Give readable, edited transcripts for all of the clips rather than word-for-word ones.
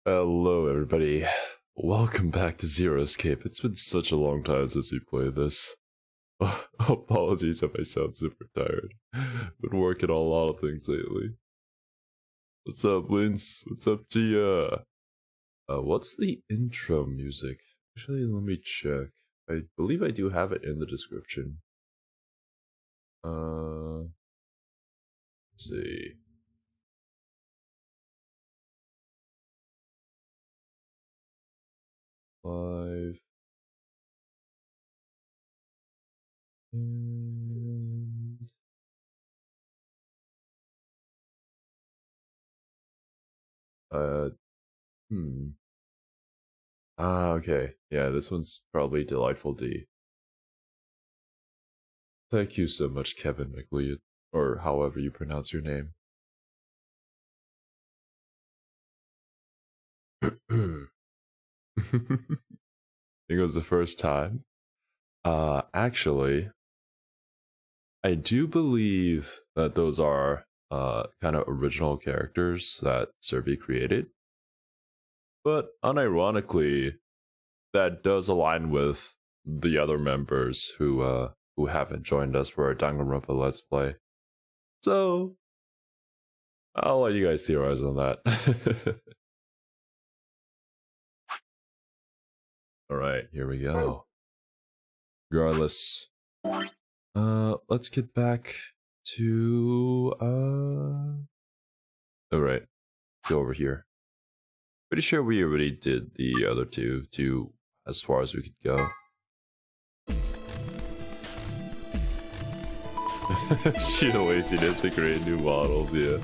Hello everybody, welcome back to Zero Escape. It's been such a long time since we played this. Apologies if I sound super tired. Been working on a lot of things lately. What's up, Vince? What's up to ya? What's the intro music? Actually, let me check. I believe I do have it in the description. Let's see. Live. And okay. Yeah, this one's probably Delightful D. Thank you so much, Kevin McLeod, or however you pronounce your name. I think it was the first time. Actually, I do believe that those are kind of original characters that Cerby created. But unironically, that does align with the other members who haven't joined us for our Danganronpa Let's Play. So I'll let you guys theorize on that. Alright, here we go. Regardless, let's get back to alright, let's go over here. Pretty sure we already did the other two as far as we could go. She's laziness to create new models, yeah.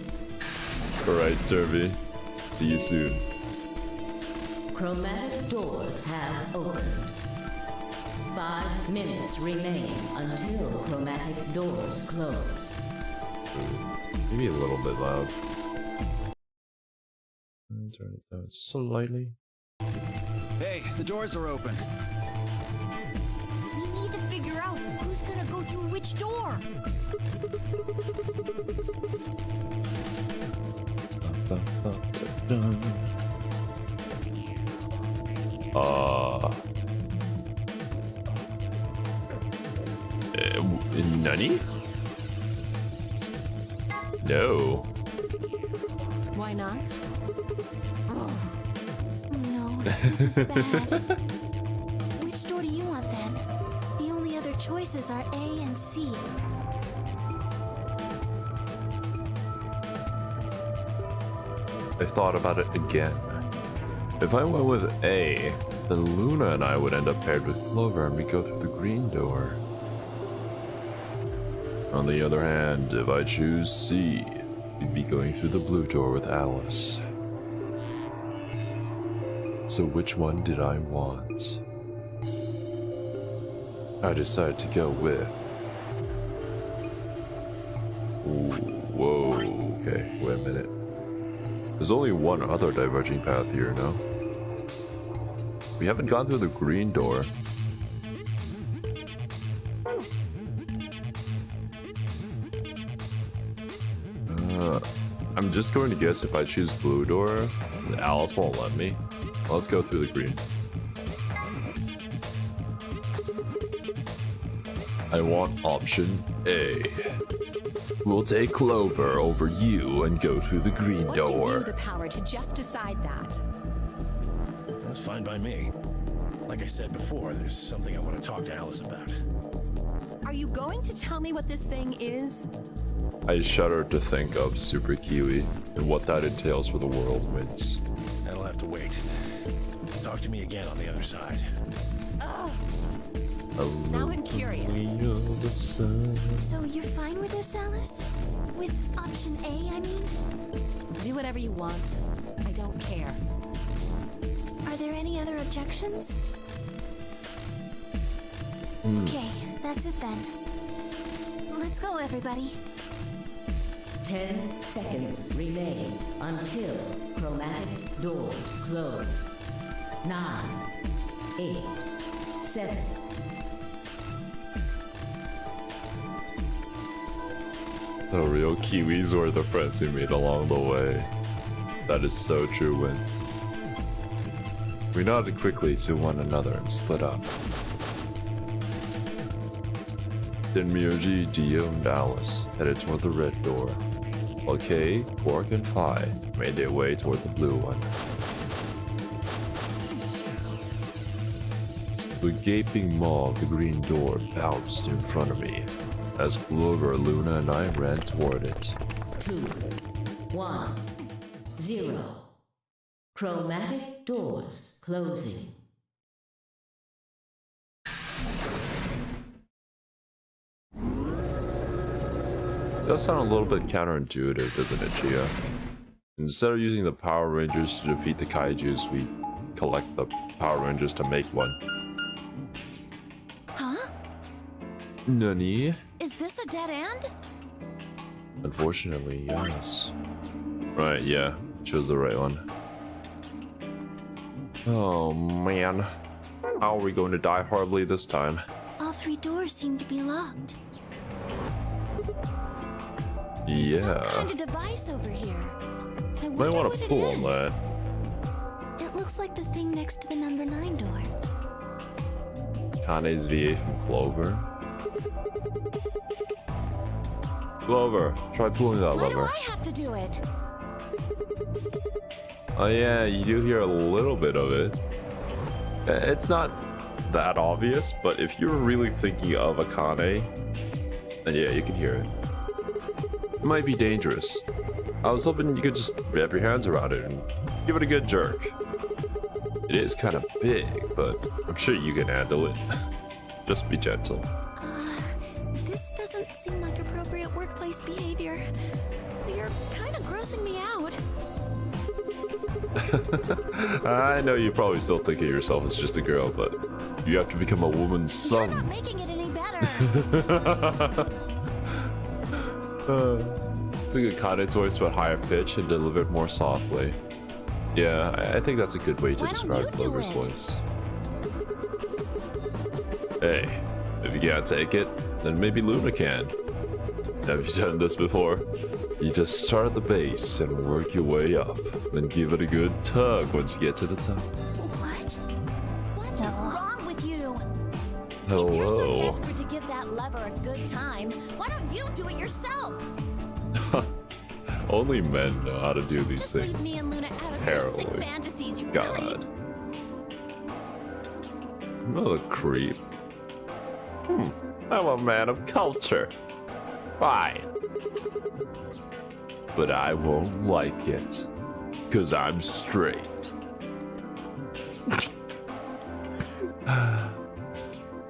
Alright, Cerby. See you soon. Chromatic doors have opened. 5 minutes remain until chromatic doors close. Maybe a little bit loud. Turn it down slightly. Hey, the doors are open. We need to figure out who's gonna go through which door. Nani? No. Why not? Oh, no, this is bad. Which door do you want then? The only other choices are A and C. I thought about it again. If I went with A, then Luna and I would end up paired with Clover and we go through the green door. On the other hand, if I choose C, we'd be going through the blue door with Alice. So which one did I want? I decided to go with... Ooh, whoa, okay, wait a minute. There's only one other diverging path here, no? We haven't gone through the green door. I'm just going to guess if I choose blue door, Alice won't let me. Let's go through the green. I want option A. We'll take Clover over you and go through the green door. What gives you the power to just decide that? That's fine by me. Like I said before, there's something I want to talk to Alice about. Are you going to tell me what this thing is? I shudder to think of Super Kiwi and what that entails for the world, Wince. That'll have to wait. Talk to me again on the other side. Ugh. Now I'm curious. So you're fine with this, Alice? With option A, I mean? Do whatever you want. I don't care. Are there any other objections? Okay, that's it then. Let's go, everybody. 10 seconds remain until chromatic doors close. 9, 8, 7. The real Kiwis were the friends we made along the way. That is so true, Wince. We nodded quickly to one another and split up. Then Myoji, Dio, and Alice headed toward the red door, while Kay, Quark, and Phi made their way toward the blue one. The gaping maw of the green door bounced in front of me as Clover, Luna, and I ran toward it. 2, 1, 0. Chromatic doors closing. It does sound a little bit counterintuitive, doesn't it, Chia? Instead of using the Power Rangers to defeat the kaijus, we collect the Power Rangers to make one. Huh? Nani? Is this a dead end? Unfortunately, yes. Right, yeah. Chose the right one. Oh, man. How are we going to die horribly this time? All 3 doors seem to be locked. Yeah. Some kind of device over here. I Might wonder want what to it pull on is. that. It looks like the thing next to the number 9 door. Kane's VA from Clover. Clover, try pulling that Why do lever. I have to do it? Oh yeah, you do hear a little bit of it. It's not that obvious, but if you're really thinking of Akane, then yeah, you can hear it. It might be dangerous. I was hoping you could just wrap your hands around it and give it a good jerk. It is kind of big, but I'm sure you can handle it. Just be gentle. This doesn't seem like appropriate workplace behavior. You're kind of grossing me out. I know you probably still think of yourself as just a girl, but you have to become a woman's You're not son. making it any better. It's a good Kane's voice, but higher pitch and delivered more softly. Yeah, I think that's a good way to Why don't describe you do Clover's it? voice. Hey, if you can't take it, then maybe Luna can. Have you done this before? You just start at the base and work your way up, then give it a good tug once you get to the top. What? What is wrong with you? If Hello. you're so desperate to give that lever a good time, why don't you do it yourself? Only men know how to do these Just leave things. me and Luna out of your sick Heroin. fantasies, you creep. God. Another creep. I'm a man of culture. Fine. But I won't like it. 'Cause I'm straight.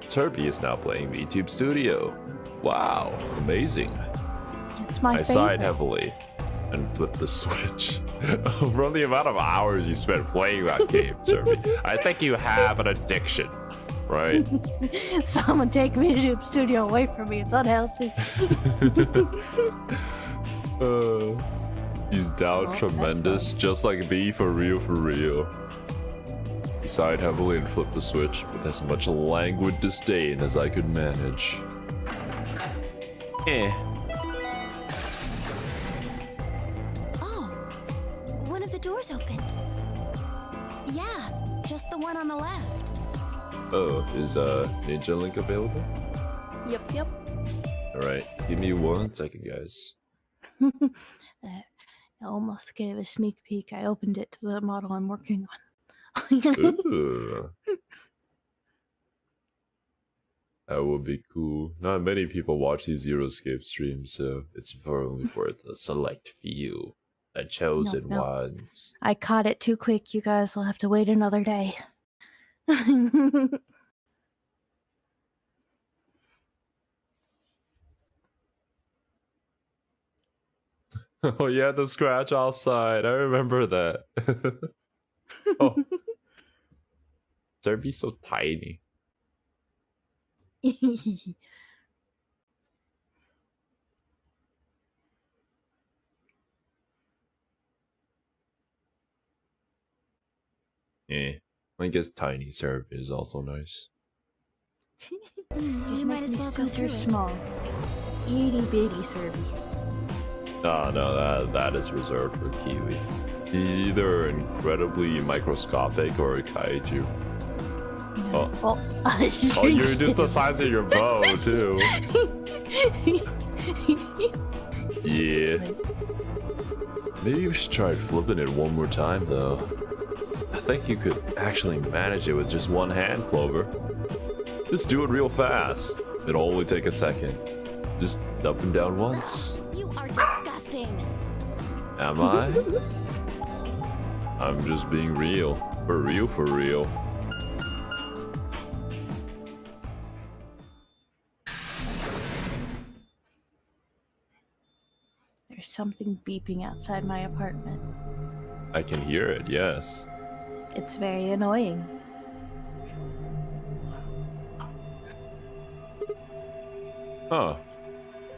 Cerby is now playing VTube Studio. Wow, amazing. It's my I sighed favorite. heavily and flipped the switch. From the amount of hours you spent playing that game, Cerby, I think you have an addiction, right? Someone take VTube Studio away from me. It's unhealthy. He's down Oh, tremendous, just like me, for real, for real. He sighed heavily and flipped the switch with as much languid disdain as I could manage. Oh, one of the doors opened. Yeah, just the one on the left. Oh, is Ninja Link available? Yep. Alright, give me 1 second, guys. I almost gave a sneak peek. I opened it to the model I'm working on. Ooh. That would be cool. Not many people watch these Zeroscape streams, so it's only for the select few, the chosen No. ones. I caught it too quick. You guys will have to wait another day. Oh yeah, the scratch off side. I remember that. Oh, Cerby's so tiny. Yeah, I guess tiny Cerby is also nice. Just You might make as me well go super through it. small. Itty bitty Cerby. No, that is reserved for Kiwi. He's either incredibly microscopic or a kaiju. Oh, Well, oh, you're just the size of your bow too. Yeah. Maybe we should try flipping it one more time though. I think you could actually manage it with just one hand, Clover. Just do it real fast. It'll only take a second. Just up and down once. You are disgusting. Am I? I'm just being real. For real, for real. There's something beeping outside my apartment. I can hear it, yes. It's very annoying. Huh.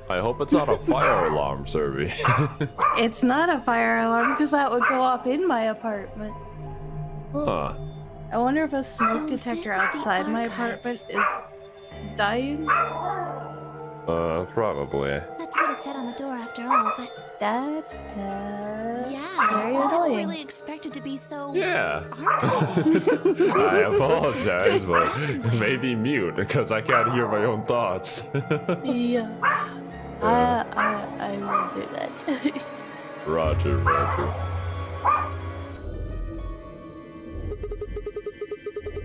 I hope it's not a fire alarm, Cerby. It's not a fire alarm because that would go off in my apartment. Huh. I wonder if a smoke So this detector is the outside my archives. apartment is dying. Probably. That's what it said on the door after all, but That's Yeah, very I didn't annoying. really expect it to be so Yeah. archivy. I apologize, but maybe mute because I can't hear my own thoughts. Yeah. I will do that. Roger, Roger.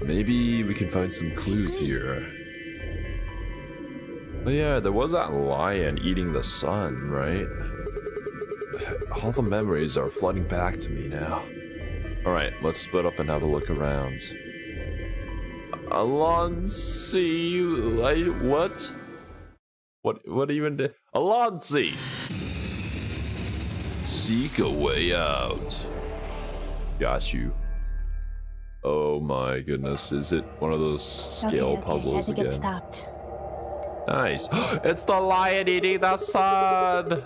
Maybe we can find some clues here. Oh yeah, there was that lion eating the sun, right? All the memories are flooding back to me now. Alright, let's split up and have a look around. Alonsi... what? What even did... Alonsi! Seek a way out. Got you. Oh my goodness, is it one of those scale puzzles I had to again? get stopped. Nice. It's the lion eating the sun!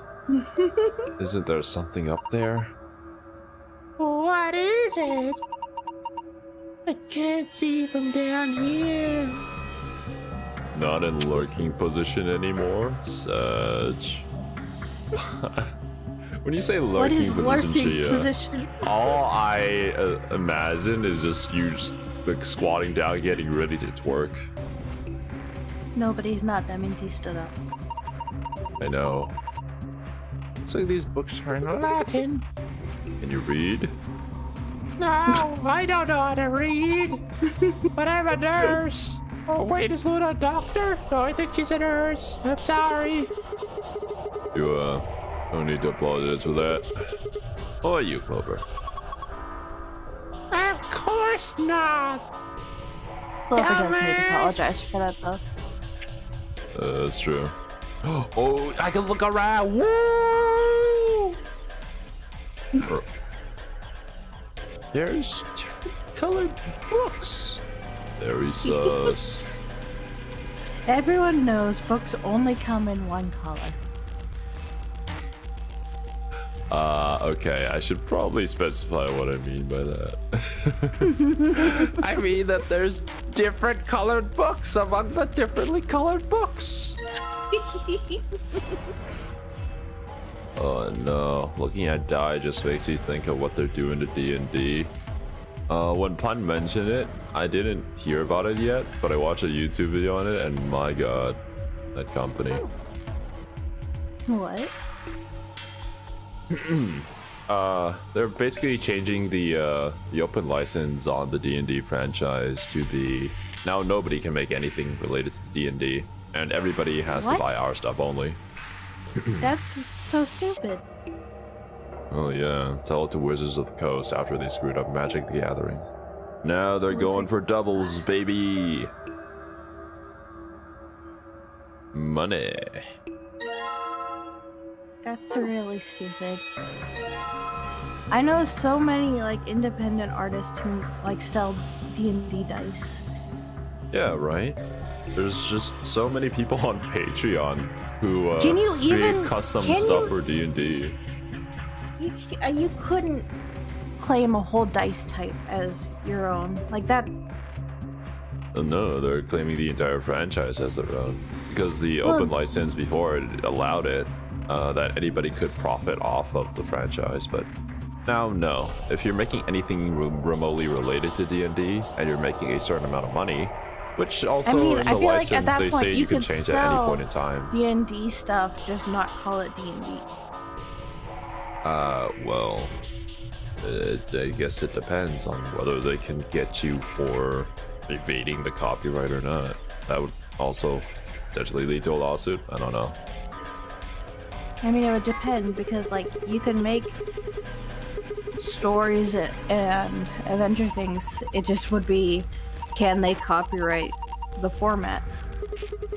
Isn't there something up there? What is it? I can't see from down here. Not in lurking position anymore? Such. When you say What lurking is position, lurking Chia, position? all I imagine is just you just, like, squatting down, getting ready to twerk. No, but he's not. That means he stood up. I know. Looks like these books are in Latin. Can you read? No, I don't know how to read. But I'm a nurse. Oh, wait, is Luna a doctor? No, I think she's a nurse. I'm sorry. You, don't need to apologize for that. Or you, Clover. Of course not. Clover does need to Dumbass. apologize for that, though. That's true. Oh, I can look around. Woo! There's different colored books. Very sus. Everyone knows books only come in one color. Okay, I should probably specify what I mean by that. I mean that there's different colored books among the differently colored books. Oh no, looking at Dai just makes you think of what they're doing to D&D. When Pun mentioned it, I didn't hear about it yet, but I watched a YouTube video on it, and my god, that company. What? They're basically changing the open license on the D&D franchise to be now nobody can make anything related to D&D, and everybody has to What? buy our stuff only. That's so stupid. Oh yeah, tell it to Wizards of the Coast after they screwed up Magic the Gathering. Now they're going for doubles, baby. Money. That's really stupid. I know so many like independent artists who like sell D&D dice. Yeah, right? There's just so many people on Patreon who Can you create even- custom can stuff you- for D&D. You couldn't claim a whole dice type as your own like that. No, they're claiming the entire franchise as their own. Because the Well- open license before it allowed it, that anybody could profit off of the franchise, but Now, no. If you're making anything remotely related to D&D and you're making a certain amount of money, which also in I the feel like at license that they point say you can change at any point in time. D&D stuff, just not call it D&D. Well, I guess it depends on whether they can get you for evading the copyright or not. That would also potentially lead to a lawsuit. I don't know. I mean, it would depend because, like, you can make stories and adventure things. It just would be, can they copyright the format?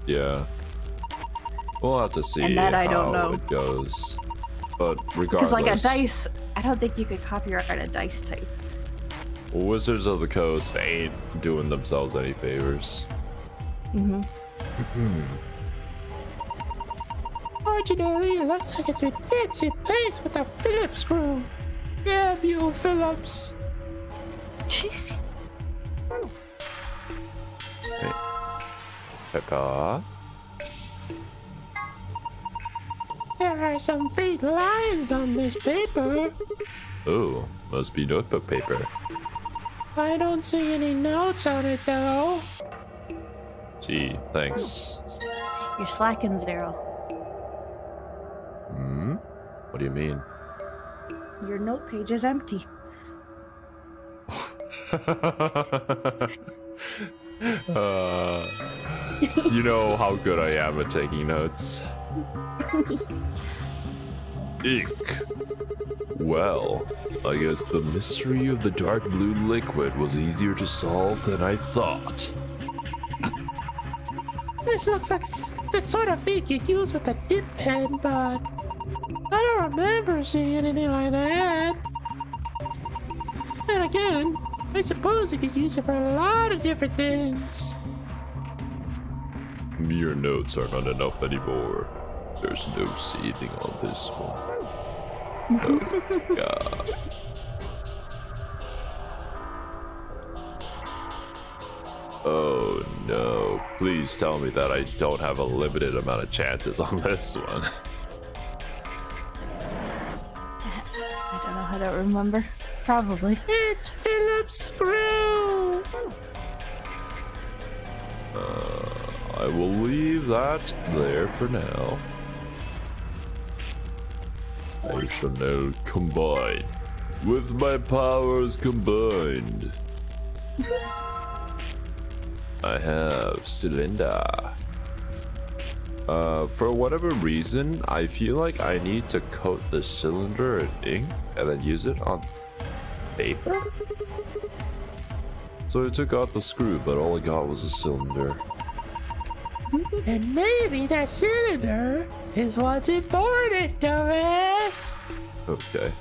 Yeah. We'll have to see And that I don't how know. it goes. But regardless, Because, like, a dice, I don't think you could copyright a dice type. Wizards of the Coast ain't doing themselves any favors. Mm-hmm. Fortunately, it looks like it's been fixed in place with a Phillips screw. Yeah, you Phillips. Peppa? There are some faint lines on this paper. Oh, must be notebook paper. I don't see any notes on it though. Gee, thanks. You're slacking, Xero. Hmm? What do you mean? Your note page is empty. You know how good I am at taking notes. Ink. Well, I guess the mystery of the dark blue liquid was easier to solve than I thought. This looks like the sort of ink you use with a dip pen, but I don't remember seeing anything like that. And again, I suppose you could use it for a lot of different things. Your notes are not enough anymore. There's no saving on this one. Oh, God. Oh no, please tell me that I don't have a limited amount of chances on this one. I don't know how to remember. Probably. It's Phillips screw. I will leave that there for now. I shall now combine with my powers combined. I have cylinder. For whatever reason, I feel like I need to coat the cylinder in ink and then use it on paper? So I took out the screw, but all I got was a cylinder. And maybe that cylinder is what's important to us. Okay.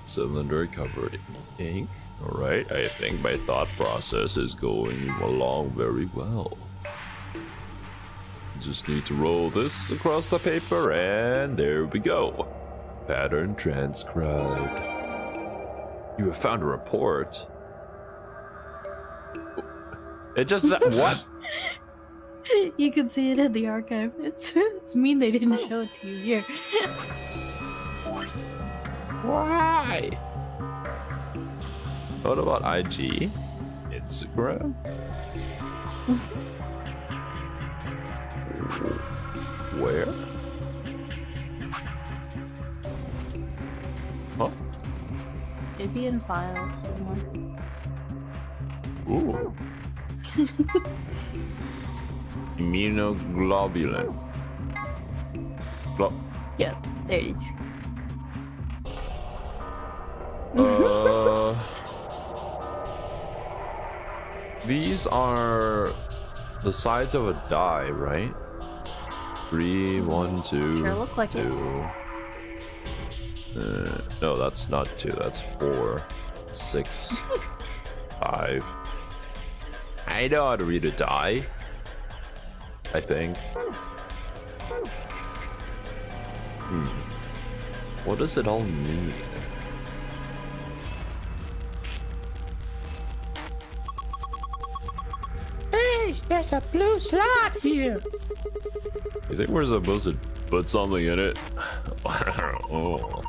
Cylinder covered in ink. Alright, I think my thought process is going along very well. Just need to roll this across the paper, and there we go. Pattern transcribed. You have found a report. It just what? You can see it in the archive. It's mean they didn't show it to you here. Why? What about IG? Instagram? Where? Huh? It'd be in files somewhere. Ooh. Immunoglobulin. Yeah, there it is. These are the sides of a die, right? 3, 1, 2, Sure look like 2. No, that's not 2. That's 4, 6, 5. I know how to read a die. I think. What does it all mean? Hey, there's a blue slot here. You think we're supposed to put something in it? Oh.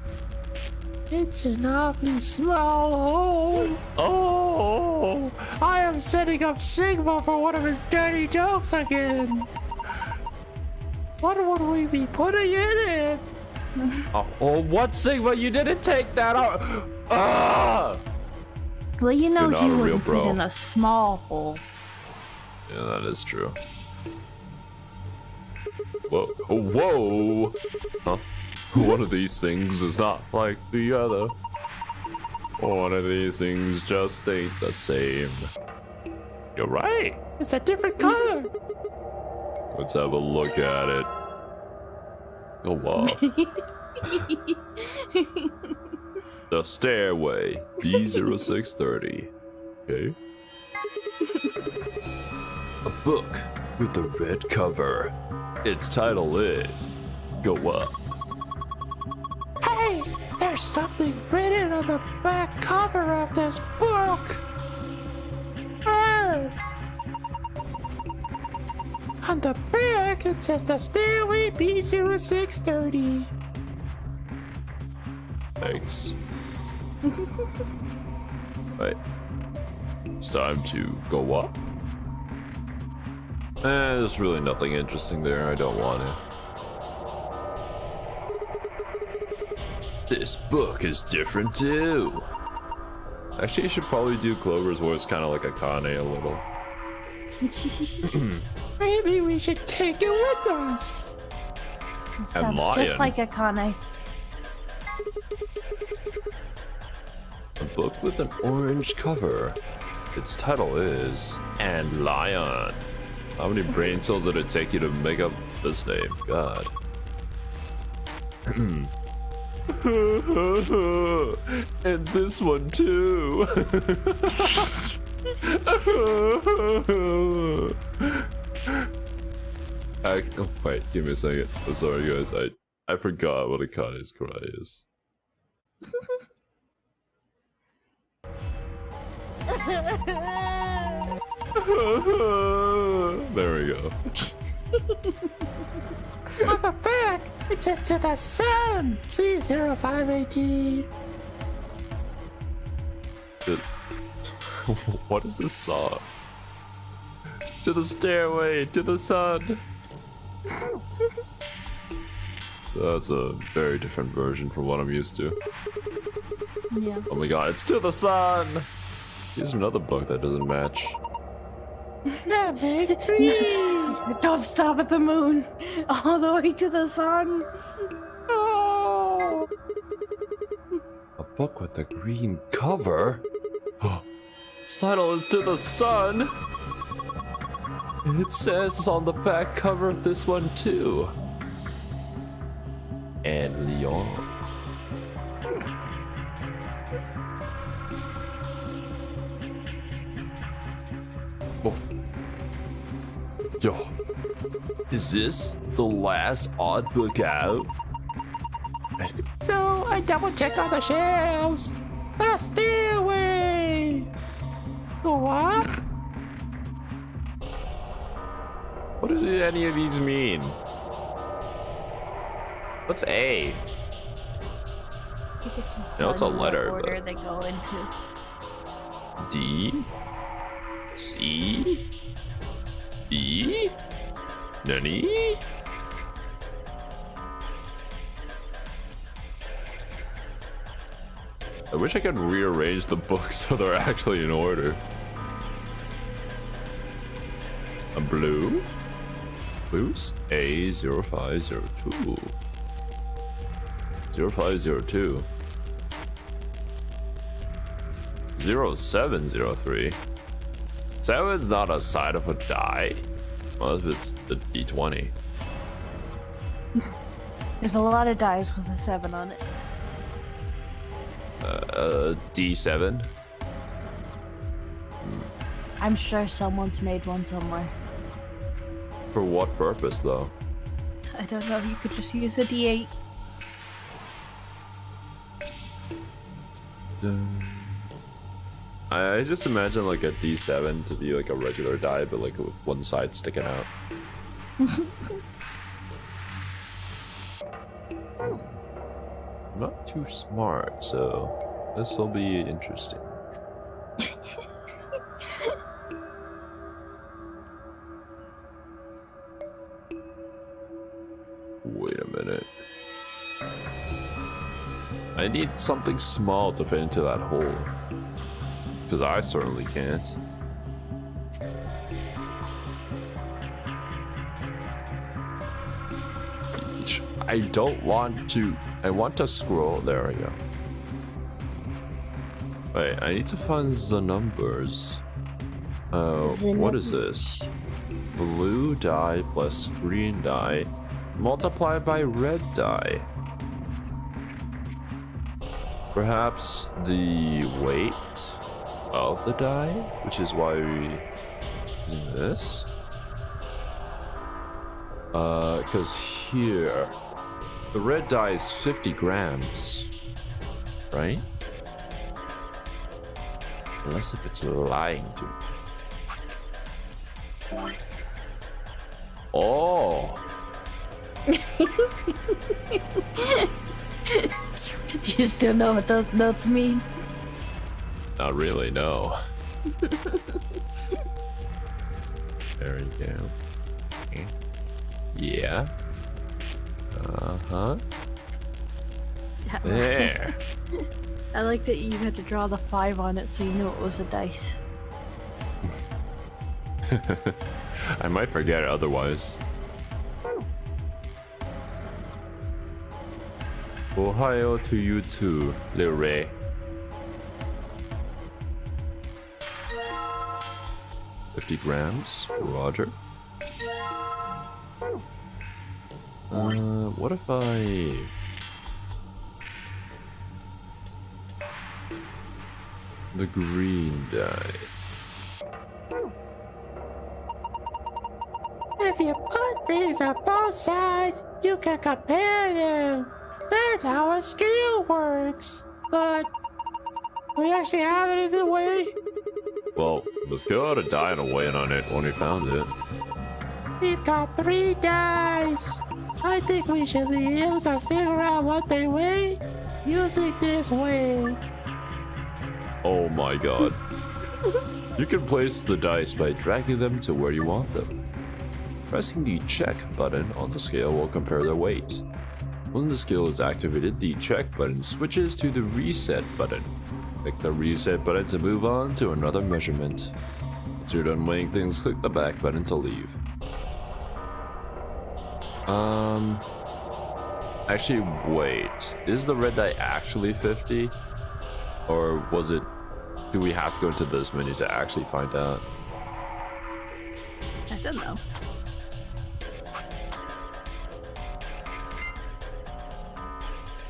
It's an awfully small hole. Oh, I am setting up Sigma for one of his dirty jokes again. What would we be putting in it? Oh, what Sigma? You didn't take that out. Ah! Well, you know You're not he a real wouldn't fit bro. in a small hole. Yeah, that is true. Whoa. Whoa! Huh? One of these things is not like the other. One of these things just ain't the same. You're right. It's a different color. Let's have a look at it. Oh, wow. The Stairway, B0630. Okay. A book with a red cover. Its title is Go Up. Hey, there's something written on the back cover of this book. Hey. On the back, it says the Stairway B0630. Thanks. Right. It's time to go up. There's really nothing interesting there. I don't want it. This book is different too. Actually, I should probably do Clover's voice kind of like Akane a little. Maybe we should take it with us. Sounds lion. just like Akane. A book with an orange cover. Its title is And Lion. How many brain cells did it take you to make up this name? God. And this one too. Oh, wait, give me a second. I'm sorry, guys. I forgot what Akane's cry is. There we go. On the back, it says to the sun. C0518. What is this song? To the stairway, to the sun. That's a very different version from what I'm used to. Yeah. Oh my god, it's to the sun! Here's another book that doesn't match. That makes 3. Don't stop at the moon. All the way to the sun. Oh. A book with a green cover? Its title is To the Sun! It says on the back cover of this one too. And Leon. Oh. Yo. Is this the last odd book out? So I double check all the shelves. The stairway. Go up. What do any of these mean? What's A? I think it's just No, it's a telling you what letter, order but- they go into. D? C? E? Nani? I wish I could rearrange the books so they're actually in order. A blue? Blues? A0502. 0502. 0703. 7's not a side of a die. Well, if it's the D20. There's a lot of dice with a 7 on it. D7. I'm sure someone's made one somewhere. For what purpose, though? I don't know, you could just use a D8. I just imagine like a D7 to be like a regular die, but like with one side sticking out. I'm not too smart, so this will be interesting. Wait a minute. I need something small to fit into that hole. Because I certainly can't. I don't want to. I want to scroll. There we go. Wait, I need to find the numbers. What is this? Blue dye plus green dye multiplied by red dye. Perhaps the weight of the dye, which is why we do this. Because here, the red dye is 50 grams, right? Unless if it's lying to me. Oh! Do you still know what those notes mean? Not really, no. There we go. Yeah. Uh-huh. There. I like that you had to draw the 5 on it so you knew it was a dice. I might forget it otherwise. Ohio to you too, Lil Ray. $50 grams, Roger. What if I... The green dye. If you put these on both sides, you can compare them. That's how a scale works. But we actually have it either way. Well, the scale had a dye and a weight on it when we found it. We've got 3 dice. I think we should be able to figure out what they weigh using this weight. Oh my god. You can place the dice by dragging them to where you want them. Pressing the check button on the scale will compare their weight. When the scale is activated, the check button switches to the reset button. Click the reset button to move on to another measurement. Once you're done weighing things, click the back button to leave. Actually, wait. Is the red dye actually 50? Or was it... Do we have to go into this menu to actually find out? I don't know.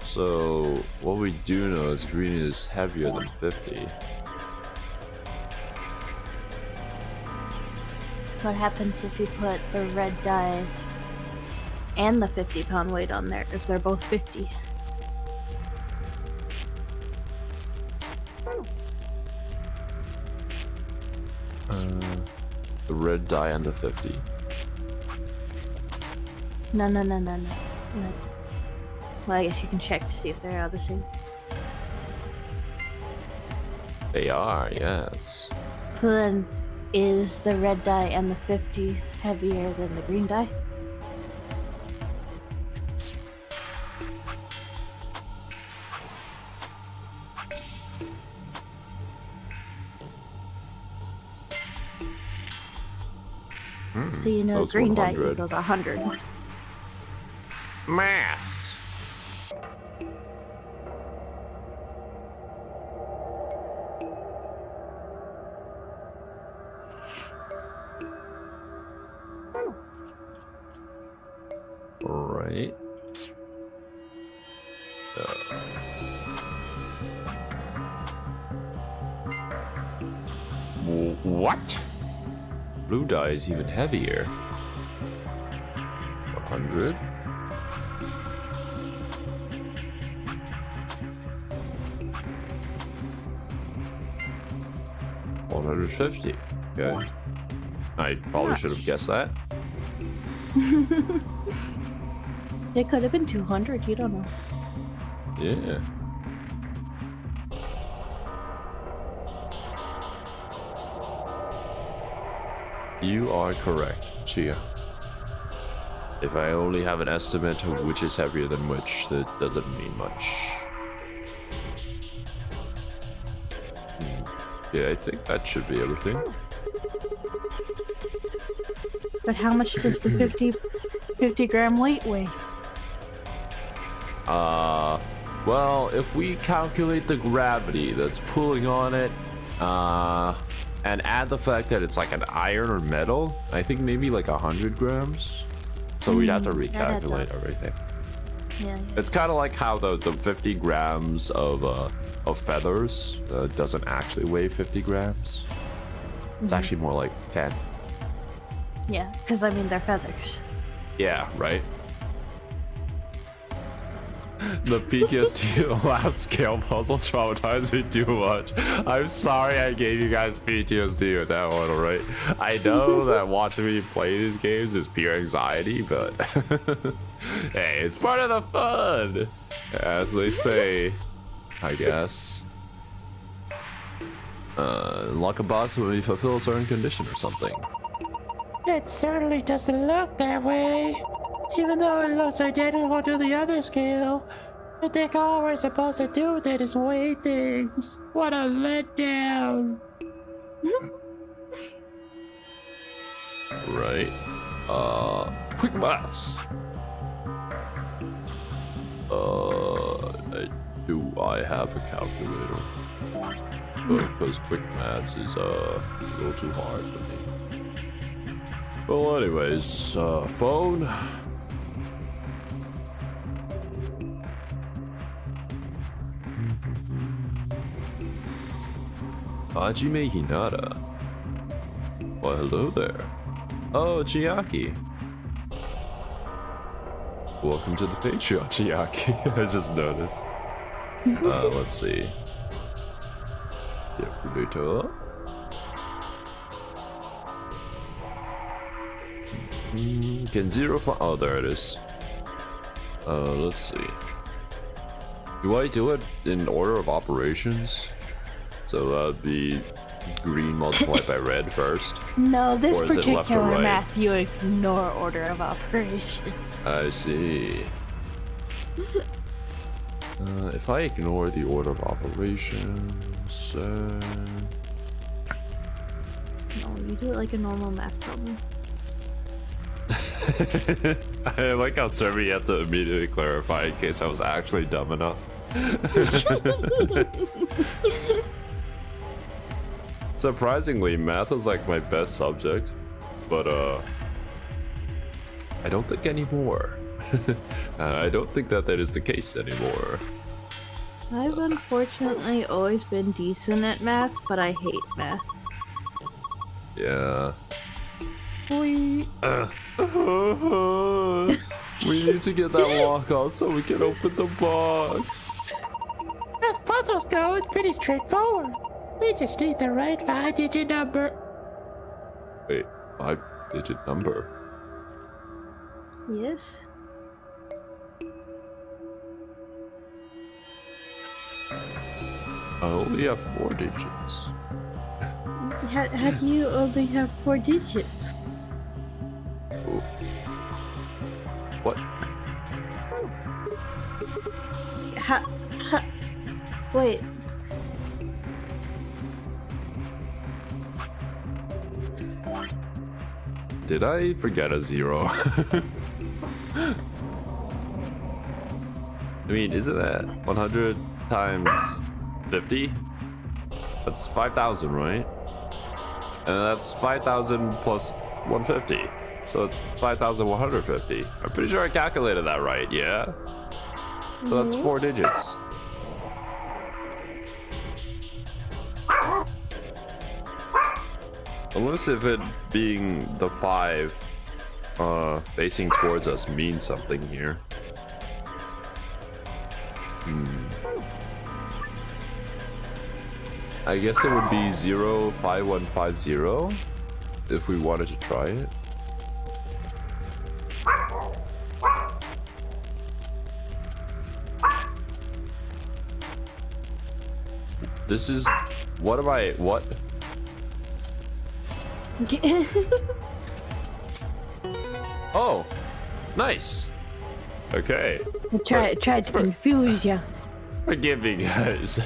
So, what we do know is green is heavier than 50. What happens if you put the red dye and the 50-pound weight on there, if they're both 50? The red dye and the 50. No. Well, I guess you can check to see if they are the same. They are, yes. So then, is the red dye and the 50 heavier than the green dye? So you know, That's green dye 100. equals 100. Mass. Right. What? Blue dye is even heavier. 100. $150. Okay. I probably should have guessed that. It could have been 200, you don't know. Yeah. You are correct, Chia. If I only have an estimate of which is heavier than which, that doesn't mean much. Yeah, I think that should be everything. But how much does the 50 gram weight weigh? Well, if we calculate the gravity that's pulling on it, and add the fact that it's like an iron or metal, I think maybe like 100 grams. So we'd have to recalculate everything. Yeah. It's kind of like how the 50 grams of feathers doesn't actually weigh 50 grams. It's actually more like 10. Yeah, because I mean they're feathers. Yeah, right? The PTSD last scale puzzle traumatized me too much. I'm sorry I gave you guys PTSD with that one, alright? I know that watching me play these games is pure anxiety, but hey, it's part of the fun, as they say, I guess. Lock a box when we fulfill a certain condition or something. It certainly doesn't look that way. Even though it looks identical to the other scale, I think all we're supposed to do with it is weigh things. What a letdown. Right. Quick maths. Do I have a calculator? Because quick maths is a little too hard for me. Well, anyways, phone. Hajime Hinata. Well, hello there. Oh, Chiaki. Welcome to the Patreon, Chiaki. I just noticed. Let's see. Depredator. Can Xero find? Oh, there it is. Let's see. Do I do it in order of operations? So that'd be green multiplied by red first. No, this Or is it left or particular right? math you ignore order of operations. I see. If I ignore the order of operations, No, you do it like a normal math problem. I like how Cerby had to immediately clarify in case I was actually dumb enough. Surprisingly, math is like my best subject, but I don't think anymore. I don't think that is the case anymore. I've unfortunately always been decent at math, but I hate math. Yeah. We need to get that lock out so we can open the box. As puzzles go, it's pretty straightforward. We just need the right 5-digit number. Wait, 5-digit number? Yes? I only have 4 digits. How do you only have 4 digits? Ooh. What? Wait. Did I forget a 0? I mean, isn't that 100 times 50? That's 5,000, right? And that's 5,000 plus 150. So it's 5,150. I'm pretty sure I calculated that right, yeah? So that's 4 digits. Unless if it being the 5 facing towards us means something here. I guess it would be 05150 if we wanted to try it. This is... What am I... What? Oh! Nice! Okay. Tried to confuse you. Forgive me, guys.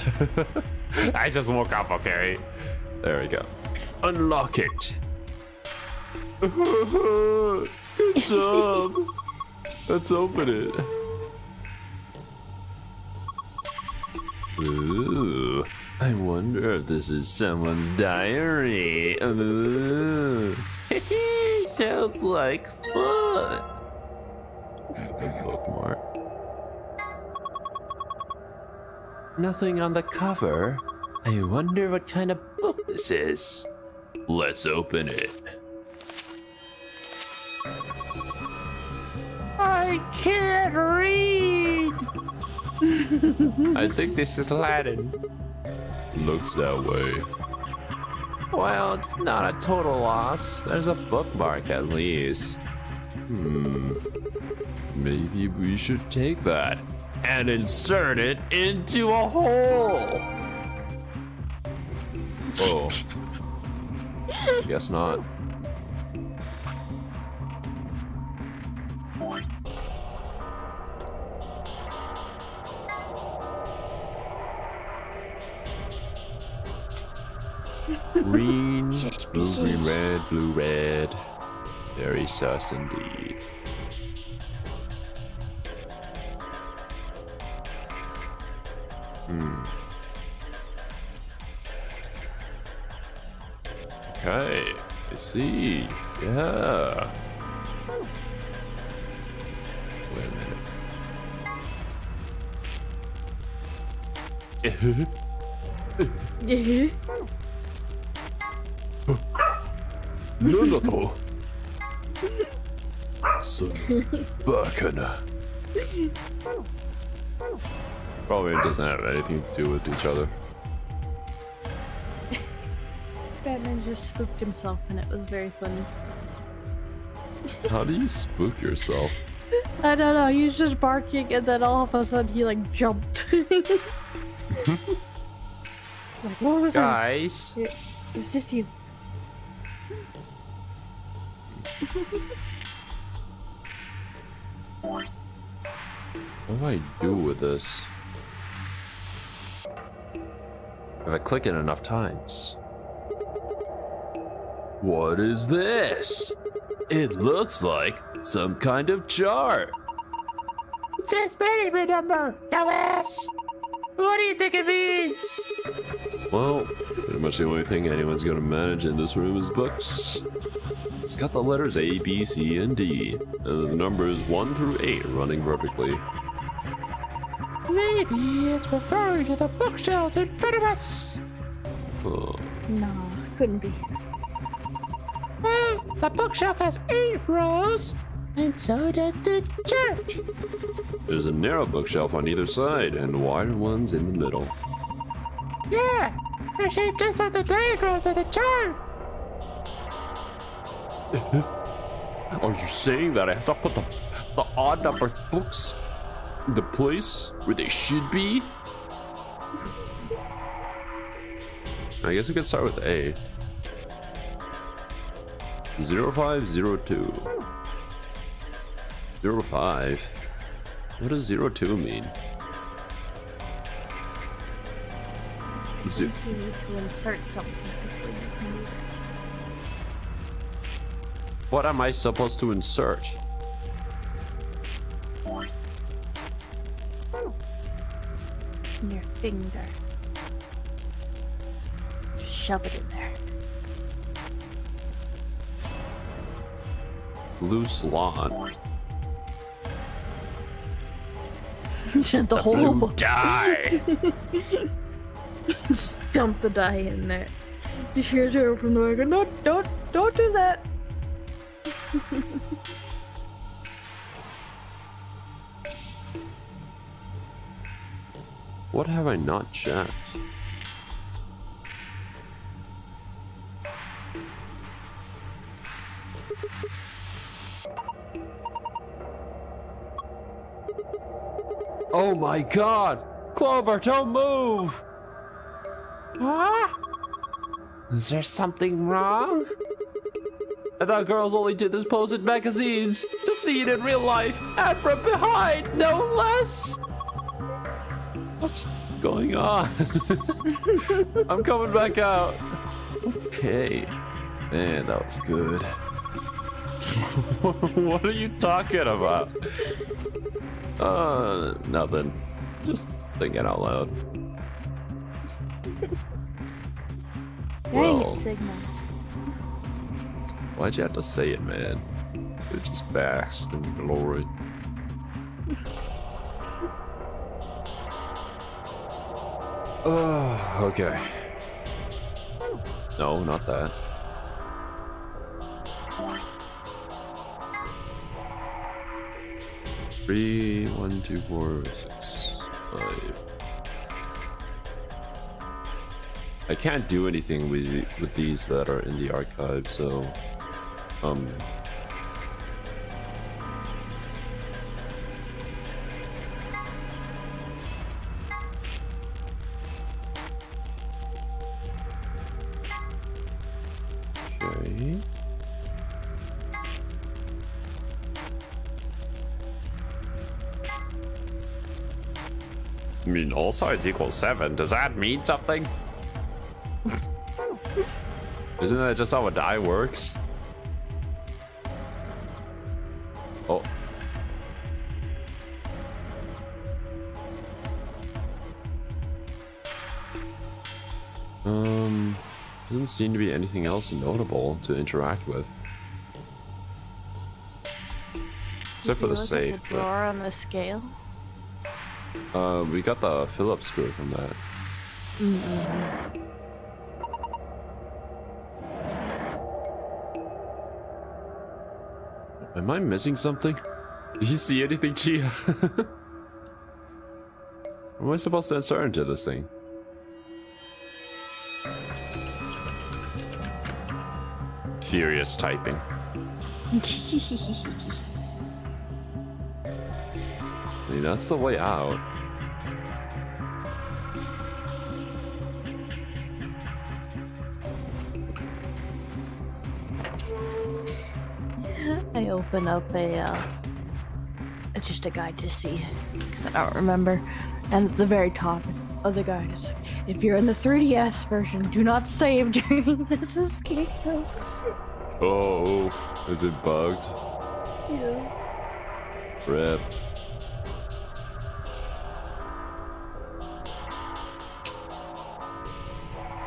I just woke up, okay? There we go. Unlock it. Good job. Let's open it. Ooh, I wonder if this is someone's diary. Sounds like fun. A bookmark. Nothing on the cover. I wonder what kind of book this is. Let's open it. I can't read. I think this is Latin. Looks that way. Well, it's not a total loss. There's a bookmark at least. Maybe we should take that and insert it into a hole. Oh. Guess not. Green, blue, green, red, blue, red. Very sus indeed. Okay, I see. Yeah. Wait a minute. Nanato. Son Bakana. Probably doesn't have anything to do with each other. Batman just spooked himself and it was very funny. How do you spook yourself? I don't know, he was just barking and then all of a sudden he like jumped. Like, what was Guys. that? It's just you. What do I do with this? If I click it enough times. What is this? It looks like some kind of chart. It says management number, dumbass. What do you think it means? Well, pretty much the only thing anyone's gonna manage in this room is books. It's got the letters A, B, C, and D, and the numbers 1 through 8 running vertically. Maybe it's referring to the bookshelves in front of us. Huh. Nah, couldn't be. Well, the bookshelf has 8 rows, and so does the chart. There's a narrow bookshelf on either side, and wider ones in the middle. Yeah, they're shaped just like the diagrams of the chart. Are you saying that I have to put the odd numbered books in the place where they should be? I guess we could start with A. 0502. 05? What does 02 mean? You need to insert something before you can move it. What am I supposed to insert? Your finger. Just shove it in there. Loose lawn. The whole Blue book. dye. Just dump the dye in there. Just hear Xero from the wagon. No, don't do that. What have I not checked? Oh my god! Clover, don't move! Huh? Is there something wrong? I thought girls only did this pose in magazines. To see it in real life and from behind, no less. What's going on? I'm coming back out. Okay. Man, that was good. What are you talking about? Nothing. Just thinking out loud. Dang Well, it, Sigma. Why'd you have to say it, man? It just basks in glory. Okay. No, not that. Three, 1, 2, 4, 6, 5. I can't do anything with these that are in the archive, so okay. I mean, all sides equal 7. Does that mean something? Isn't that just how a die works? Oh. Doesn't seem to be anything else notable to interact with. Except for the safe. The drawer on the scale. We got the Phillips screw from that. Am I missing something? Do you see anything, Chia? Am I supposed to insert into this thing? Furious typing. I mean, that's the way out. I open up just a guide to see, because I don't remember. And at the very top of the guide is, if you're in the 3DS version, do not save during this escape mode. Oh, is it bugged? Yeah. Rip.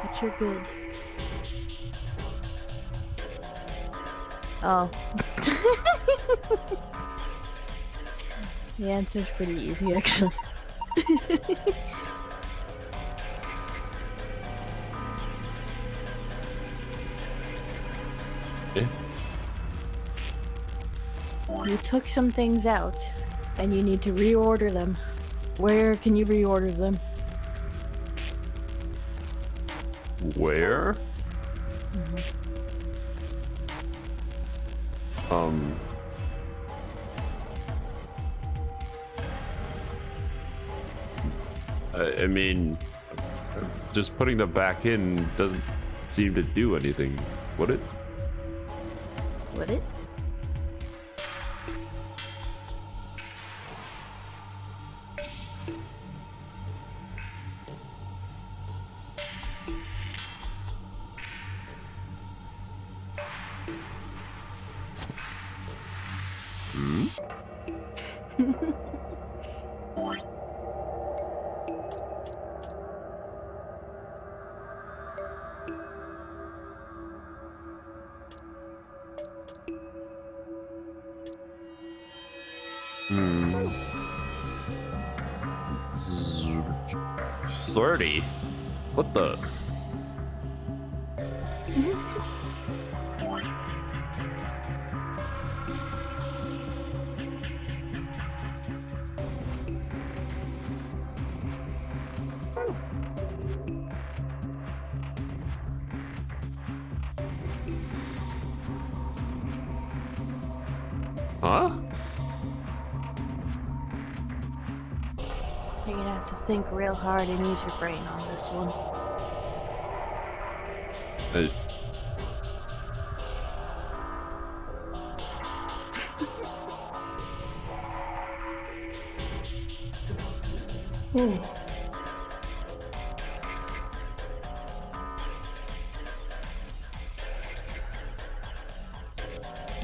But you're good. Oh. The answer's pretty easy, actually. Yeah. You took some things out, and you need to reorder them. Where can you reorder them? Where? I mean, just putting them back in doesn't seem to do anything, would it? Would it? Hmm. 30? What the? Huh? You're gonna have to think real hard and use your brain on this one. I,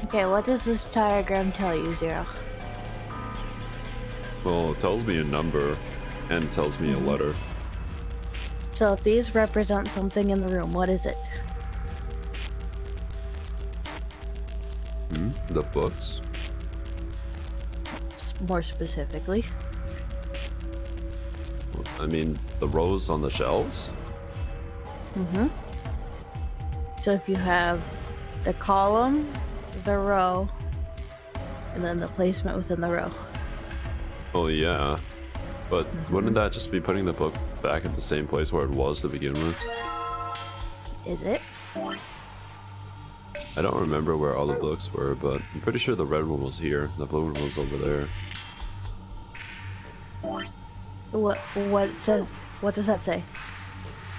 Okay, what does this diagram tell you, Xero? well, it tells me a number and tells me a letter. So if these represent something in the room, what is it? The books. More specifically. I mean, the rows on the shelves. So if you have the column, the row, and then the placement within the row. Oh yeah, but wouldn't that just be putting the book back at the same place where it was to begin with? Is it? I don't remember where all the books were, but I'm pretty sure the red one was here, the blue one was over there. What it says? What does that say?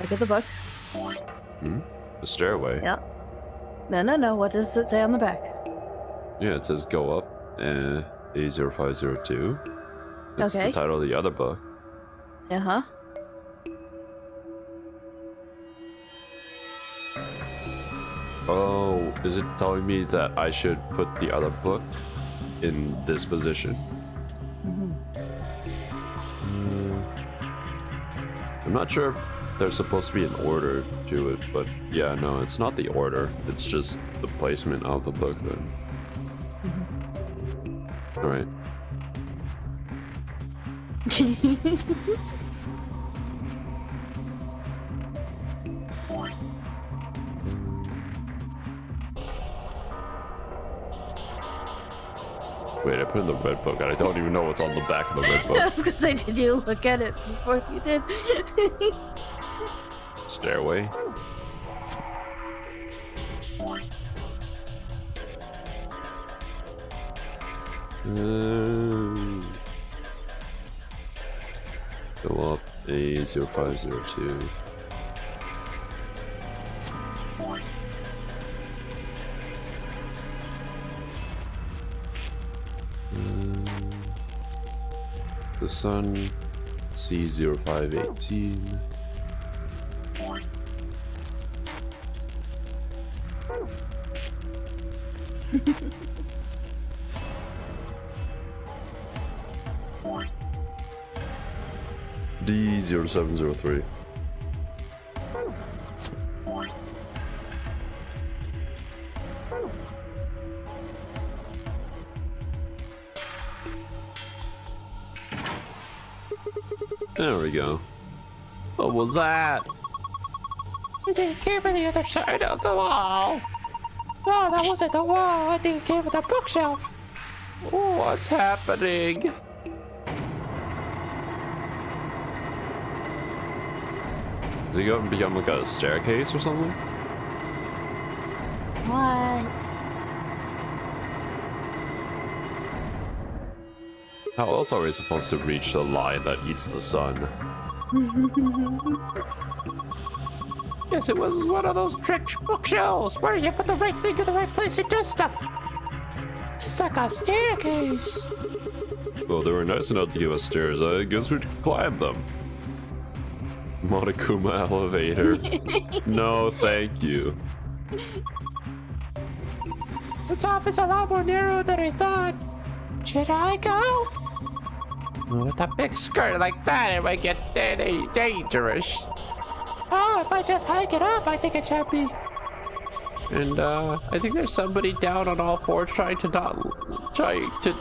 Look at the book. The stairway. Yeah. No. What does it say on the back? Yeah, it says go up, A0502. It's Okay. the title of the other book. Uh-huh. Oh, is it telling me that I should put the other book in this position? I'm not sure if there's supposed to be an order to it, but yeah, no, it's not the order. It's just the placement of the book then. Alright. Wait, I put in the red book and I don't even know what's on the back of the red I book. was gonna say, did you look at it before you did? Stairway. Go up A0502. The sun, C0518. D0703. There we go. What was that? I think it came from the other side of the wall. No, that wasn't the wall. I think it came from the bookshelf. What's happening? Is it going to become like a staircase or something? What? How else are we supposed to reach the line that eats the sun? Yes, it was one of those trick bookshelves where you put the right thing in the right place and does stuff. It's like a staircase. Well, they were nice enough to give us stairs. I guess we could climb them. Monokuma elevator. No, thank you. The top is a lot more narrow than I thought. Should I go? With a big skirt like that, it might get dangerous. Oh, if I just hike it up, I think it should be. And I think there's somebody down on all fours trying to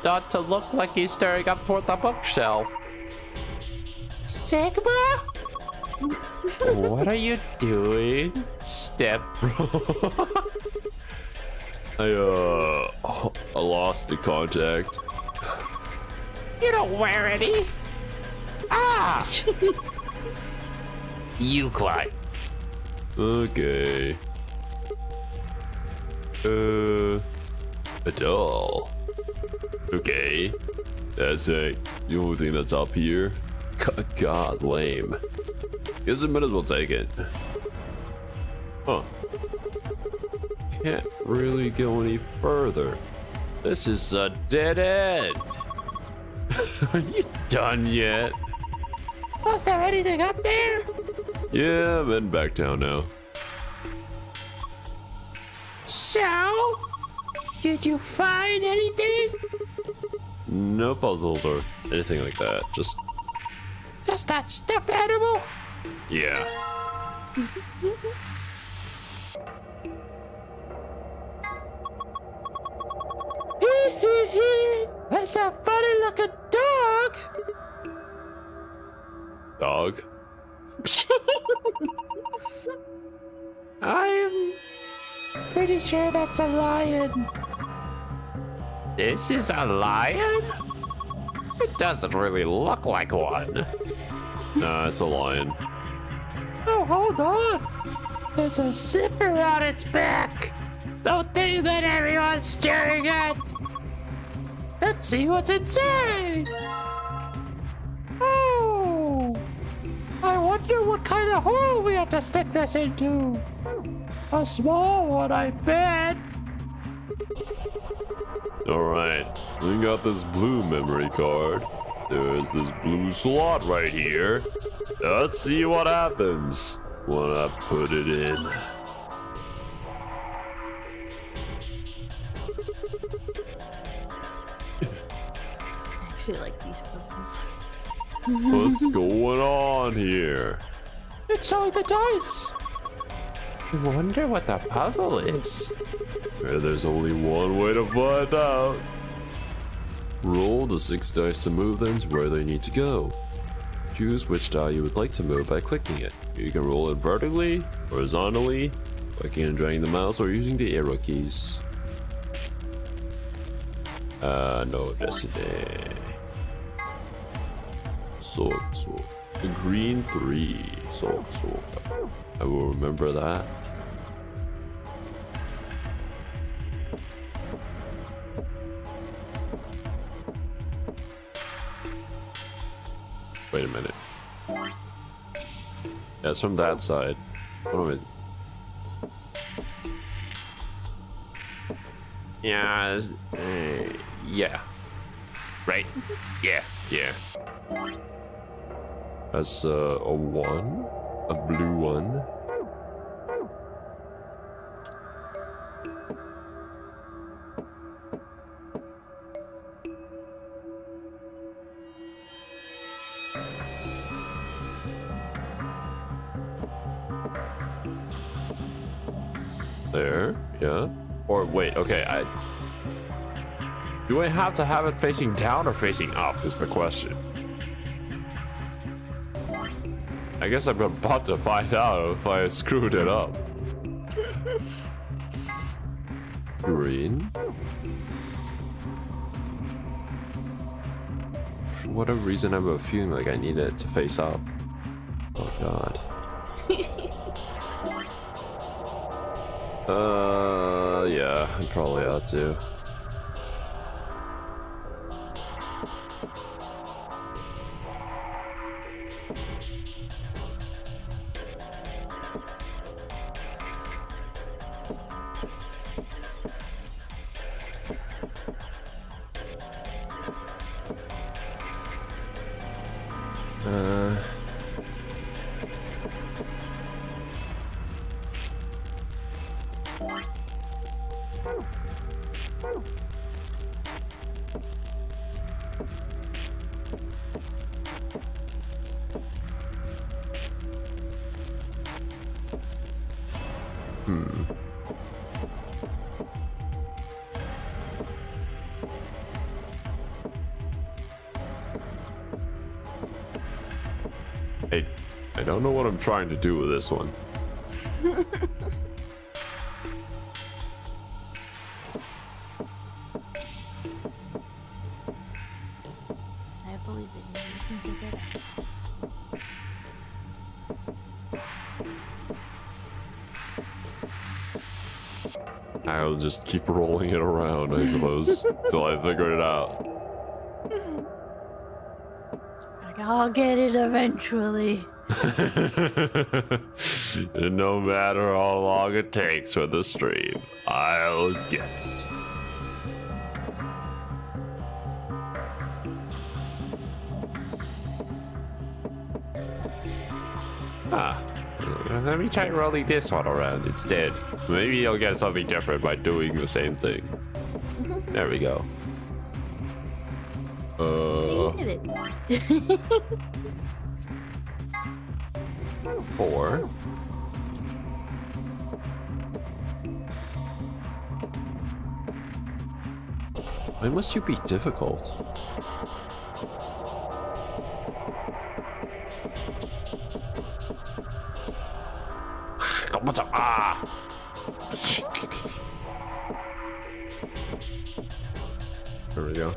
not to look like he's staring up toward the bookshelf. Sigma? What are you doing, step bro? I lost the contact. You don't wear any. Ah! You climb. Okay. A doll. Okay. That's the only thing that's up here. God, lame. Guess I might as well take it. Huh. can't really go any further. This is a dead end. Are you done yet? Was there anything up there? Yeah, I'm heading back down now. So, did you find anything? No puzzles or anything like that. Just That stuffed animal? yeah. That's a funny looking dog. Dog. I'm pretty sure that's a lion. This is a lion? It doesn't really look like one. Nah, it's a lion. Oh, hold on. There's a zipper on its back. The thing that everyone's staring at. Let's see what's inside. Oh, I wonder what kind of hole we have to stick this into. A small one, I bet. Alright, we got this blue memory card. There's this blue slot right here. Let's see what happens when I put it in. I actually like these puzzles. What's going on here? It's all the dice. I wonder what the puzzle is. There's only one way to find out. Roll the 6 dice to move them to where they need to go. Choose which die you would like to move by clicking it. You can roll it vertically, horizontally, clicking and dragging the mouse, or using the arrow keys. No destiny. Sword. The green 3. Sword. I will remember that. Wait a minute. Yeah, it's from that side. What am I? Yeah. Yeah. Right. Yeah. That's a 1, a blue 1. There, yeah. Or wait, okay, do I have to have it facing down or facing up is the question. I guess I'm about to find out if I screwed it up. Green. For whatever reason, I'm feeling like I need it to face up. Oh god. Yeah, I probably ought to. I don't know what I'm trying to do with this one. I believe in you. You can figure it out. I'll just keep rolling it around, I suppose, till I figure it out. Like, I'll get it eventually. No matter how long it takes for the stream, I'll get it. Let me try rolling this one around instead. Maybe you'll get something different by doing the same thing. There we go. You did it. 4. Why must you be difficult? Ah! There we go.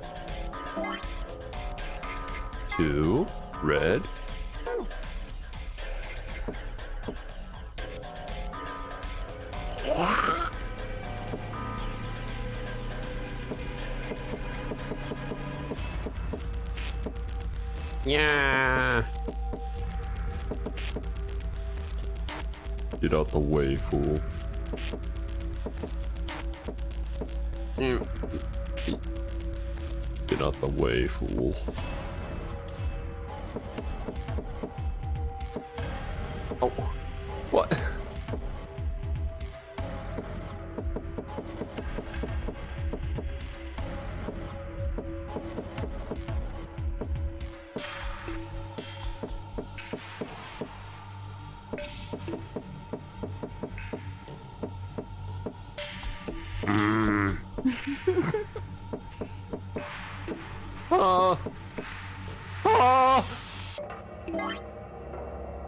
2 red. Yeah. Get out the way, fool. Get out the way, fool. Oh, what?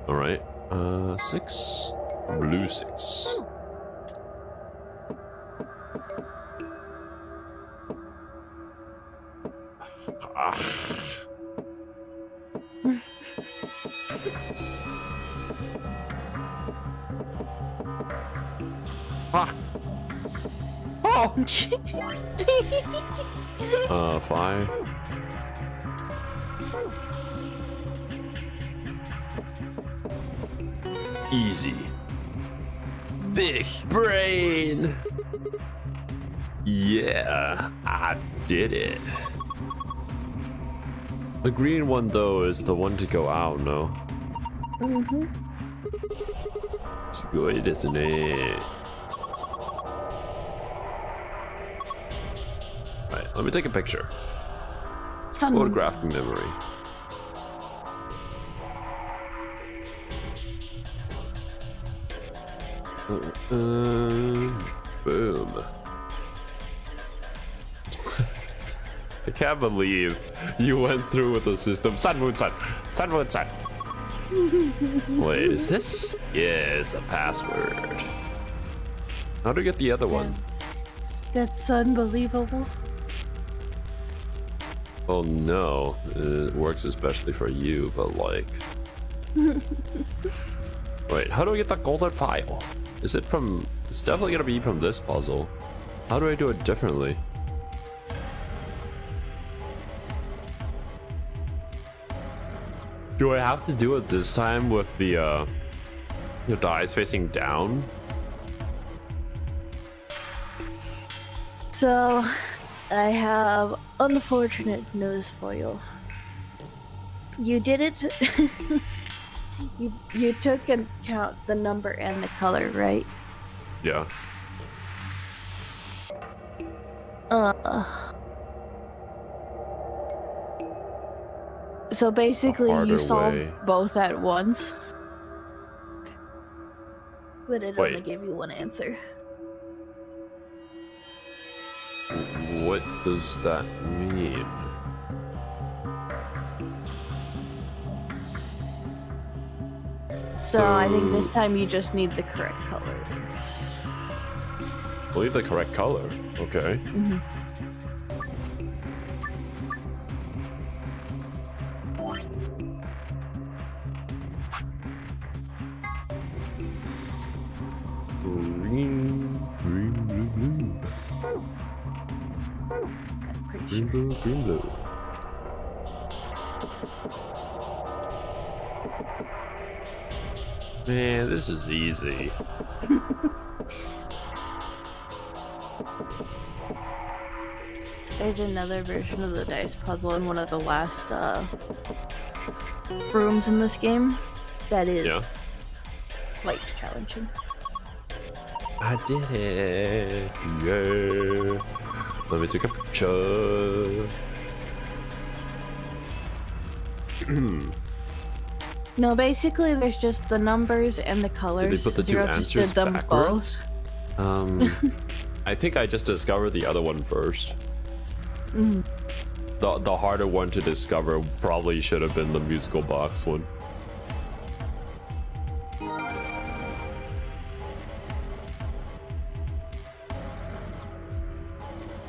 All right. 6. Blue 6. Oh. 5. Easy. Big brain. Yeah, I did it. The green one, though, is the one to go out, no? Mm-hmm. It's good, isn't it? Right, let me take a picture. Photographic memory. Boom. I can't believe you went through with the system. Sun, moon, sun. Sun, moon, sun. Wait, is this? Yes, a password. How do I get the other one? That's unbelievable. Oh no, it works especially for you, but like... Wait, how do I get the golden file? Is it from... It's definitely gonna be from this puzzle. How do I do it differently? Do I have to do it this time with the dice facing down? So, I have unfortunate news for you. You did it. You took into account the number and the color, right? Yeah. So basically, you harder solved way. both at once. But it only Wait. gave you one answer. What does that mean? So I think this So- time you just need the correct color. Believe the correct color. Okay. Mm-hmm. Green, blue, blue. I'm pretty Green, sure. blue, green, blue. Man, this is easy. There's another version of the dice puzzle in one of the last rooms in this game that is quite challenging. I did it. Yeah. Let me take a picture. No, basically there's just the numbers and the colors. Did they put the two Xero just answers did them backwards? I think I just discovered the other one first. The harder one to discover probably should have been the musical box one.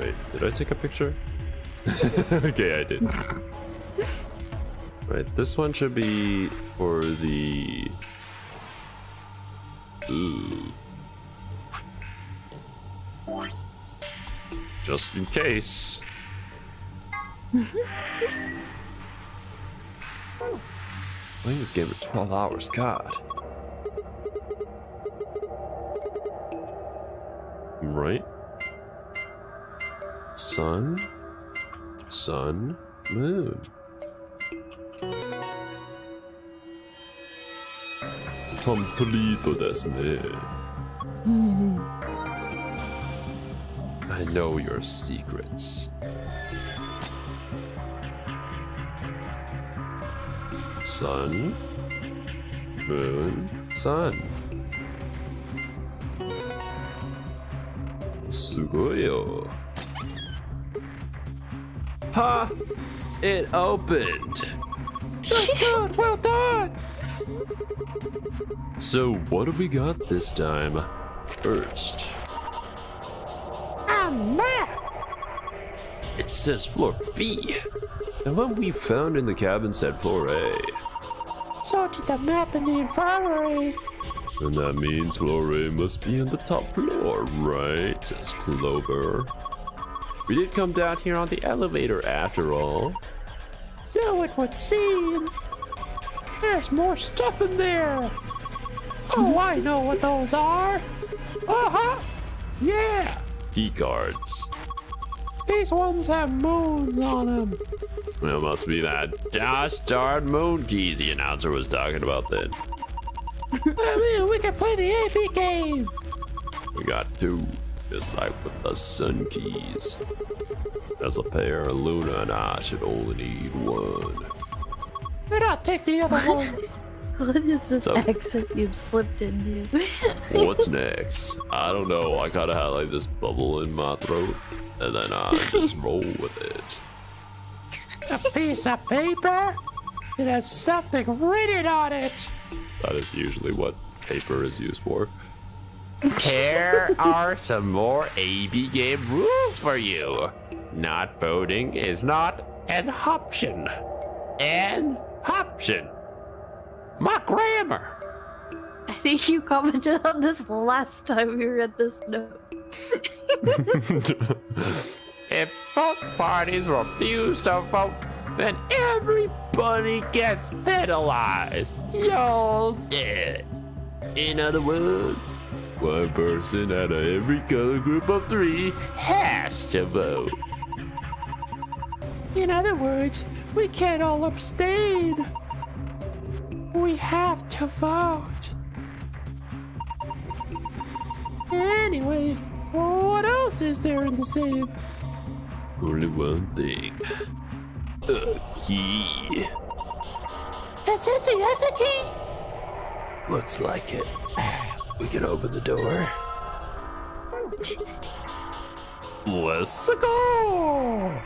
Wait, did I take a picture? Okay, I did. Right, this one should be for the... Ooh. Just in case. Playing this game for 12 hours, God. Right? Sun, sun, moon. Completo desu ne. I know your secrets. Sun, moon, sun. Sugoi yo. Ha! It opened. Good, well done. So what have we got this time? First, Unmet. it says floor B. And what we found in the cabin said floor A. So did the map in the infirmary. And that means floor A must be on the top floor, right? Says Clover. We did come down here on the elevator after all. So it would seem. There's more stuff in there. Oh, I know what those are. Uh-huh. Yeah. Key cards. These ones have moons on them. Well, it must be that just darn moon keys the announcer was talking about then. I mean, we can play the AP game. We got two, just like with the sun keys. As a pair, Luna and I should only need one. Then I'll take the other one. What is this So- accent you've slipped into? What's next? I don't know. I kind of had like this bubble in my throat, and then I just roll with it. A piece of paper. It has something written on it. That is usually what paper is used for. Here are some more AB game rules for you. Not voting is not an option. An option. My grammar. I think you commented on this last time we read this note. If both parties refuse to vote, then everybody gets penalized. You're dead. In other words, one person out of every color group of three Has to vote. In other words, we can't all abstain. We have to vote. Anyway, what else is there in the save? only one thing. A key. That's a key. Looks like it. We can open the door. Let's go!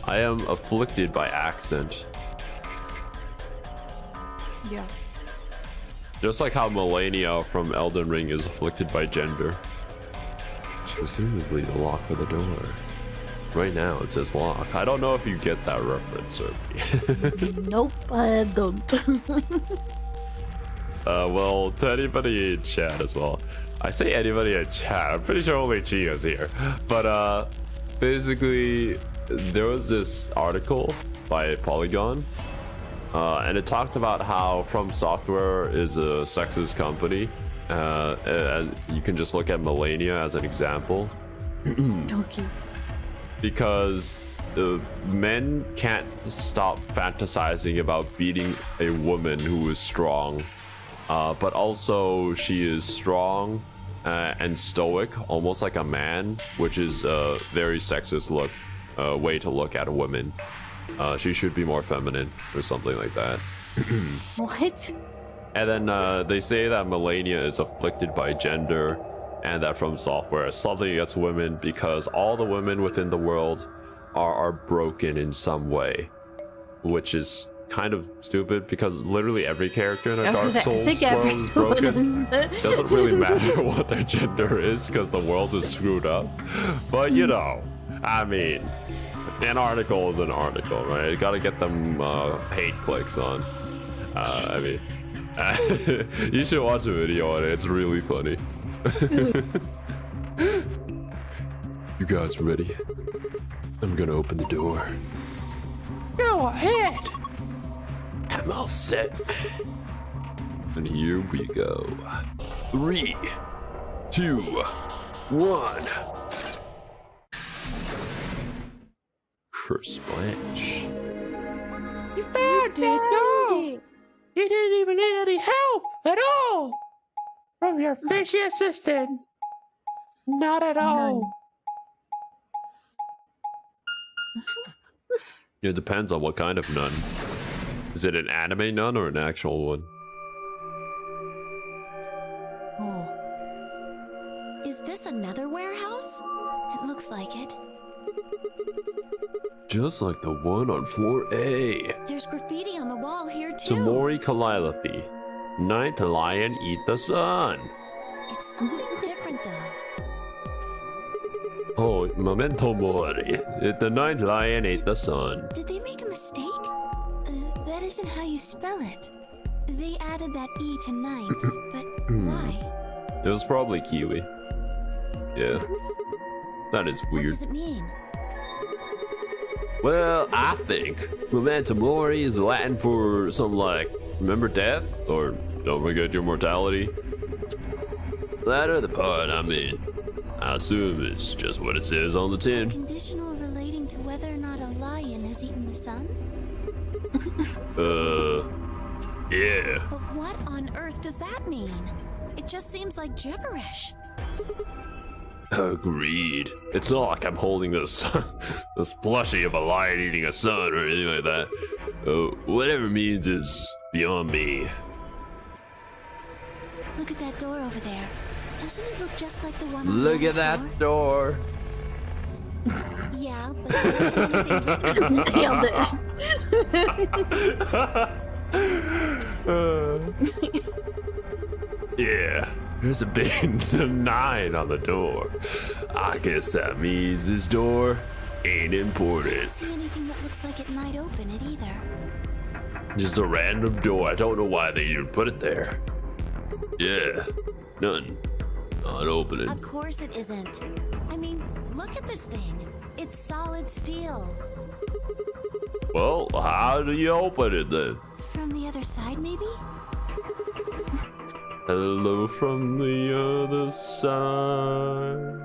I am afflicted by accent. Yeah. Just like how Melania from Elden Ring is afflicted by gender. Presumably the lock for the door. Right now it says lock. I don't know if you get that reference, Cerby. Nope, I don't. Well, to anybody in chat as well. I say anybody in chat, I'm pretty sure only Chia's here. But, basically, there was this article by Polygon and it talked about how From Software is a sexist company. You can just look at Melania as an example. Okay. Because men can't stop fantasizing about beating a woman who is strong, but also she is strong and stoic, almost like a man, which is a very sexist way to look at a woman. She should be more feminine or something like that. What? And then they say that Melania is afflicted by gender, and that From Software is something against women because all the women within the world are broken in some way, which is kind of stupid because literally every character in a Dark Souls world is broken. Doesn't really matter what their gender is because the world is screwed up. But you know, I mean, an article is an article, right? You gotta get them hate clicks on. I mean, you should watch a video on it. It's really funny. You guys ready? I'm gonna open the door. Go ahead. I'm all set. And here we go. 3, 2, 1. Curse Blanche. You found it, no! You didn't even need any help at all! From your fishy assistant. Not at all. It depends on what kind of nun. Is it an anime nun or an actual one? Oh. Is this another warehouse? It looks like it. Just like the one on floor A. There's graffiti on the wall here too. Tamori Calliope. Ninth lion eat the sun. It's something different though. Oh, memento mori. The ninth lion ate the sun. Did they make a mistake? That isn't how you spell it. They added that E to ninth, but why? It was probably Kiwi. Yeah. That is What weird. does it mean? Well, I think memento mori is Latin for something like remember death or don't forget your mortality. That other part, I mean, I assume it's just what it says on the tin. Conditional relating to whether or not a lion has eaten the sun? Yeah. But what on earth does that mean? It just seems like gibberish. Agreed. It's not like I'm holding this this plushie of a lion eating a sun or anything like that. Whatever it means is beyond me. Look at that door over there. Doesn't it look just like the one on Look the at that floor? door. Yeah, but there isn't anything to eat. Nailed it. Yeah, there's a big 9 on the door. I guess that means this door ain't I important. don't see anything that looks like it might open it either. Just a random door. I don't know why they even put it there. Yeah, none. Not opening. Of course it isn't. I mean, look at this thing. It's solid steel. Well, how do you open it then? From the other side, maybe? Hello from the other side.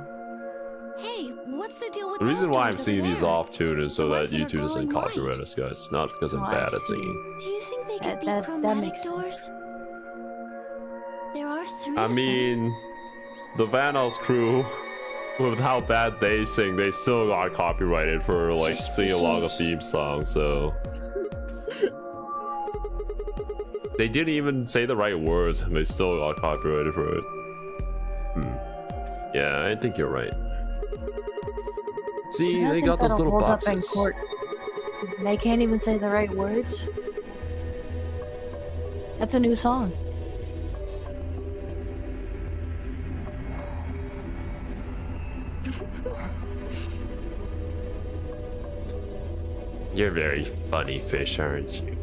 Hey, what's the deal with The reason those why I'm doors over singing these there? off tune is so The that ones that are YouTube doesn't glowing copyright white. us, guys. It's not because I'm Oh, I bad at see. singing. Do you think they could That- be that chromatic makes doors? sense. There are 3 I of them. mean, the Vanos crew, with how bad they sing, they still got copyrighted for like singing along a theme song, so. They didn't even say the right words and they still got copyrighted for it. Yeah, I think you're right. See, I they think got those that'll little hold up in boxes. court. They can't even say the right words. That's a new song. You're very funny fish, aren't you?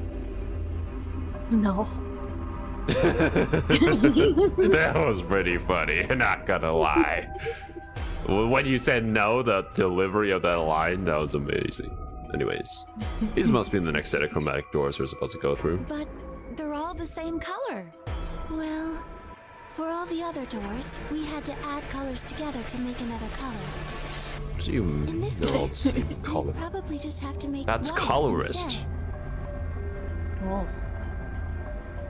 No. That was pretty funny, not gonna lie. When you said no, the delivery of that line, that was amazing. anyways. These must be the next set of chromatic doors we're supposed to go through. But they're all the same color. Well, for all the other doors, we had to add colors together to make another color. What do you In mean? this They're all the case, same color. probably just have to make That's white colorist. instead. Oh.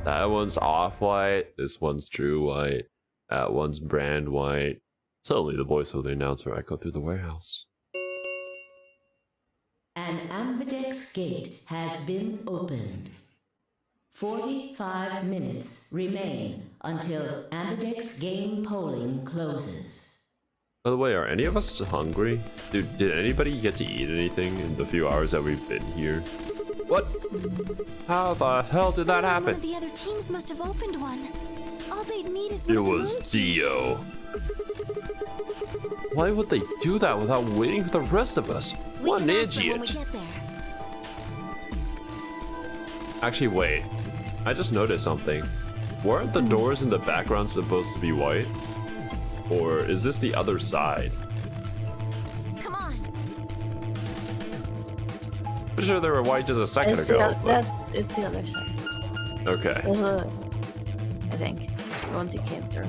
That one's off-white, this one's true white, that one's brand white. Suddenly the voice of the announcer echoed through the warehouse. An ambidex gate has been opened. 45 minutes remain until ambidex game polling closes. By the way, are any of us hungry? Dude, did anybody get to eat anything in the few hours that we've been here? What? How the hell did that Someone on happen? One of the other teams must have opened one. All they'd need is It one of the was emojis. Dio. Why would they do that without waiting for the rest of us? We What an can ask them when we idiot. get there. Actually, wait. I just noticed something. Weren't the doors in the background supposed to be white? Or is this the other side? Come on. Pretty sure they were white just a second It's ago. the, But... it's the other side. Okay. I think. The ones you came through.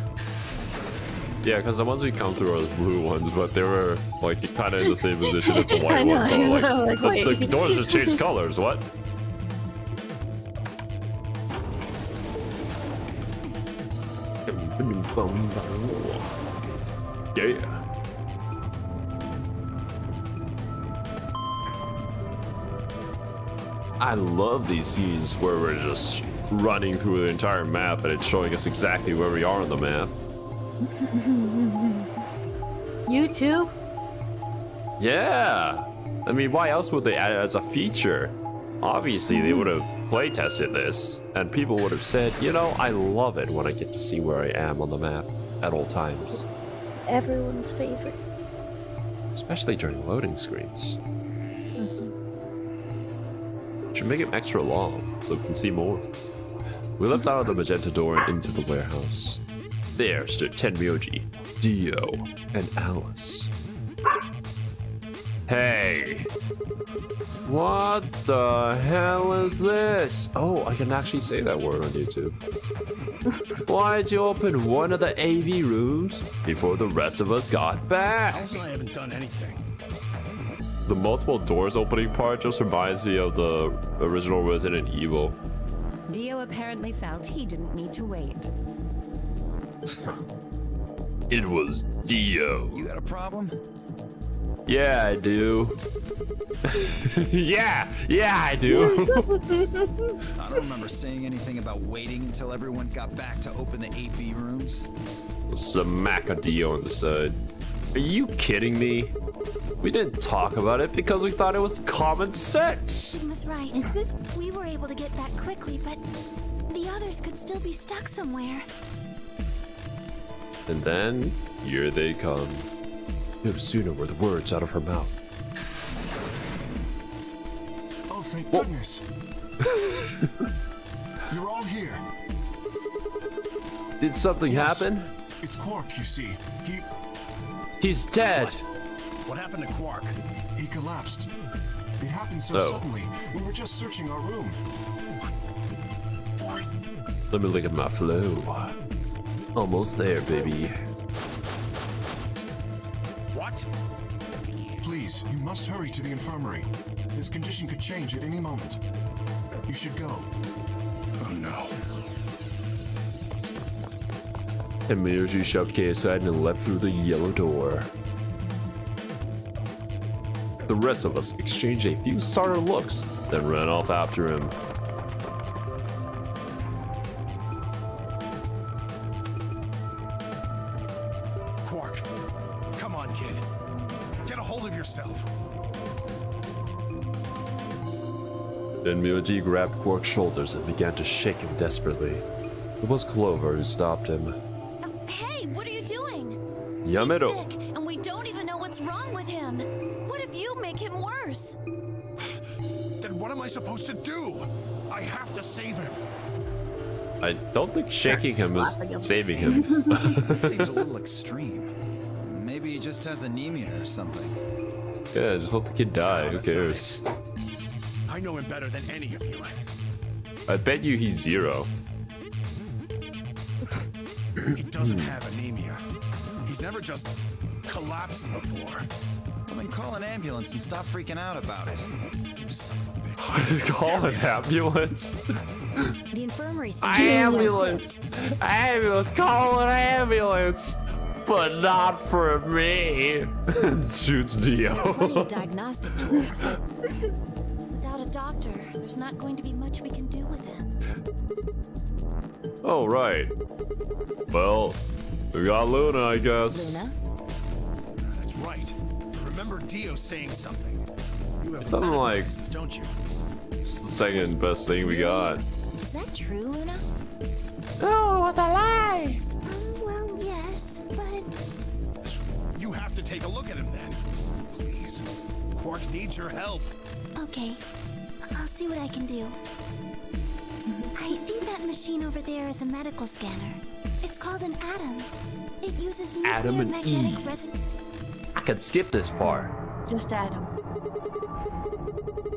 Yeah, because the ones we come through are the blue ones, but they were like kind of in the same position as the white I know, ones. So I know, like, like, the wait. doors just changed colors. What? Yeah. I love these scenes where we're just running through the entire map and it's showing us exactly where we are on the map. You too? Yeah. I mean, why else would they add it as a feature? Obviously, they would have play tested this, and people would have said, you know, I love it when I get to see where I am on the map at all times. Everyone's favorite. Especially during loading screens. Should make it extra long, so we can see more. We leapt out of the magenta door and into the warehouse. There stood Tenmyoji, Dio, and Alice. Hey! What the hell is this? Oh, I can actually say that word on YouTube. Why'd you open one of the AV rooms before the rest of us got back? Also, I haven't done anything. The multiple doors opening part just reminds me of the original Resident Evil. Dio apparently felt he didn't need to wait. It was Dio. You got a problem? Yeah, I do. yeah, I do. I don't remember saying anything about waiting until everyone got back to open the AV rooms. Smack a Dio on the side. Are you kidding me? We didn't talk about it because we thought it was common sense. Jim was right. We were able to get back quickly, but the others could still be stuck somewhere. And then, here they come. No sooner were the words out of her mouth. Oh, thank goodness. You're all here. Did something happen? It's Quark, you see. He's dead. What happened to Quark? He collapsed. It happened so Oh. suddenly. We were just searching our room. Let me look at my flow. Almost there, baby. What? Please, you must hurry to the infirmary. His condition could change at any moment. You should go. Oh no. Tenmyoji shoved Kay aside and leapt through the yellow door. The rest of us exchanged a few startled looks, then ran off after him. Quark. Come on, kid. Get a hold of yourself. Tenmyoji grabbed Quark's shoulders and began to shake him desperately. It was Clover who stopped him. Hey, what are you doing? Yamero! He's sick, and we don't even know what's wrong with him. What if you make him worse? Then what am I supposed to do? I have to save him. I don't think shaking him is Slapping him. saving him. Seems a little extreme. Maybe he just has anemia or something. Yeah, just let the kid die. Who That's right. cares? I know him better than any of you. I bet you he's Xero. He doesn't have anemia. He's never just collapsed before. Well, then call an ambulance and stop freaking out about it. You son of a bitch. Call an ambulance. The infirmary Ambulance! Ambulance! Call an ambulance! But not for me! Shoots Plenty Dio. of diagnostic tools, but Without a doctor, there's not going to be much we can do with him. Oh, right. Well, we got Luna, I guess. Luna? That's right. Remember Dio saying something. You have Something medical like- license, don't you? It's the second best thing we got. Is that true, Luna? No, it was a lie! Well, yes, but... You have to take a look at him then. Please. Quark needs your help. Okay, I'll see what I can do. I think that machine over there is a medical scanner. It's called an atom. It uses Atom nuclear and magnetic E. resonance. I can skip this part. Just Adam.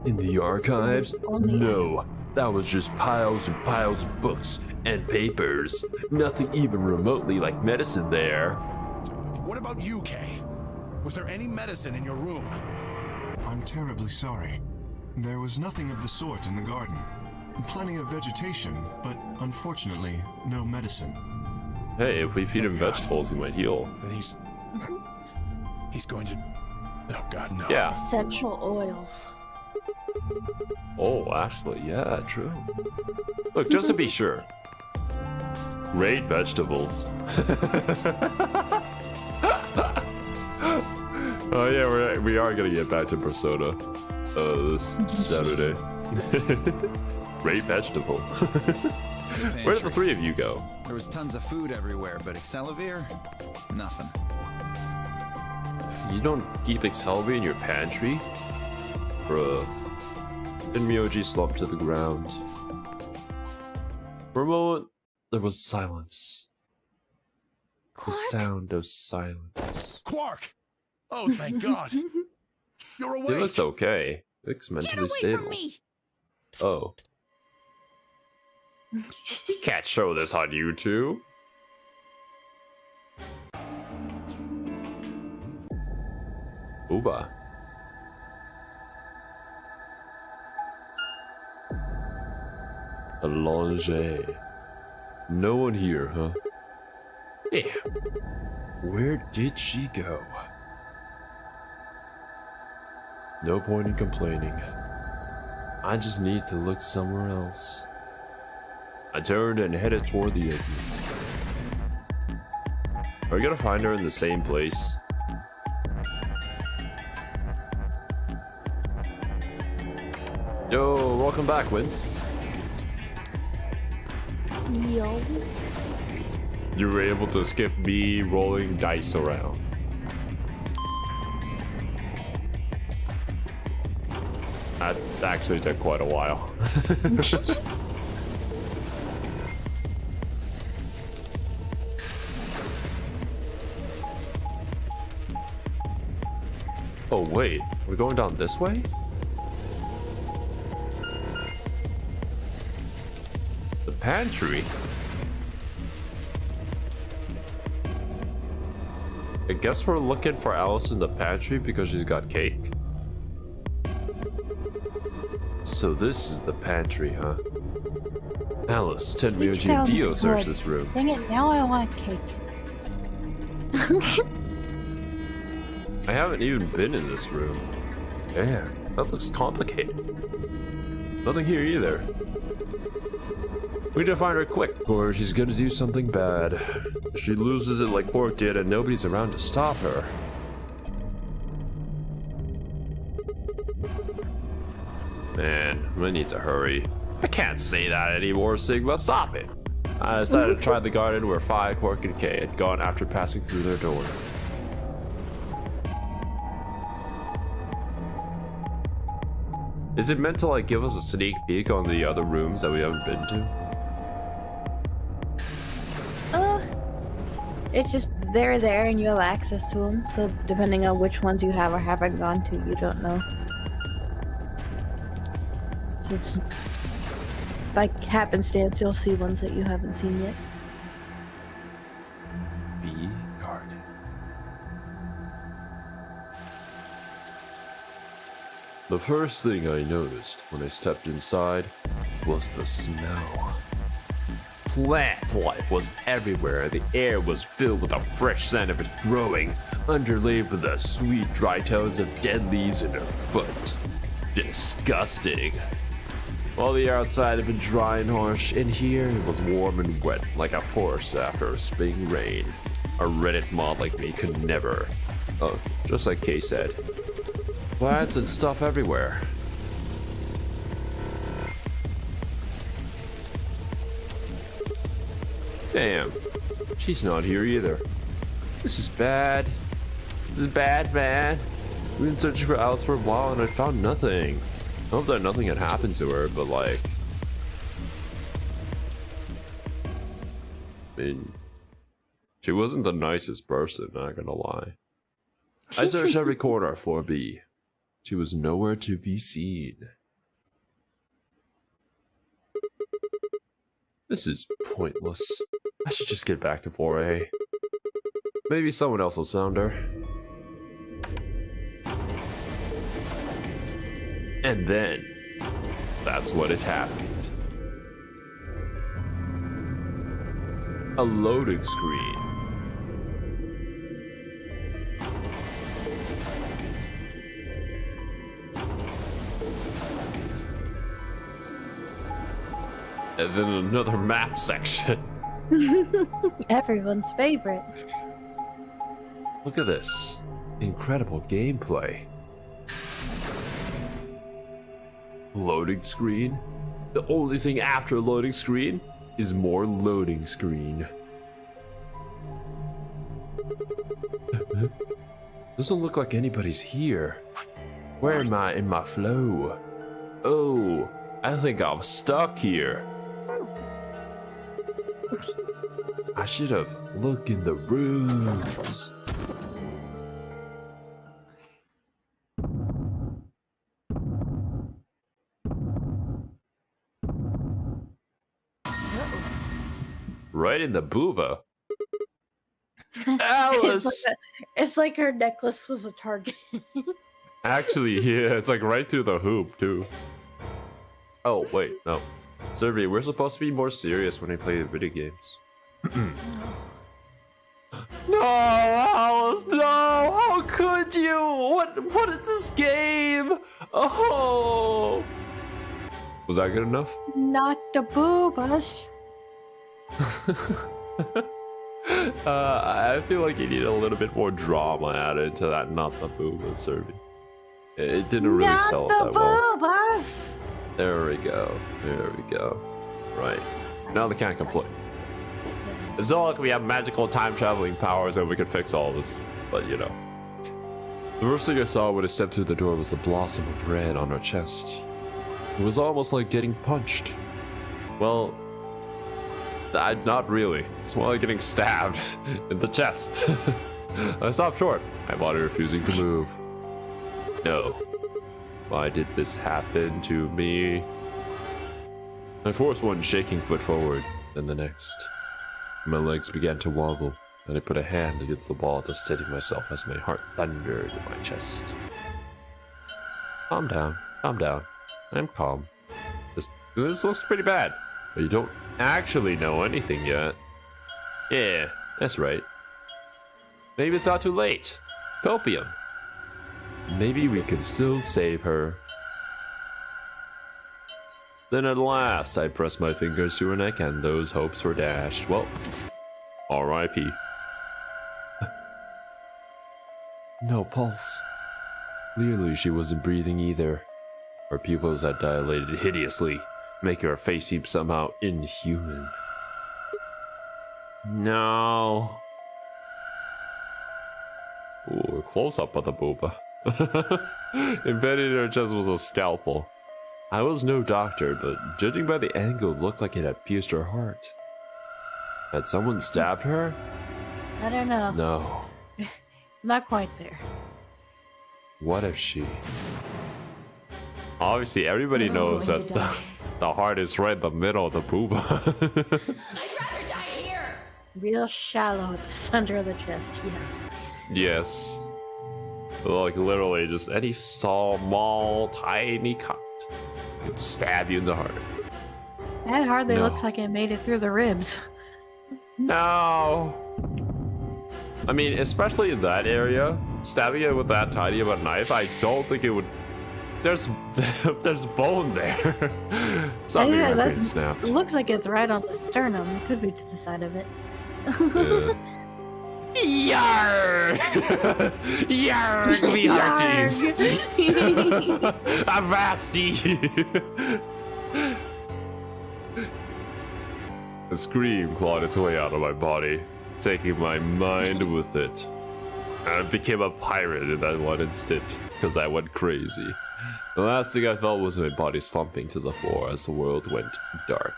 In the archives? Only No. That was just piles and piles of books and papers. Nothing even remotely like medicine there. What about you, Kay? Was there any medicine in your room? I'm terribly sorry. There was nothing of the sort in the garden. Plenty of vegetation, but unfortunately, no medicine. Hey, if we feed him vegetables, he might heal. Then he's going to... Oh, God, no. Yeah. Essential oils. Oh, actually, yeah, true. Look, just to be sure. Raid vegetables. Oh yeah, we are gonna get back to Persona this Saturday. Raid vegetable. Where did the three of you go? There was tons of food everywhere, but Excelivir? Nothing. You don't keep Excelivir in your pantry? Bruh. Then Myoji slumped to the ground. For a moment, there was silence. The sound of silence. Quark! Oh, thank God. You're awake. He looks okay. He looks mentally stable. Oh. You can't show this on YouTube. Ooba. Allongé. No one here, huh? Yeah. Where did she go? No point in complaining. I just need to look somewhere else. I turned and headed toward the exit. Are we gonna find her in the same place? Yo, welcome back, Wince. Yo. You were able to skip me rolling dice around. That actually took quite a while. Oh wait, we're going down this way? The pantry? I guess we're looking for Alice in the pantry because she's got cake. So this is the pantry, huh? Alice, Ted, Myoji, and Dio search this room. Dang it, now I want cake. I haven't even been in this room. Damn, that looks complicated. Nothing here either. We need to find her quick, or she's gonna do something bad. She loses it like Quark did, and nobody's around to stop her. Man, we need to hurry. I can't say that anymore, Sigma. Stop it! I decided to try the garden where Fi, Quark, and Kay had gone after passing through their door. Is it meant to like give us a sneak peek on the other rooms that we haven't been to? It's just they're there and you have access to them. So depending on which ones you have or haven't gone to, you don't know. It's, by happenstance, you'll see ones that you haven't seen yet. Bee garden. The first thing I noticed when I stepped inside was the smell. Plant life was everywhere. The air was filled with the fresh scent of it growing, underlaid with the sweet dry tones of dead leaves underfoot. Disgusting. While the air outside had been dry and harsh, in here it was warm and wet, like a forest after a spring rain. A Reddit mod like me could never. Oh, just like Kay said. Plants and stuff everywhere. Damn, she's not here either. This is bad. This is bad, man. We've been searching for Alice for a while and I found nothing. I hope that nothing had happened to her, but like... I mean... She wasn't the nicest person, not gonna lie. I searched every corner of floor B. She was nowhere to be seen. This is pointless. I should just get back to floor A. Maybe someone else has found her. And then, that's what had happened. A loading screen. And then another map section. Everyone's favorite. Look at this. Incredible gameplay. Loading screen? The only thing after loading screen is more loading screen. Doesn't look like anybody's here. Where am I in my flow? Oh, I think I'm stuck here. I should have looked in the rooms. Right in the booba. Alice! It's like her necklace was a target. Actually, yeah, it's like right through the hoop, too. Oh, wait, no. Cerby, we're supposed to be more serious when we play video games. No, Alice, no! How could you? What is this game? Oh! Was that good enough? Not the boobas. I feel like you need a little bit more drama added to that. Not the boobas, Cerby. It didn't really sell it that well. Boobas. There we go. There we go. Right. Now they can't complain. It's not like we have magical time traveling powers and we can fix all this. But you know. The first thing I saw when I stepped through the door was a blossom of red on her chest. It was almost like getting punched. Well, not really. It's more like getting stabbed in the chest. I stopped short. My body refusing to move. No. Why did this happen to me? I forced one shaking foot forward, then the next. My legs began to wobble, and I put a hand against the wall to steady myself as my heart thundered in my chest. Calm down. Calm down. I'm calm. This looks pretty bad, but you don't actually know anything yet. Yeah, that's right. Maybe it's not too late. Copium. Maybe we can still save her. Then at last, I pressed my fingers to her neck and those hopes were dashed. Well, R.I.P. No pulse. Clearly she wasn't breathing either. Her pupils had dilated hideously, making her face seem somehow inhuman. No. Ooh, a close-up of the booba. Embedded in her chest was a scalpel. I was no doctor, but judging by the angle, it looked like it had pierced her heart. Had someone stabbed her? I don't know. No. It's not quite there. What if she... Obviously, everybody We're all knows going that to die. the heart is right in the middle of the booba. I'd rather die here. Real shallow at the center of the chest, yes. Yes. Like, literally, just any small, tiny cut would stab you in the heart. That hardly No. looks like it made it through the ribs. No! I mean, especially in that area, stabbing it with that tiny of a knife, I don't think it would... There's bone there. Something Yeah, might be that's snapped. looks like it's right on the sternum. It could be to the side of it. Yeah. Yarg! Yarg, me hearties! Avasti! A scream clawed its way out of my body, taking my mind with it. And I became a pirate in that one instant, because I went crazy. The last thing I felt was my body slumping to the floor as the world went dark.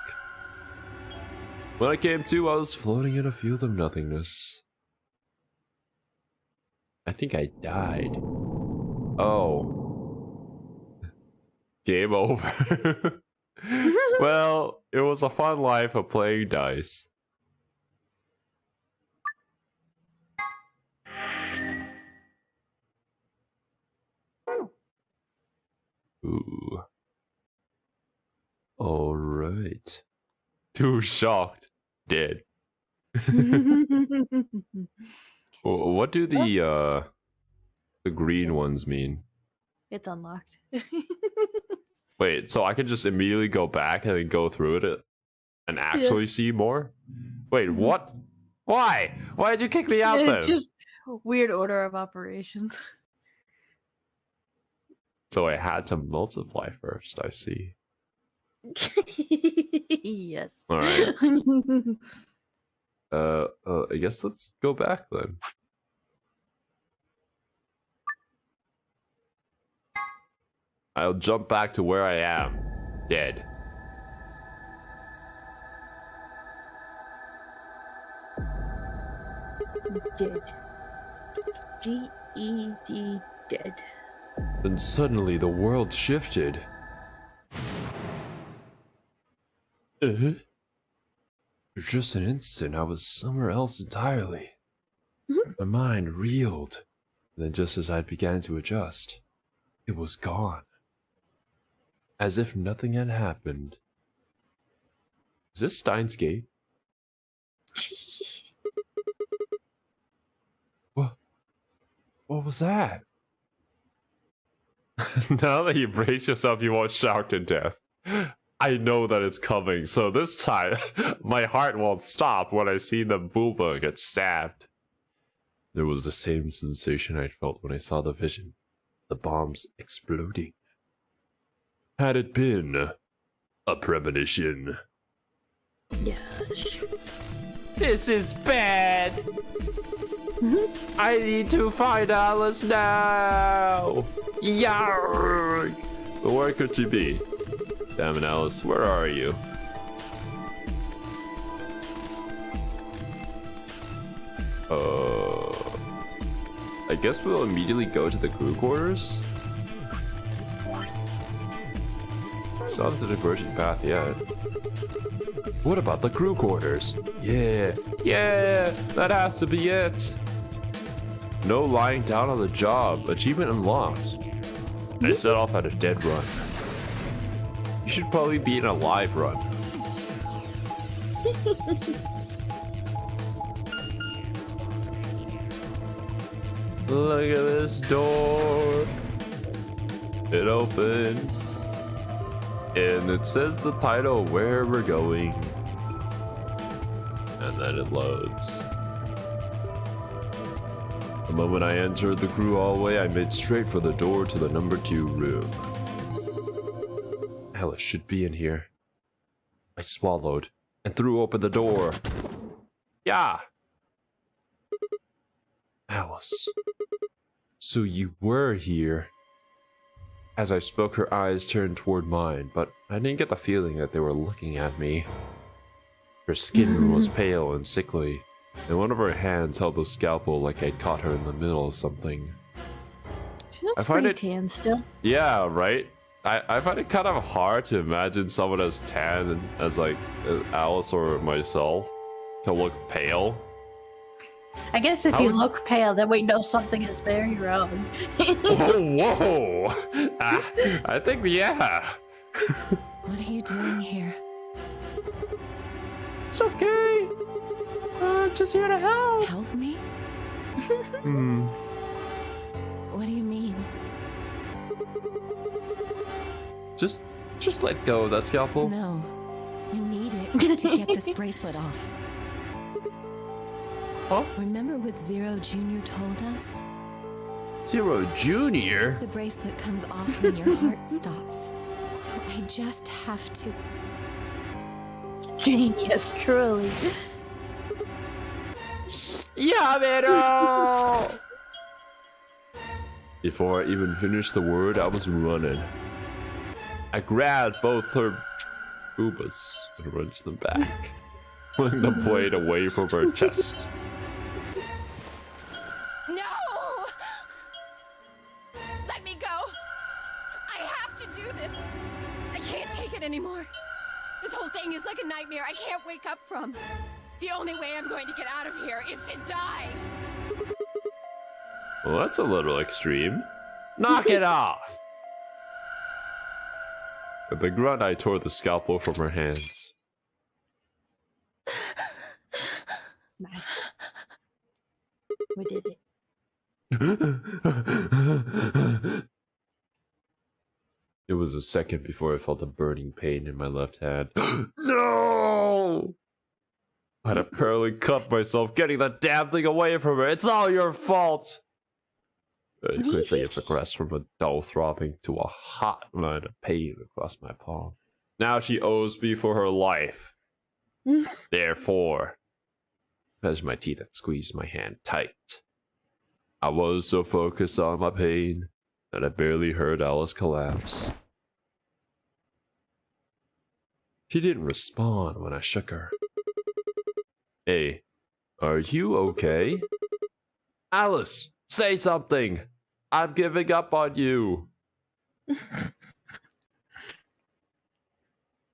When I came to, I was floating in a field of nothingness. I think I died. Oh. Game over. Well, it was a fun life of playing dice. Ooh. Alright. Too shocked. Dead. What do the green ones mean? It's unlocked. Wait, so I can just immediately go back and then go through it and actually see more? Wait, what? Why? Why did you kick me out then? It's just weird order of operations. So I had to multiply first, I see. Yes. Alright. I guess let's go back then. I'll jump back to where I am. Dead. Dead. D-E-D, dead. Then suddenly the world shifted. For just an instant, I was somewhere else entirely. My mind reeled, and then just as I began to adjust, it was gone. As if nothing had happened. Is this Steins Gate? What was that? Now that you brace yourself, you won't shout to death. I know that it's coming, so this time, my heart won't stop when I see the booba get stabbed. There was the same sensation I felt when I saw the vision. The bombs exploding. Had it been a premonition? Yes. This is bad. I need to find Alice now. Yarg! But where could she be? Damn it, Alice, where are you? I guess we'll immediately go to the crew quarters? It's not the divergent path yet. What about the crew quarters? Yeah, that has to be it. No lying down on the job. Achievement unlocked. I set off at a dead run. You should probably be in a live run. Look at this door. It opened. And it says the title where we're going. And then it loads. The moment I entered the crew hallway, I made straight for the door to the number 2 room. Alice should be in here. I swallowed and threw open the door. Yeah. Alice. So you were here. As I spoke, her eyes turned toward mine, but I didn't get the feeling that they were looking at me. Her skin was pale and sickly, and one of her hands held the scalpel like I'd caught her in the middle of something. She looks I find pretty it tan still. Yeah, right? I find it kind of hard to imagine someone as tan as like Alice or myself to look pale. I guess if you look pale, then we know something is very wrong. Whoa! I think, yeah. What are you doing here? It's okay. I'm just here to help. Help me? What do you mean? Just let go of that scalpel. No. You need it to get this bracelet off. Huh? Remember what Xero Jr. told us? Xero Jr.? The bracelet comes off when your heart stops. So I just have to... Genius, truly. Yamero! Before I even finished the word, I was running. I grabbed both her boobas and wrenched them back, pulling the blade away from her chest. No! Let me go! I have to do this! I can't take it anymore. This whole thing is like a nightmare I can't wake up from. The only way I'm going to get out of here is to die. Well, that's a little extreme. Knock it off! With a grunt, I tore the scalpel from her hands. Nice. We did it. It was a second before I felt a burning pain in my left hand. No! I'd have barely cut myself getting that damn thing away from her. It's all your fault! Very quickly, it progressed from a dull throbbing to a hot line of pain across my palm. Now she owes me for her life. Therefore, as my teeth had squeezed my hand tight, I was so focused on my pain that I barely heard Alice collapse. She didn't respond when I shook her. Hey, are you okay? Alice, say something! I'm giving up on you!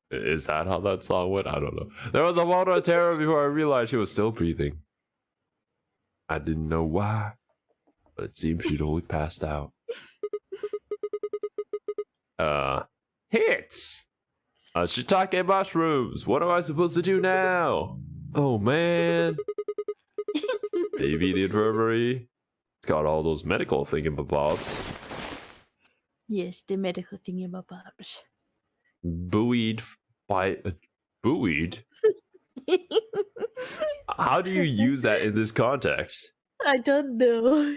Is that how that song went? I don't know. There was a moment of terror before I realized she was still breathing. I didn't know why, but it seemed she'd only passed out. Hits! Shiitake mushrooms! What am I supposed to do now? Oh man! Maybe the infirmary. It's got all those medical thingamabobs. Yes, the medical thingamabobs. Buoyed by... buoyed? How do you use that in this context? I don't know.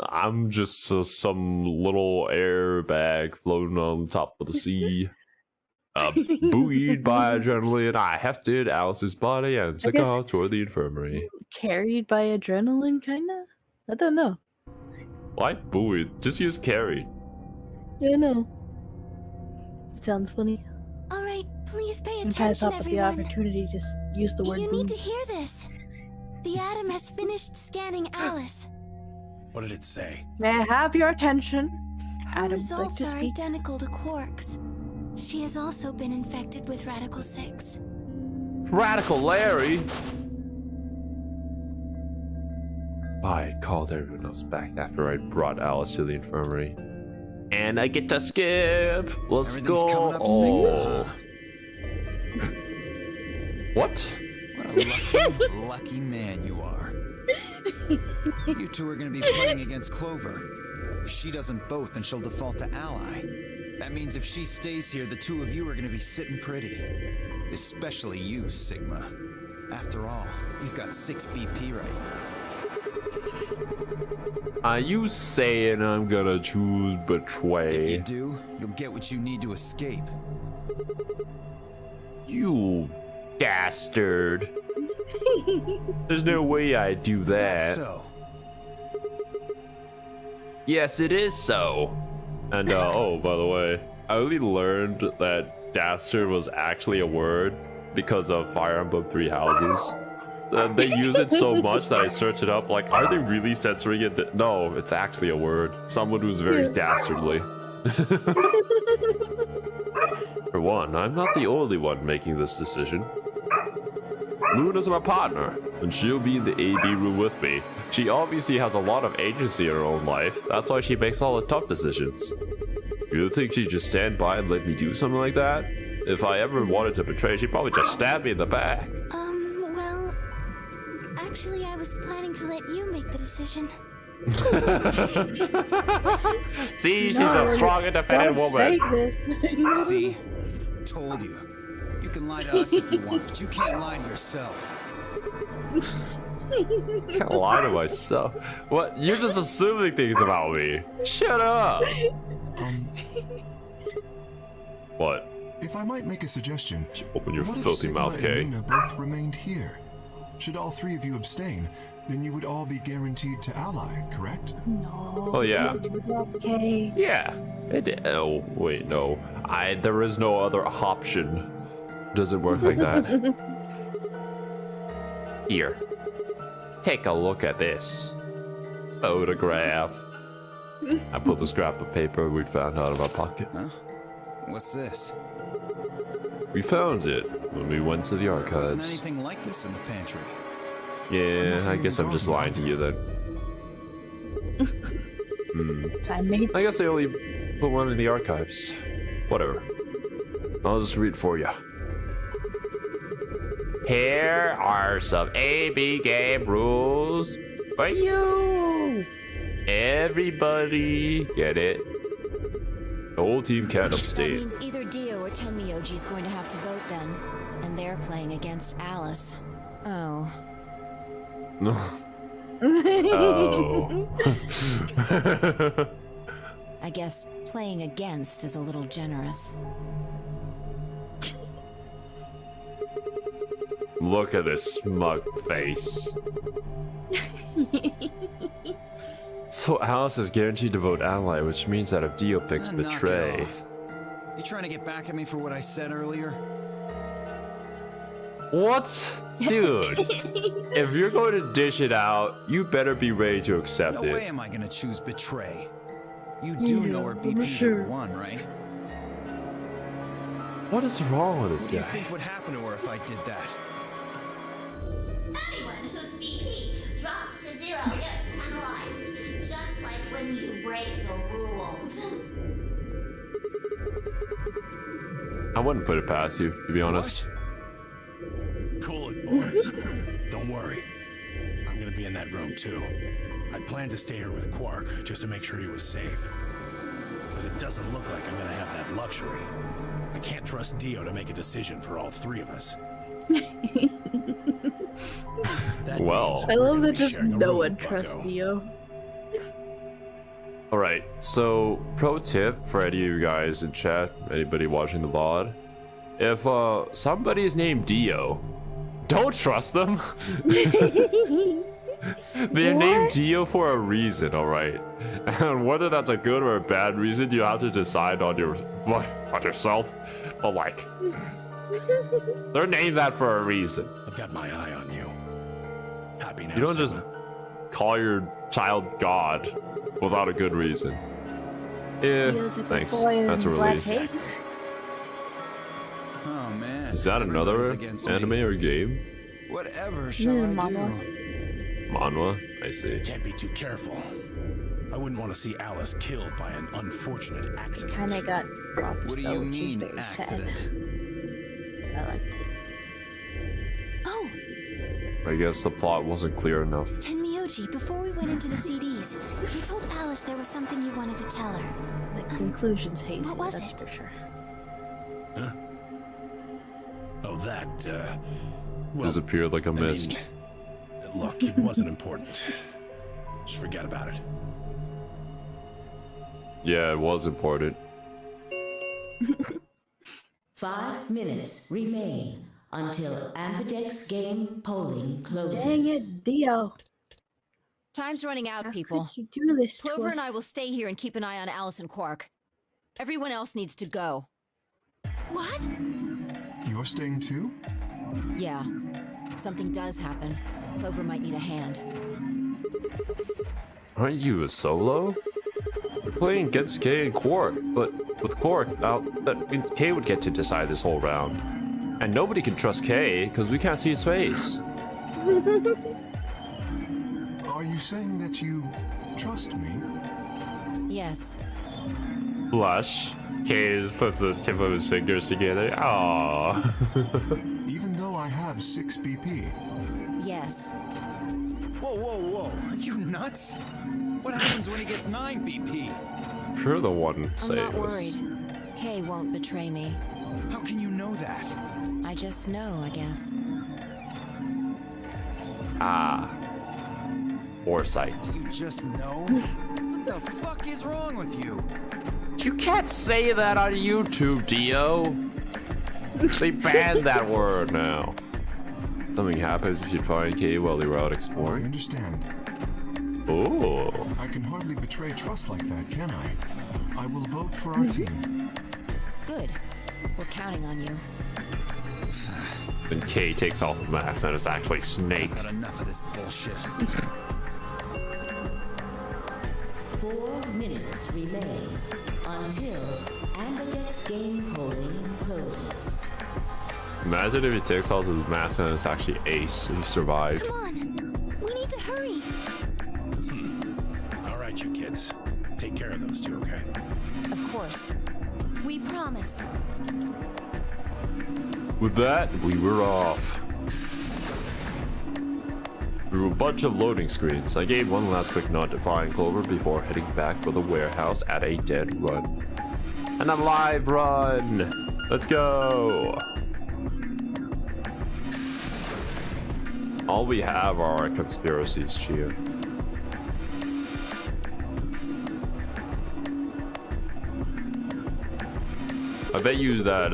I'm just some little airbag floating on top of the sea. Buoyed by adrenaline, I hefted Alice's body and took her toward the infirmary. Carried by adrenaline, kinda? I don't know. Why buoyed? Just use carried. Yeah, I know. Sounds funny. All right, please pay And pass attention, up with the everyone. opportunity to use the word You boom. need to hear this. The Atom has finished scanning Alice. What did it say? May I have your attention? Her Adam, like results to are speak. identical to Quark's. She has also been infected with Radical 6. Radical Larry? I called everyone else back after I brought Alice to the infirmary. And I get to skip! Let's Everything's coming up go! Sigma, What? What a lucky, lucky man you are. You two are going to be playing against Clover. If she doesn't vote, then she'll default to ally. That means if she stays here, the two of you are going to be sitting pretty. Especially you, Sigma. After all, you've got 6 BP right now. Are you saying I'm gonna choose If betray? you do, you'll get what you need to escape. You bastard. There's no way I'd do Is that that. so? Yes, it is so. And oh, by the way, I only learned that dastard was actually a word because of Fire Emblem Three Houses. They use it so much that I search it up. Like, are they really censoring it? No, it's actually a word. Someone who's very dastardly. For one, I'm not the only one making this decision. Luna's my partner, and she'll be in the AB room with me. She obviously has a lot of agency in her own life. That's why she makes all the tough decisions. You think she'd just stand by and let me do something like that? If I ever wanted to betray, she'd probably just stab me in the back. Well, actually, I was planning to let you make the decision. See, she's a strong, independent woman. See? Told you. You can lie to us if you want, but you can't lie to yourself. Can't lie to myself. What? You're just assuming things about me. Shut up. What? If I might make a suggestion, Open your what if filthy Sigma mouth, and Kay. Luna both remained here? Should all three of you abstain, then you would all be guaranteed to ally, correct? No. Oh, yeah. Don't do that, okay. Yeah. Oh, wait, no. There is no other option. Doesn't work like that. Here. Take a look at this. Photograph. I put the scrap of paper we found out of our pocket. Huh? What's this? We found it when we went to the Wasn't archives. anything like this in the pantry. Yeah, I guess I'm just lying to you then. Time made. I guess I only put one in the archives. Whatever. I'll just read for you. Here are some AB game rules for you. Everybody get it. The whole team can't That abstain. means either Dio or Tenmyoji's going to have to vote then. And they're playing against Alice. Oh. Oh. I guess playing against is a little generous. Look at this smug face. So Alice is guaranteed to vote ally, which means that if Dio picks Knock it betray. off. You trying to get back at me for what I said earlier? What? Dude, if you're going to dish it out, you better be ready to accept No it. way am I gonna choose betray. You do know her BP's sure. at 1, right? What is wrong with this What do you guy? think would happen to her if I did that? Anyone whose BP drops to 0 gets penalized, just like when you break the rules. I wouldn't put it past you, to be honest. Cool it, boys. Don't worry. I'm gonna be in that room too. I planned to stay here with Quark just to make sure he was safe. But it doesn't look like I'm gonna have that luxury. I can't trust Dio to make a decision for all three of us. That Well. means I we're love gonna that be just sharing a no room, one trusts bucko. Dio. Alright, so pro tip for any of you guys in chat, anybody watching the VOD. If somebody is named Dio, don't trust them. They're named Dio for a reason, alright? And whether that's a good or a bad reason, you have to decide on yourself. But like, they're named that for a reason. I've got my eye on you. Happy now, You don't just Sigma? call your child God without a good reason. Yeah, Dio's a good thanks. boy in That's a black release. haze. Oh man. Is that another Everybody's against me. anime or game? Whatever shall I Mama. do? Manhwa? I see. Can't be too careful. I wouldn't want to see Alice killed by an unfortunate accident. Kinda got dropped. What do though, you which is mean, very sad. accident? I liked it. Oh, I guess the plot wasn't clear enough. Tenmyoji, before we went into the CDs, you told Alice there was something you wanted to tell her. The conclusion's hazy, what was that's it? for sure. Huh? Oh, that, well, Disappeared like a I mean, mist. look, it wasn't important. Just forget about it. Yeah, it was important. 5 minutes remain until Ambidex game polling closes. Dang it, Dio. Time's running out, How people. could you do this to Clover us? and I will stay here and keep an eye on Alice and Quark. Everyone else needs to go. What? You're staying too? Yeah. If something does happen, Clover might need a hand. Aren't you a solo? We're playing against Kay and Quark, but with Quark, now that means Kay would get to decide this whole round. And nobody can trust Kay, because we can't see his face. Are you saying that you trust me? Yes. Blush. Kay just puts the tip of his fingers together. Aww. Even though I have 6 BP. Yes. Whoa, whoa, whoa. Are you nuts? What happens when he gets 9 BP? You're the one I'm saying not this. worried. Kay won't betray me. How can you know that? I just know, I guess. Ah. Foresight. You just know? What the fuck is wrong with you? You can't say that on YouTube, Dio. They banned that word now. Something happens, we should find Kay while they were out I exploring. understand. Oh. I can hardly betray trust like that, can I? I will vote for our team. Good. We're counting on you. Then Kay takes off the mask and it's actually Snake. Got enough of this bullshit. 4 minutes remain until Ambidex game polling closes. Imagine if he takes off his mask and it's actually Ace. He survived. Come on. We need to hurry. All right, you kids. Take care of those two, okay? Of course. We promise. With that, we were off. Through a bunch of loading screens, I gave one last quick nod to find Clover before heading back for the warehouse at a dead run. An alive run! Let's go! All we have are our conspiracies here. I bet you that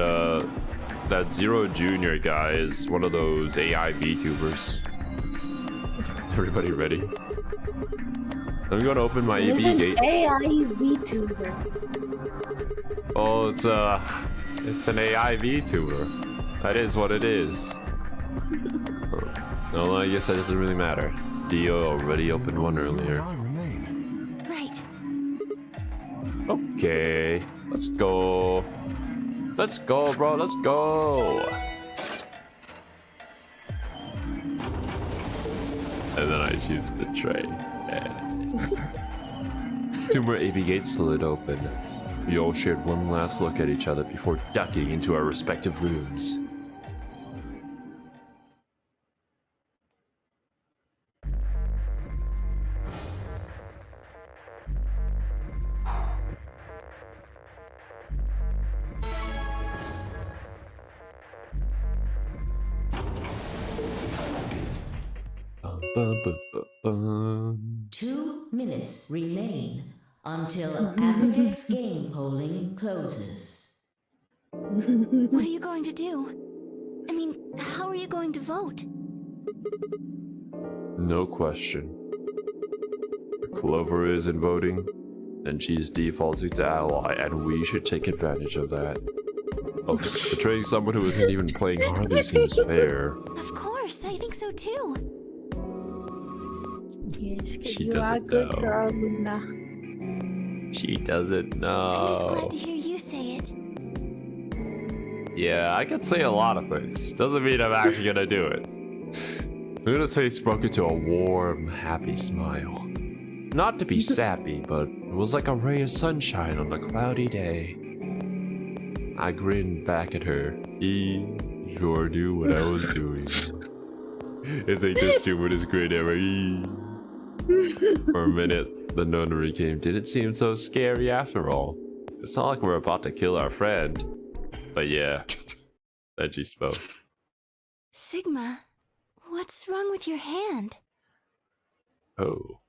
that Xero Jr. guy is one of those AI VTubers. Everybody ready? I'm gonna open my He's AV an gate. AI VTuber. Oh, it's an AI VTuber. That is what it is. No, I guess that doesn't really matter. Dio already opened one earlier. I remain. Right. Okay, let's go. Let's go, bro. Let's go. And then I choose betray. Two more AV gates slid open. We all shared one last look at each other before ducking into our respective rooms. Bum, bum, bum, bum. 2 minutes remain until Ambidex game polling closes. What are you going to do? I mean, how are you going to vote? No question. If Clover isn't voting, then she's defaulting to ally, and we should take advantage of that. Oh, betraying someone who isn't even playing hardly seems fair. Of course, I think so too. Yes, 'cause She you are doesn't good know. girl, Luna. She doesn't I'm just glad know. to hear you say it. Yeah, I could say a lot of things. Doesn't mean I'm actually gonna do it. Luna's face broke into a warm, happy smile. Not to be sappy, but it was like a ray of sunshine on a cloudy day. I grinned back at her. He sure knew what I was doing. It's like the stupidest grin ever. For a minute, the notary came. Didn't seem so scary after all. It's not like we're about to kill our friend. But yeah, then she spoke. Sigma, what's wrong with your hand? Oh.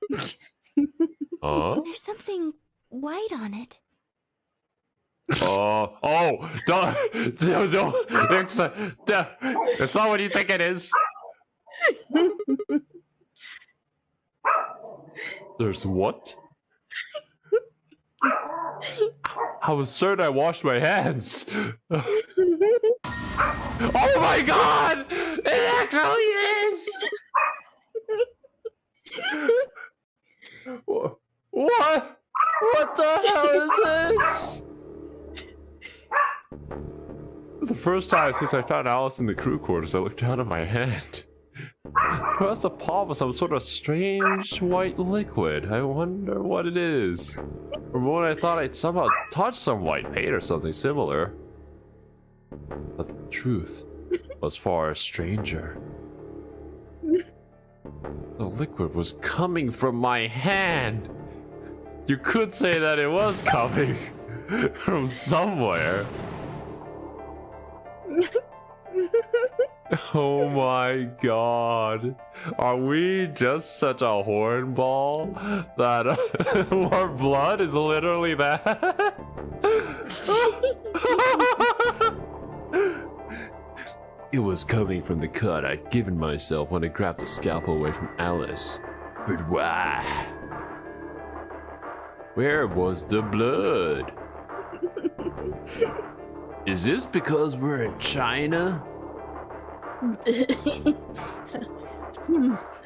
Huh? There's something white on it. Oh, don't, it's not what you think it is. There's what? I was certain I washed my hands. Oh my god! It actually tell you this. What? What the hell is this? The first time since I found Alice in the crew quarters, I looked down at my hand. It was a palm of some sort of strange white liquid. I wonder what it is. For a moment I thought I'd somehow touched some white paint or something similar. But the truth was far stranger. The liquid was coming from my hand. You could say that it was coming from somewhere. Oh my god. Are we just such a hornball that our blood is literally that? It was coming from the cut I'd given myself when I grabbed the scalpel away from Alice. But why? Where was the blood? Is this because we're in China?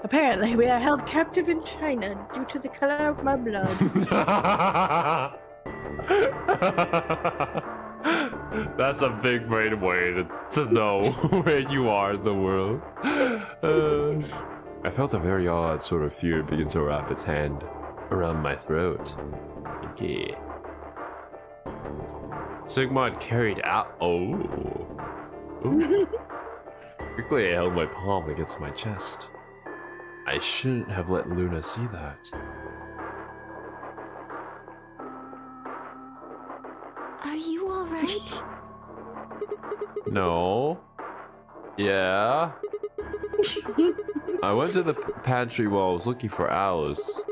Apparently, we are held captive in China due to the color of my blood. That's a big way to know where you are in the world. I felt a very odd sort of fear begin to wrap its hand around my throat. Okay. Sigmund carried out. Oh. Ooh. Quickly, I held my palm against my chest. I shouldn't have let Luna see that. Are you alright? No. Yeah. I went to the pantry while I was looking for Alice.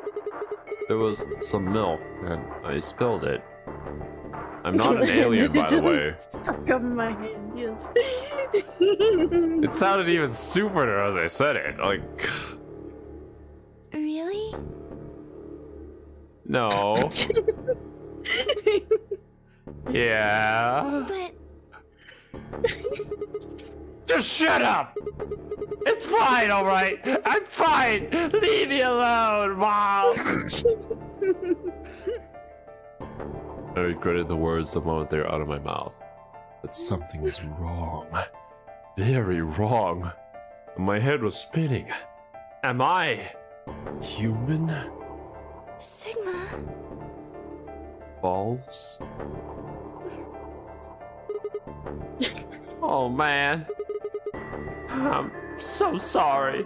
There was some milk, and I spilled it. I'm not an alien, by the way. Stuck on my hand, yes. It sounded even stupider as I said it. Like, Really? no. Yeah. But Just shut up. It's fine, all right. I'm fine. Leave me alone, Mom. I regretted the words the moment they were out of my mouth. But something was wrong. Very wrong. My head was spinning. Am I human? Sigma, Balls? Oh man. I'm so sorry.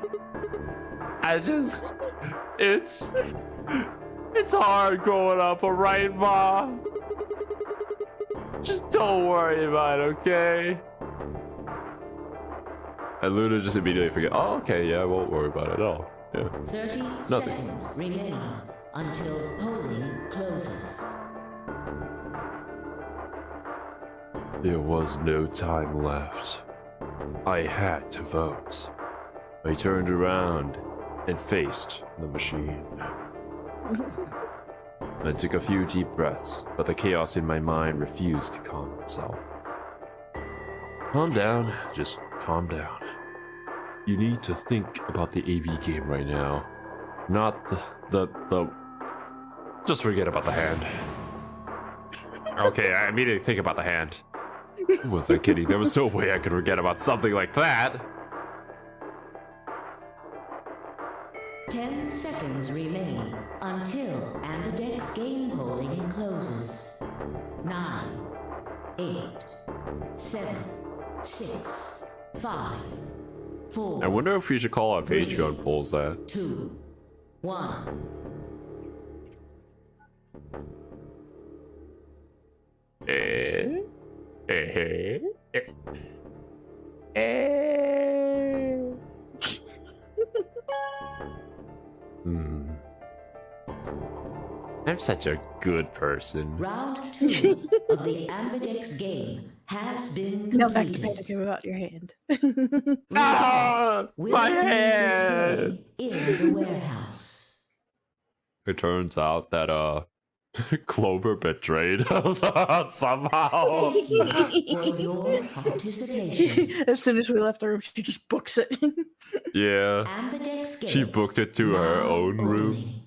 It's hard growing up, alright, Ma? Just don't worry about it, okay? And Luna just immediately forget, oh, okay, yeah, I won't worry about it at all. Yeah. 30 Nothing. seconds remaining until polling closes. There was no time left. I had to vote. I turned around and faced the machine. I took a few deep breaths, but the chaos in my mind refused to calm itself. Calm down, just calm down. You need to think about the AB game right now, not the just forget about the hand. Okay, I immediately think about the hand. Who was I kidding? There was no way I could forget about something like that. 10 seconds remain until Ambidex game polling closes. 9, 8, 7, 6, 5, 4. I wonder if we should call our Three, Patreon polls that. 2, 1. I'm such a good person. Round 2 of the Ambidex game has been No, back to completed. panic about your hand. Ah, Results will my be hand! displayed in the warehouse. It turns out that Clover betrayed us somehow. Thank you for your participation. As soon as we left the room, she just books it. Yeah. Ambidex She gates booked it to her now own room. opening.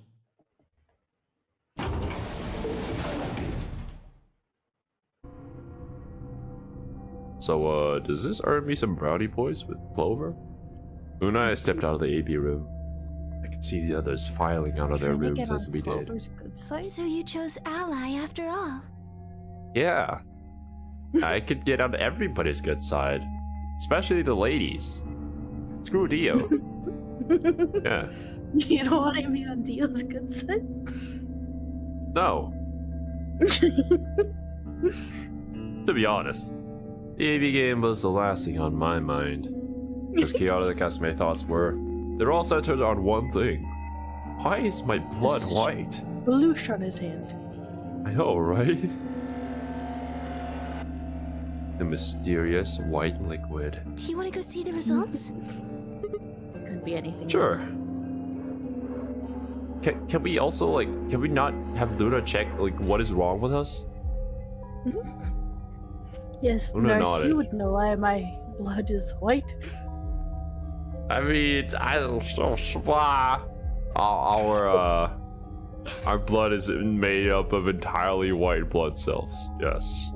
So, does this earn me some brownie points with Clover? When I stepped out of the AV room, I could see the others filing out of their Can I rooms get on as we did. Clover's good side? So you chose Ally after all. Yeah. I could get on everybody's good side. Especially the ladies. Screw Dio. Yeah. You don't want to be on Dio's good side? No. To be honest, the AV game was the last thing on my mind. As chaotic as my thoughts were, they're all centered on one thing. Why is my blood white? Lelouch on his hand. I know, right? The mysterious white liquid. Do you want to go see the results? Could be anything. Sure. Can we also, like, can we not have Luna check, like, what is wrong with us? Yes, Luna nurse, nodded. you would know why my blood is white. I mean, I don't know. Our blood is made up of entirely white blood cells. Yes.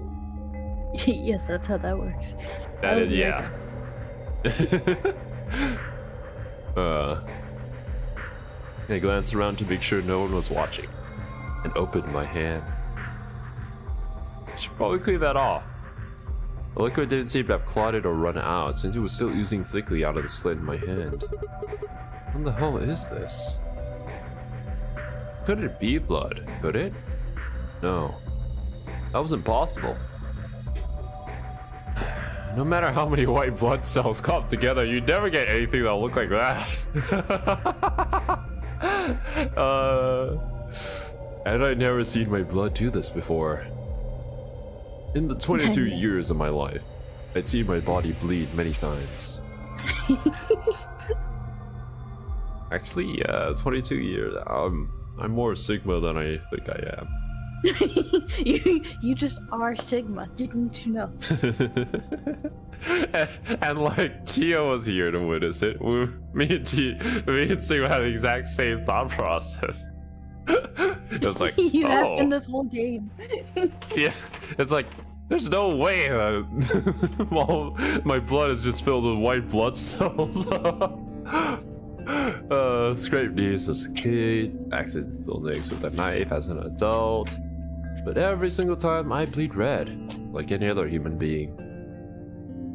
Yes, that's how that works. That Oh, is, yeah. I glanced around to make sure no one was watching, and opened my hand. I should probably clean that off. The liquid didn't seem to have clotted or run out, since it was still oozing thickly out of the slit in my hand. What the hell is this? Couldn't it be blood, could it? No. That was impossible. No matter how many white blood cells clump together, you never get anything that'll look like that. And I'd never seen my blood do this before. In the 22 years of my life, I'd seen my body bleed many times. Actually, 22 years. I'm more Sigma than I think I am. you just are Sigma, didn't you know? and like Tio was here to witness it. Me and Sigma had the exact same thought process. It was like, You have oh, in this whole game. yeah. It's like, there's no way that my blood is just filled with white blood cells. Scraped knees as a kid, accidental nicks with a knife as an adult. But every single time I bleed red, like any other human being.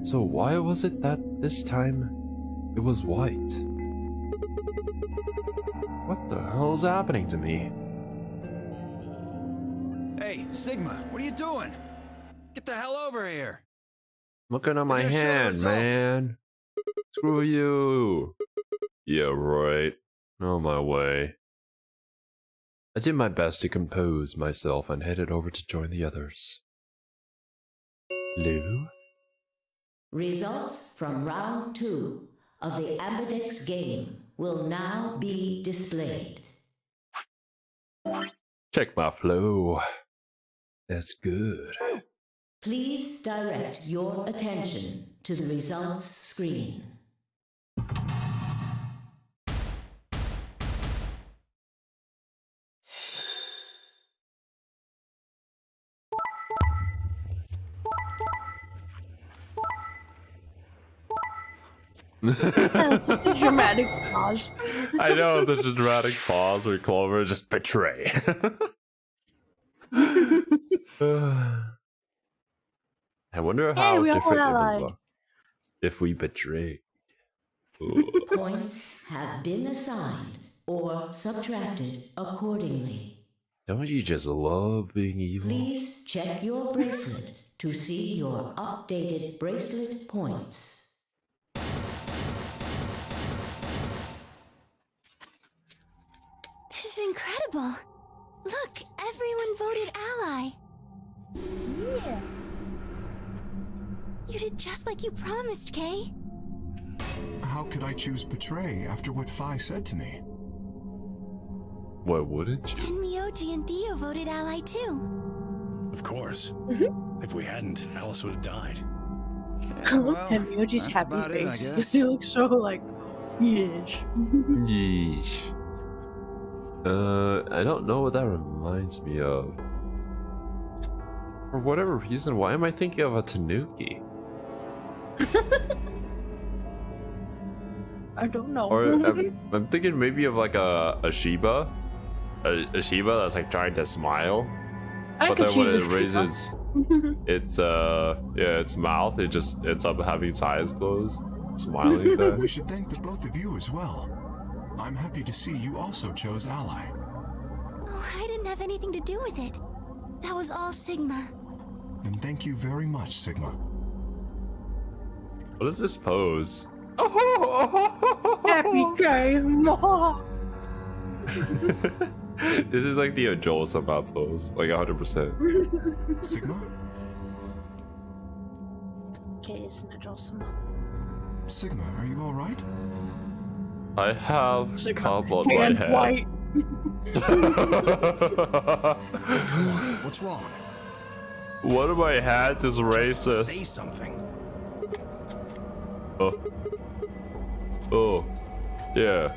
So why was it that this time it was white? What the hell's happening to me? Hey, Sigma, what are you doing? Get the hell over here. Looking at my gonna show the hand, results. man. Screw you. Yeah, right. On my way. I did my best to compose myself and headed over to join the others. Lou? Results from round 2 of the Ambidex game will now be displayed. Check my flow. That's good. Please direct your attention to the results screen. Such a dramatic pause. I know, the dramatic pause where Clover just betray. I wonder how we all different it allied. would look if we betray. Ooh. Points have been assigned or subtracted accordingly. Don't you just love being evil? Please check your bracelet to see your updated bracelet points. This is incredible. Look, everyone voted ally. Yeah. You did just like you promised, Kay. How could I choose betray after what Phi said to me? Why wouldn't you? Tenmyoji and Dio voted ally too. Of course. If we hadn't, Alice would have died. Look at Myoji's happy face. He looks so like, yeesh. Yeesh. I don't know what that reminds me of. For whatever reason, why am I thinking of a Tanuki? I don't know. Or I'm thinking maybe of like a Shiba. A Shiba that's like trying to smile. But then when it raises its its mouth, it just ends up having its eyes closed, smiling there. We should thank the both of you as well. I'm happy to see you also chose ally. Oh, I didn't have anything to do with it. That was all Sigma. Then thank you very much, Sigma. What is this pose? Happy game. This is like the Joel somehow pose, like 100%. Sigma? Okay, isn't it awesome? Sigma, are you alright? I have Sigma, cup on my hand head. white. Come on, what's wrong? One of my hats is Say racist. something. Oh, yeah.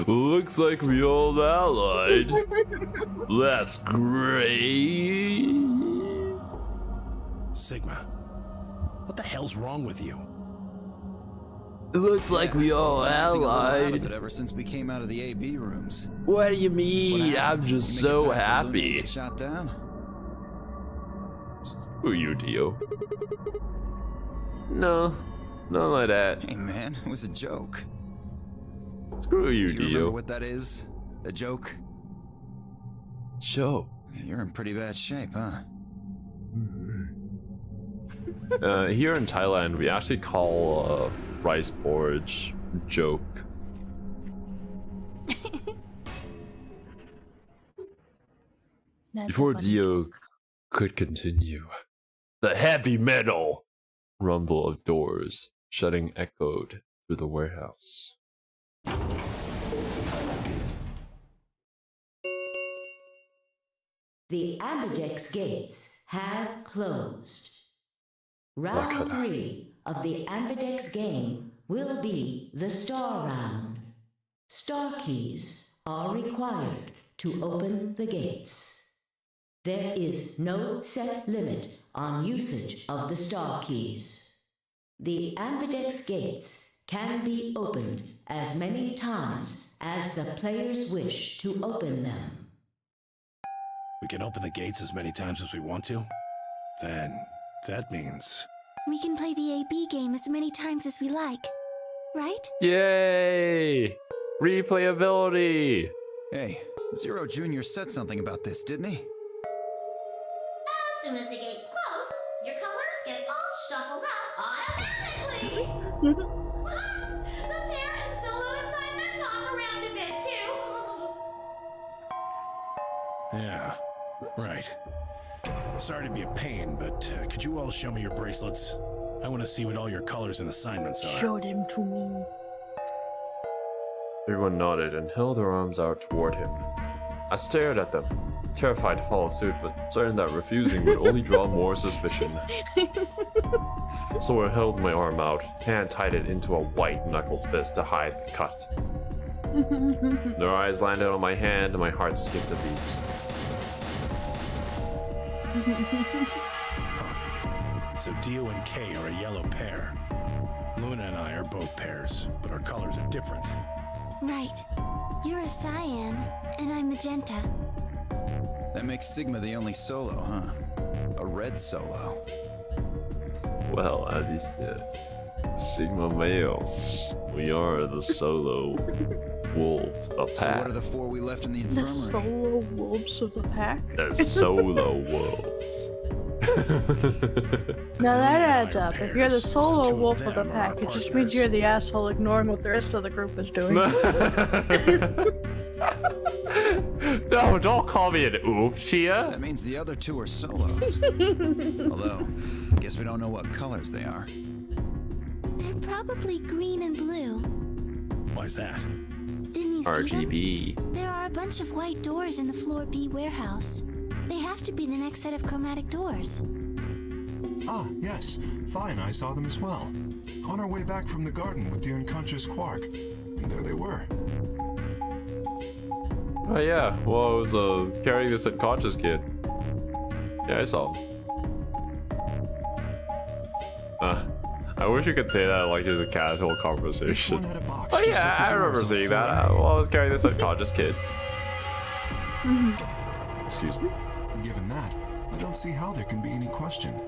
Looks like we all allied. That's great. Sigma, what the hell's wrong with you? It looks like we all allied. But ever since we came out of the AB rooms. What do you What mean? happened? I'm just You make so it past the balloon and happy. get shot down? Who are you, Dio? No, not like that. Hey man, it was a joke. Screw you, You remember Dio. what that is? A joke? Show. You're in pretty bad shape, huh? Here in Thailand, we actually call rice porridge joke. That's Before a funny Dio joke. could continue, the heavy metal rumble of doors shutting echoed through the warehouse. The Ambidex gates have closed. Round 3 of the Ambidex game will be the Star Round. Star keys are required to open the gates. There is no set limit on usage of the Star keys. The Ambidex gates can be opened as many times as the players wish to open them. We can open the gates as many times as we want to? Then that means... We can play the AB game as many times as we like, right? Yay! Replayability! Hey, Xero Jr. said something about this, didn't he? As soon as the gates close, your colors get all shuffled out automatically. The pair and solo assignments hop around a bit too. Yeah, right. Sorry to be a pain, but could you all show me your bracelets? I want to see what all your colors and assignments are. Show them to me. Everyone nodded and held their arms out toward him. I stared at them, terrified to follow suit, but certain that refusing would only draw more suspicion. So I held my arm out, hand tied it into a white-knuckled fist to hide the cut. Their eyes landed on my hand and my heart skipped a beat. So Dio and Kay are a yellow pair. Luna and I are both pairs, but our colors are different. Right. You're a cyan, and I'm magenta. That makes Sigma the only solo, huh? A red solo. Well, as he said, Sigma males, we are the solo wolves of the So what pack. are the 4 we left in the The infirmary? solo wolves of the pack. The solo wolves. Now that Luna and adds I are up. If you're the pairs, so solo 2 of wolf of the them are pack, our it just partners. means you're the asshole ignoring what the rest of the group is doing. No, don't call me an oof, Chia. That means the other 2 are solos. Although, I guess we don't know what colors they are. They're probably green and blue. Why's that? Didn't you see them? RGB. There are a bunch of white doors in the floor B warehouse. They have to be the next set of chromatic doors. Ah, yes. Fine, I saw them as well. On our way back from the garden with the unconscious Quark. There they were. Oh yeah, well I was carrying this unconscious kid. Yeah, I saw him. I wish you could say that like there's a casual conversation. One had a box Oh just yeah, like the I remember doors on seeing floor that A. while I was carrying this unconscious kid. Excuse me? Given that, I don't see how there can be any question.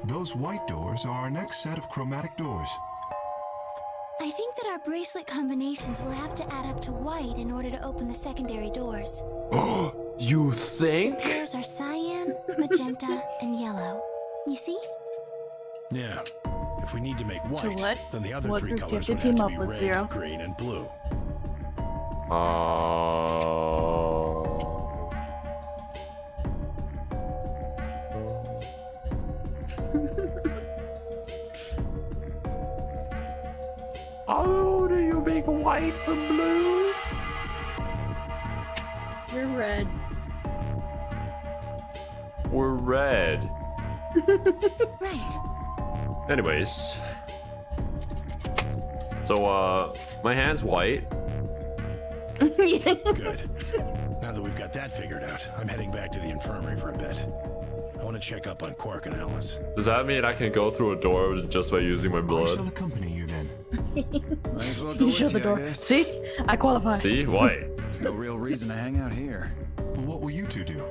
Those white doors are our next set of chromatic doors. I think that our bracelet combinations will have to add up to white in order to open the secondary doors. You The think? pairs are cyan, magenta, and yellow. You see? Yeah. If we need to make white, So what? then the other What three group colors did would you have team to be up with, red, Zero? green, and blue. How do you make white from blue? You're red. We're red. Right. Anyways. So, my hand's white. Good. Now that we've got that figured out, I'm heading back to the infirmary for a bit. I want to check up on Quark and Alice. Does that mean I can go through a door just by using my I shall blood? accompany you then. Might as well go You with shut the you, I door. guess. See? I qualify. See? White. No real reason to hang out here. What will you two do?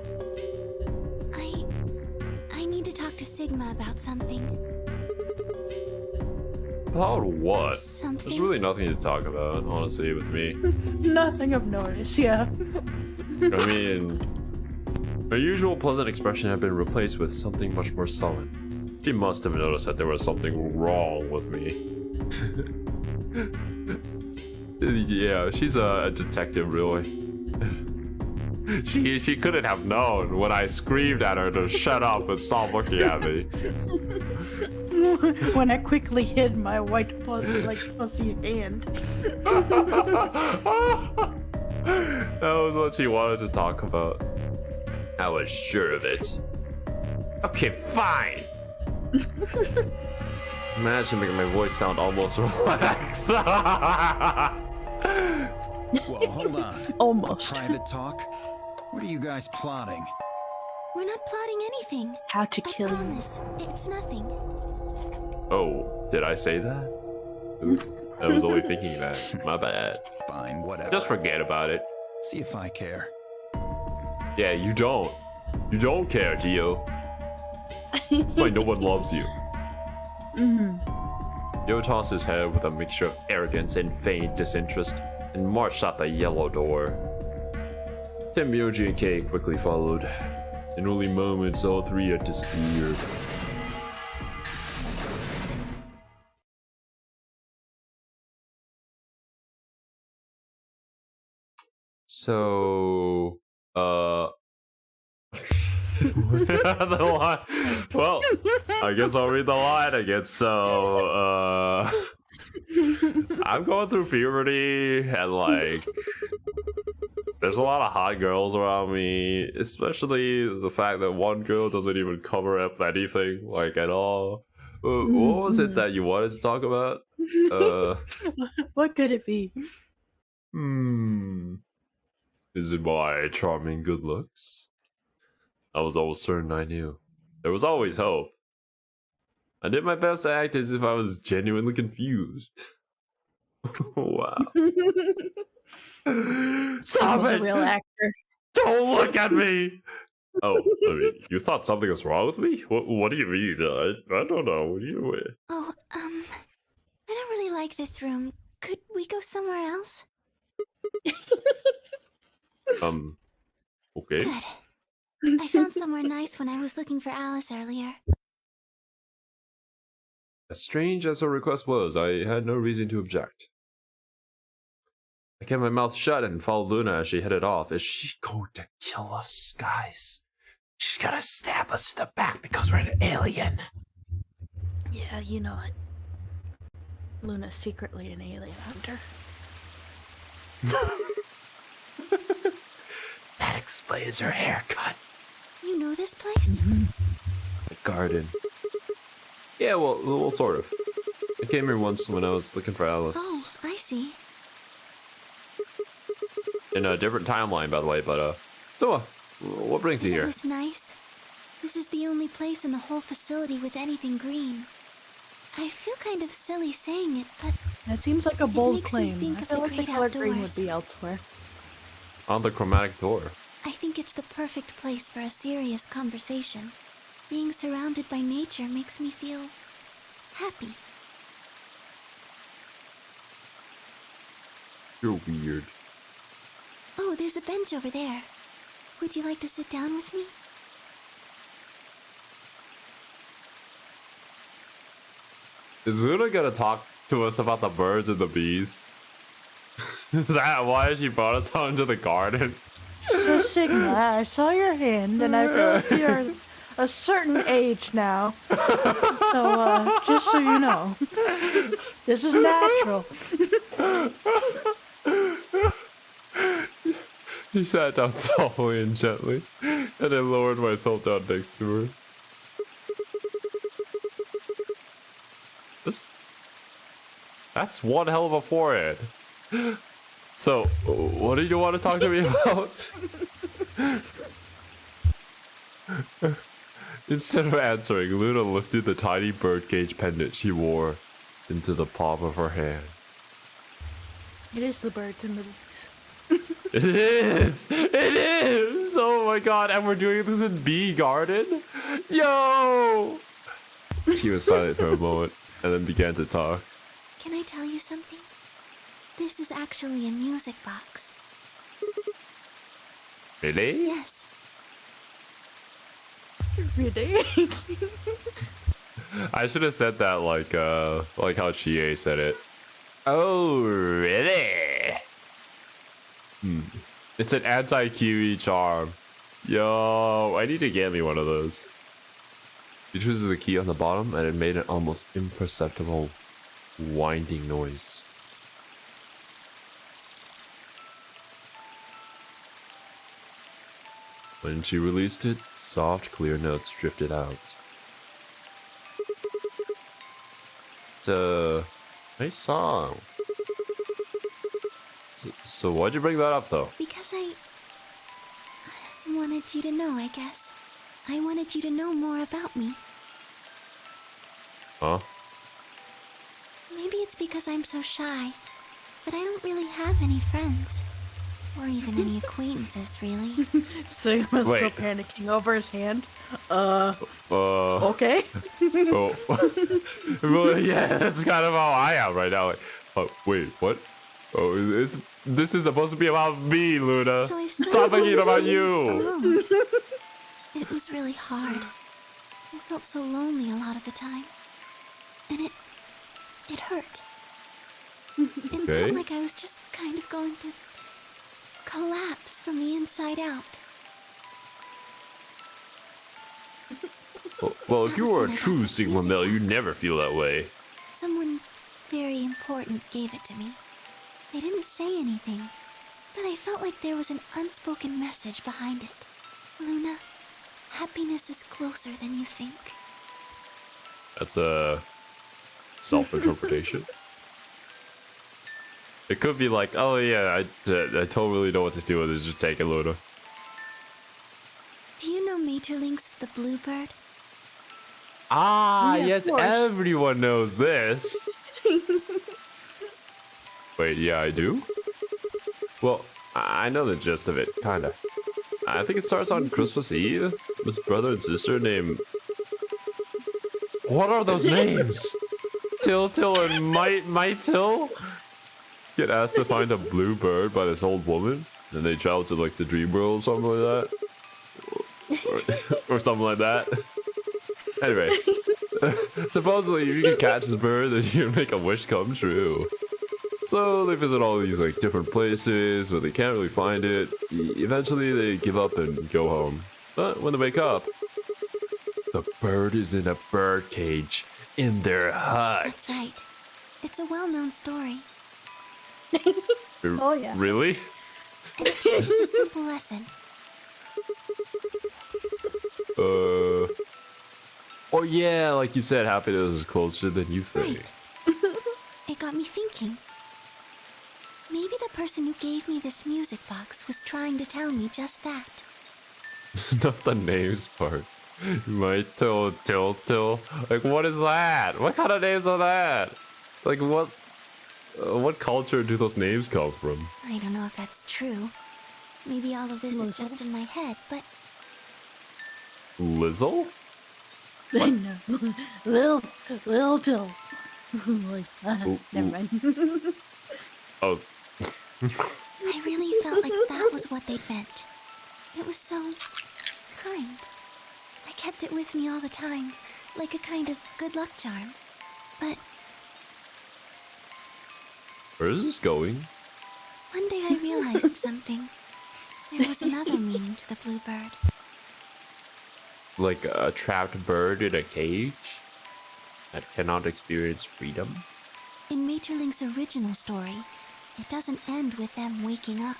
I need to talk to Sigma about something. About what? There's Something. really nothing to talk about, honestly, with me. Nothing of notice, yeah. I mean, my usual pleasant expression had been replaced with something much more sullen. She must have noticed that there was something wrong with me. Yeah, she's a detective, really. She couldn't have known when I screamed at her to shut up and stop looking at me. When I quickly hid my white fuzzy hand. That was what she wanted to talk about. I was sure of it. Okay, fine. Imagine making my voice sound almost relaxed. Well, hold on. Almost. Private talk? What are you guys plotting? We're not plotting anything. How to I kill you. promise. It's nothing. Oh, did I say that? Ooh, I was only thinking that. My bad. Fine, whatever. Just forget about it. See if I care. Yeah, you don't. You don't care, Gio. Why no one loves you. Gio tossed his head with a mixture of arrogance and feigned disinterest and marched out the yellow door. Then Myoji and Kei quickly followed. In only moments, all three had disappeared. So, the line. Well, I guess I'll read the line again. So, I'm going through puberty and like, there's a lot of hot girls around me, especially the fact that one girl doesn't even cover up anything like at all. What was it that you wanted to talk about? What could it be? Is it my charming good looks? I was always certain I knew. There was always hope. I did my best to act as if I was genuinely confused. Wow. Stop Was it! a real actor. Don't look at me! Oh, I mean, you thought something was wrong with me? What do you mean? I don't know. What do you mean? Oh, I don't really like this room. Could we go somewhere else? Okay. Good. I found somewhere nice when I was looking for Alice earlier. As strange as her request was, I had no reason to object. I kept my mouth shut and followed Luna as she headed off. Is she going to kill us, guys? She's gonna stab us in the back because we're an alien. Yeah, you know it. Luna's secretly an alien hunter. explains her haircut. You know this place? The garden. Yeah, well, sort of. I came here once when I was looking for Alice. Oh, I see. In a different timeline, by the way, but, so, what brings you Isn't here? this nice? This is the only place in the whole facility with anything green. I feel kind of silly saying it, but That seems like a it bold makes me claim. think I of feel the like the great color green would outdoors. be elsewhere. On the chromatic door. I think it's the perfect place for a serious conversation. Being surrounded by nature makes me feel happy. You're weird. Oh, there's a bench over there. Would you like to sit down with me? Is Luna gonna talk to us about the birds and the bees? Is that why she brought us out into the garden? So Sigma, I saw your hand, and I feel like you're a certain age now. So, just so you know, this is natural. She sat down softly and gently, and I lowered myself down next to her. That's one hell of a forehead. So, what do you want to talk to me about? Instead of answering, Luna lifted the tiny birdcage pendant she wore into the palm of her hand. It is the birds and the bees. It is! It is! Oh my god, and we're doing this in Bee Garden? Yo! She was silent for a moment, and then began to talk. Can I tell you something? This is actually a music box. Really? Yes. Really? I should have said that like how Chie said it. Oh, really? It's an anti-QE charm. Yo, I need to get me one of those. You choose the key on the bottom, and it made an almost imperceptible winding noise. When she released it, soft, clear notes drifted out. It's a nice song. So why'd you bring that up, though? Because I wanted you to know, I guess. I wanted you to know more about me. Huh? Maybe it's because I'm so shy, but I don't really have any friends. Or even any acquaintances, really. Sigma's still Wait. panicking over his hand. Okay. Oh. Well, yeah, that's kind of how I am right now. Like, oh, wait, what? Oh, this is supposed to be about me, Luna. So I Stop thinking about you. alone. It was really hard. I felt so lonely a lot of the time. And it hurt. It Okay. felt like I was just kind of going to collapse from the inside out. Well, if you That was were a when I true got this Sigma music male, you'd box. never feel that way. Someone very important gave it to me. They didn't say anything, but I felt like there was an unspoken message behind it. Luna, happiness is closer than you think. That's a self-interpretation. It could be like, oh yeah, I totally know what to do with it. Just take it, Luna. Do you know Maeterlinck's The Bluebird? Ah, Yeah, of yes, course. everyone knows this. Wait, yeah, I do? Well, I know the gist of it, kinda. I think it starts on Christmas Eve. This brother and sister named... What are those names? Till and Might Till? Get asked to find a blue bird by this old woman, and they travel to like the dream world or something like that. Or something like that. Anyway, supposedly if you can catch this bird, then you can make a wish come true. So they visit all these like different places, but they can't really find it. Eventually they give up and go home. But when they wake up, the bird is in a bird cage in their hut. That's right. It's a well-known story. Oh, yeah. Really? And it teaches a simple lesson. Oh yeah, like you said, happiness is closer than you think. It got me thinking. Maybe the person who gave me this music box was trying to tell me just that. Not the names part. My till. Like, what is that? What kind of names are that? Like, what culture do those names come from? I don't know if that's true. Maybe all of this is just in my head, but... Lizzle? No. Lil Till. Like, never mind. Oh. I really felt like that was what they meant. It was so... kind. I kept it with me all the time, like a kind of good luck charm. But... Where is this going? one day I realized something. There was another meaning to the bluebird. Like a trapped bird in a cage that cannot experience freedom? In Maeterlinck's original story, it doesn't end with them waking up.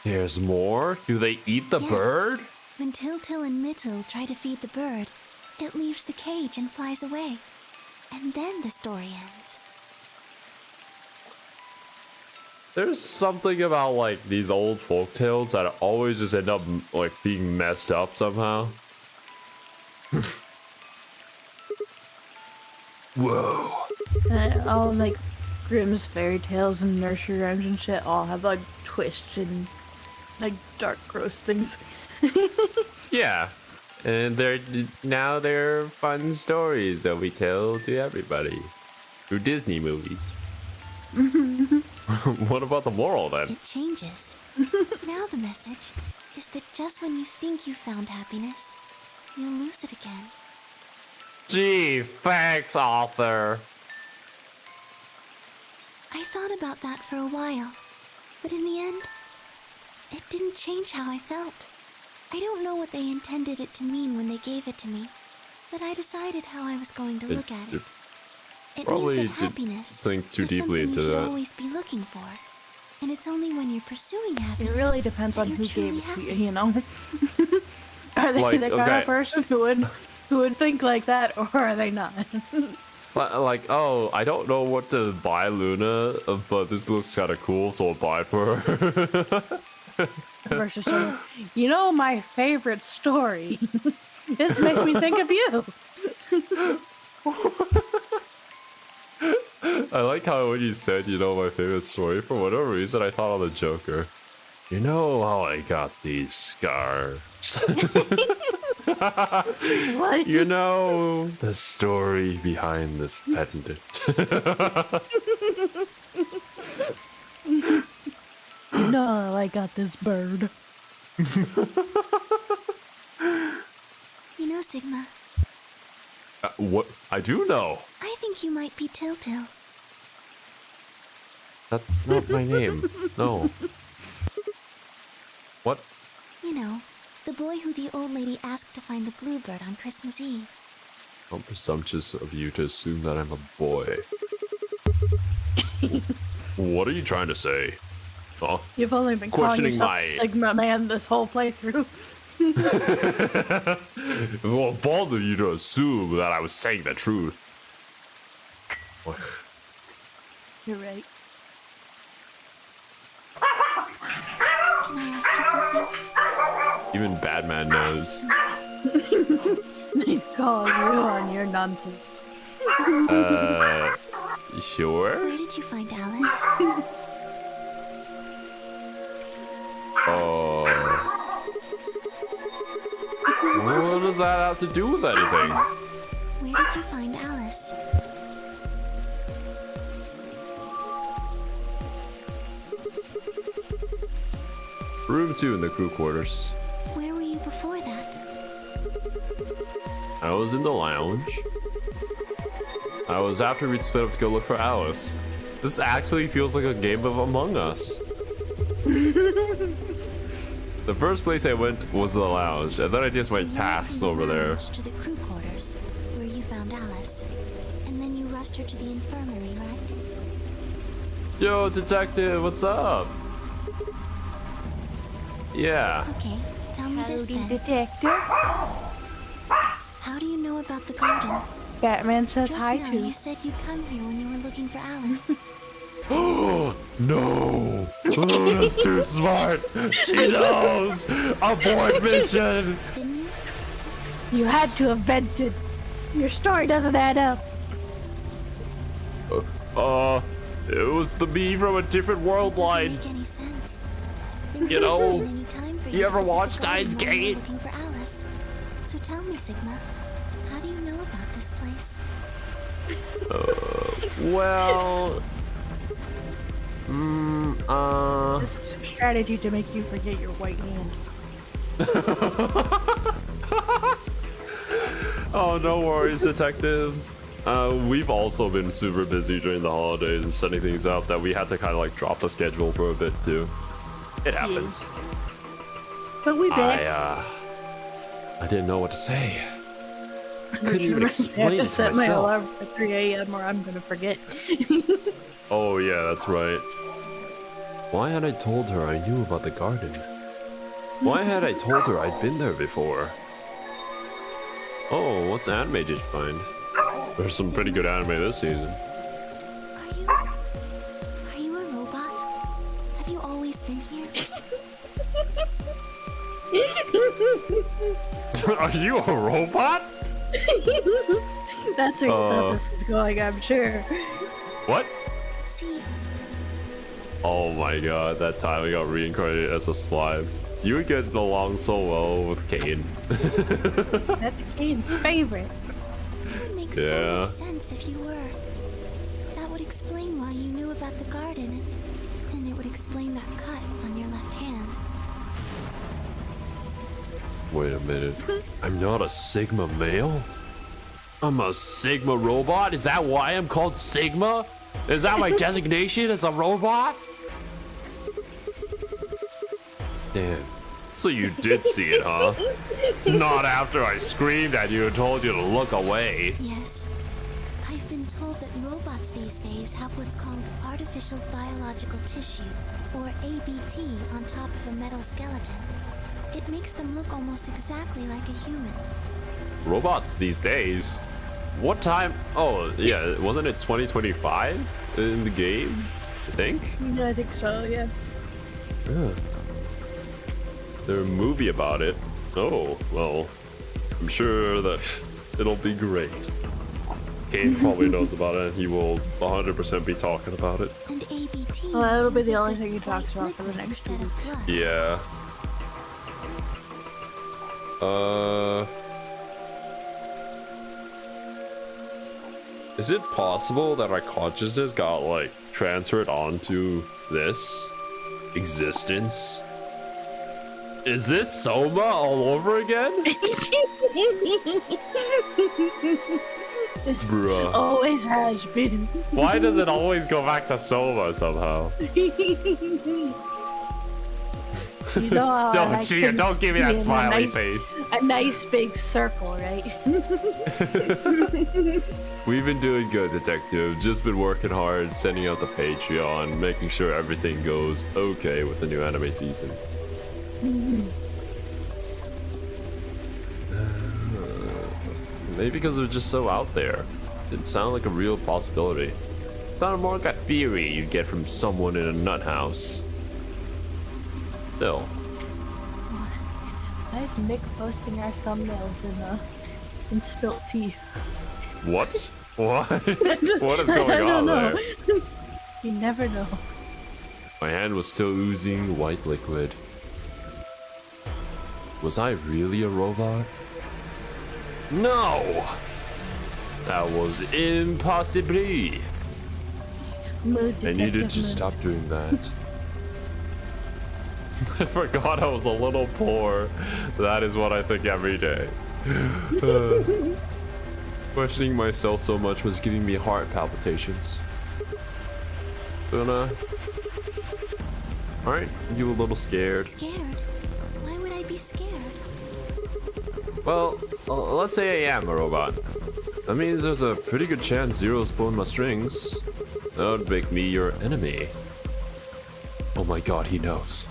There's more? Do they eat the Yes. bird? When Til and Mittel try to feed the bird, it leaves the cage and flies away. And then the story ends. There's something about like these old folktales that always just end up like being messed up somehow. Whoa. All like Grimm's fairy tales and nursery rhymes and shit all have like twists and like dark, gross things. Yeah. And they're fun stories that we tell to everybody through Disney movies. What about the moral then? It changes. Now the message is that just when you think you found happiness, you'll lose it again. Gee, thanks, author. I thought about that for a while, but in the end, it didn't change how I felt. I don't know what they intended it to mean when they gave it to me, but I decided how I was going to look at it. It Probably means that did happiness think too is deeply something into you should that. always be looking for, and it's only when you're pursuing happiness. It really depends that on you're who gave truly it to you, you know? Are they Like, the kind okay. of person who would think like that, or are they not? Like, oh, I don't know what to buy Luna, but this looks kind of cool, so I'll buy it for her. Versus someone, you know my favorite story. This makes me think of you. I like how when you said, you know, my favorite story, for whatever reason, I thought of the Joker. You know how I got these scars? What? You know the story behind this pendant. No, I got this bird. You know, Sigma, What? I do know. I think you might be Til. That's not my name. No. What? You know, the boy who the old lady asked to find the bluebird on Christmas Eve. How presumptuous of you to assume that I'm a boy. What are you trying to say? Huh? You've only been calling Questioning yourself my- Sigma Man this whole playthrough. Well, bold of you to assume that I was saying the truth. You're right. Can I ask you something? Even Batman knows. He's calling you on your nonsense. Sure? Where did you find Alice? Oh. What does that have to do with anything? Where did you find Alice? Room 2 in the crew quarters. Where were you before that? I was in the lounge. I was after we'd split up to go look for Alice. This actually feels like a game of Among Us. The first place I went was the lounge, and then I just went you past went over from the there. lounge to the crew quarters, where you found Alice. And then you rushed her to the infirmary, right? Yo, detective, what's up? Yeah. Okay, tell me this Howdy, then. detective. How do you know about the garden? Batman says Just hi now, to. you said you'd come here when you were looking for Alice. Oh no! Oh, that's too smart. She knows. Abort mission. Didn't you? You had to have vented. Your story doesn't add up. It was the me from a different world It doesn't line. make any sense. You know, Any time for you to ever visit the watched garden Steins while you were Gate? Looking for Alice. So tell me, Sigma, how do you know about this place? Well, This is a strategy to make you forget your white hand. oh, no worries, detective. We've also been super busy during the holidays and setting things up that we had to kind of like drop the schedule for a bit too. It happens. But we back. I didn't know what to say. I couldn't even I explain have it to to set my myself. alarm at 3 a.m. or I'm gonna forget. Oh yeah, that's right. Why had I told her I knew about the garden? Why had I told her I'd been there before? Oh, what's anime did you find? There's some pretty good anime this season. Are you a robot? Have you always been here? Are you a robot? That's where you thought this was going, I'm sure. What? See, Oh my god, that time I got reincarnated as a slime. You would get along so well with Kane. That's Kane's favorite. it would make so Yeah. much sense if you were. That would explain why you knew about the garden, and it would explain that cut on your left hand. Wait a minute. I'm not a Sigma male? I'm a Sigma robot? Is that why I'm called Sigma? Is that my designation as a robot? Damn. So you did see it, huh? Not after I screamed at you and told you to look away. Yes. I've been told that robots these days have what's called artificial biological tissue, or ABT, on top of a metal skeleton. It makes them look almost exactly like a human. Robots these days? What time? Oh, yeah, wasn't it 2025 in the game? I think? Yeah, I think so, yeah. Yeah. There's a movie about it. Oh, well, I'm sure that it'll be great. Kane probably knows about it, and he will 100% be talking about it. And ABT Well, that'll be the uses only this thing he talks white about for the liquid next 2 instead of weeks. blood. Yeah. Is it possible that my consciousness got, like, transferred onto this existence? Is this Soma all over again? Bruh. Always has been. Why does it always go back to Soma somehow? You know how I Don't, like Gia, things don't give me to be that in smiley face. A nice big circle, right? We've been doing good, detective. Just been working hard, sending out the Patreon, making sure everything goes okay with the new anime season. Maybe because it was just so out there. It sounded like a real possibility. Sounded more like a theory you'd get from someone in a nut house. Still. Why is Mick posting our thumbnails in spilt tea? What? What? What is going I don't on know. there? You never know. My hand was still oozing white liquid. Was I really a robot? No! That was impossible. Mood I need to detective just mood. stop doing that. I forgot I was a little poor. That is what I think every day. Questioning myself so much was giving me heart palpitations. Alright, you a little scared. Scared? Why would I be scared? Well, let's say I am a robot. That means there's a pretty good chance Zero's pulling my strings. That would make me your enemy. Oh my god, he knows.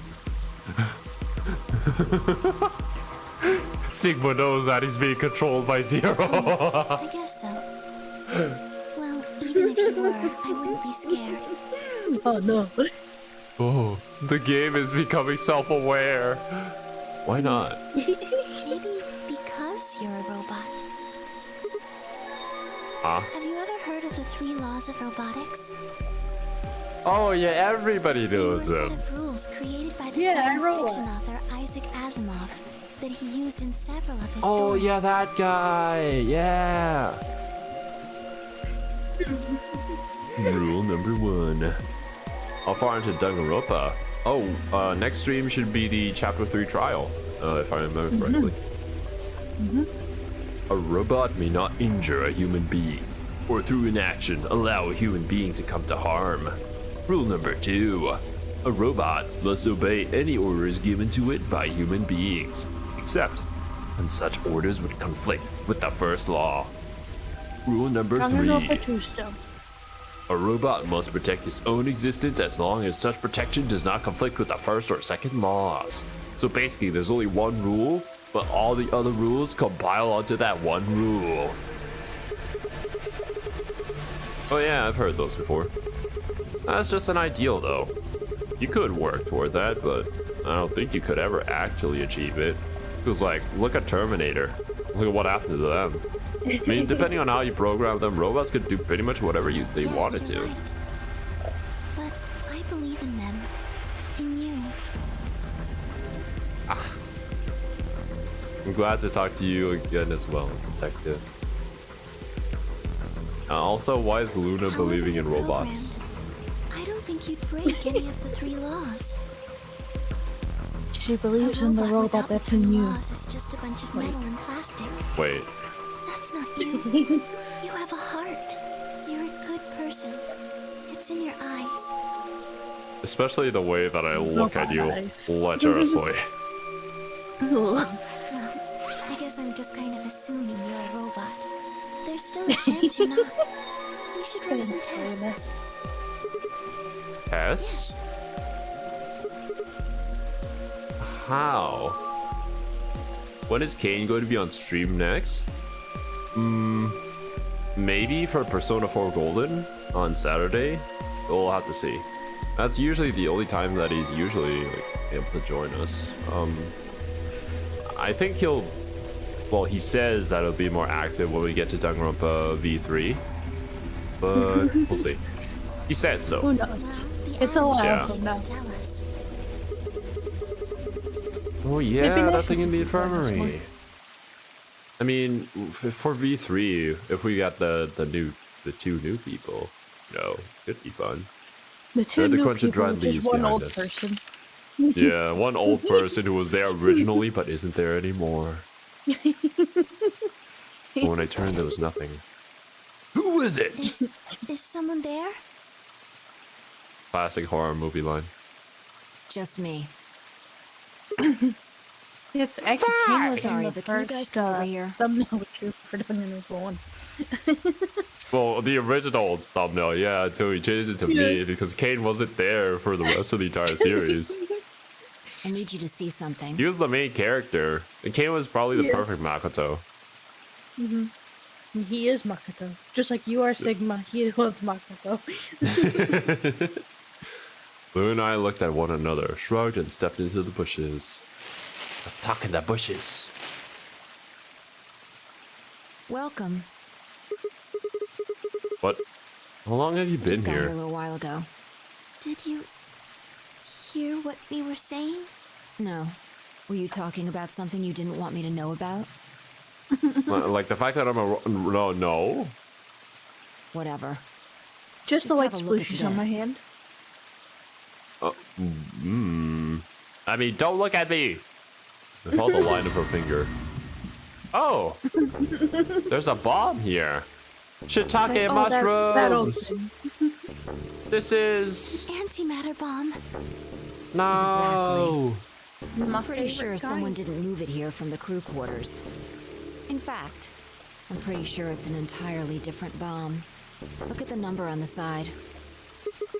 Sigma knows that he's being controlled by Xero. I guess so. Well, even if you were, I wouldn't be scared. Oh no. Oh, the game is becoming self-aware. Why not? Maybe because you're a robot. Huh? Have you ever heard of the 3 laws of robotics? Oh yeah, everybody They were a knows set them. of rules created by the Yeah, I science wrote fiction author Isaac Asimov that he used in several of his Oh stories. yeah, that guy. Yeah. Rule number 1. How far into Danganronpa? Oh, next stream should be the Chapter 3 trial, if I remember correctly. A robot may not injure a human being, or through inaction allow a human being to come to harm. Rule number 2. A robot must obey any orders given to it by human beings, except when such orders would conflict with the first law. Rule number 3. A robot must protect its own existence as long as such protection does not conflict with the first or second laws. So basically, there's only one rule, but all the other rules compile onto that one rule. Oh yeah, I've heard those before. That's just an ideal though. You could work toward that, but I don't think you could ever actually achieve it. Because like, look at Terminator. Look at what happened to them. I mean, depending on how you program them, robots could do pretty much whatever they wanted to. You're right. But I believe in them. In you. I'm glad to talk to you again as well, Detective. Also, why is Luna However believing in you're robots? programmed, I don't think you'd break any of the 3 laws. She believes in the robot robot without that's the 3 in you. laws is just a bunch of metal and plastic. Wait, That's not you. You have a heart. You're a good person. It's in your eyes. especially the way that I look at you Nice. lecherously. Well, I guess I'm just kind of assuming you're a robot. There's still a chance you're not. We should run some tests. Tests? How? When is Kane going to be on stream next? Maybe for Persona 4 Golden on Saturday? We'll have to see. That's usually the only time that he's usually like, able to join us. I think he'll... Well, he says that he'll be more active when we get to Danganronpa V3. But we'll see. He says so. Who knows? It's a while Yeah. from now. Tell us. Oh Maybe yeah, that next thing in the week we'll do this infirmary. I mean, for V3, if we got the 2 new people, it'd be fun. The 2 They're the new crunch of people, dried just leaves one behind old us. person. Yeah, one old person who was there originally but isn't there anymore. But when I turned, there was nothing. Who is it? Is someone there? Classic horror movie line. Just me. Yes, actually Kane was Sorry, in the but can you guys first come over here? thumbnail for Danganronpa 1. Well, the original thumbnail, yeah, until we changed it to me because Kane wasn't there for the rest of the entire series. I need you to see something. He was the main character, and Kane was probably the perfect Makoto. And he is Makoto. Just like you are Sigma, he was Makoto. Lou and I looked at one another, shrugged, and stepped into the bushes. Let's talk in the bushes. Welcome. What? How long have you been Just got here a here? little while ago. Did you hear what we were saying? No. Were you talking about something you didn't want me to know about? Like the fact that I'm a... No. Whatever. Just the Just white have a look at splooshies on my this. hand. I mean, don't look at me! I felt the line of her finger. Oh! There's a bomb here. Shiitake Oh, that old mushrooms! thing. This is... Antimatter bomb. No! My I'm pretty favorite sure someone kind. didn't move it here from the crew quarters. In fact, I'm pretty sure it's an entirely different bomb. Look at the number on the side.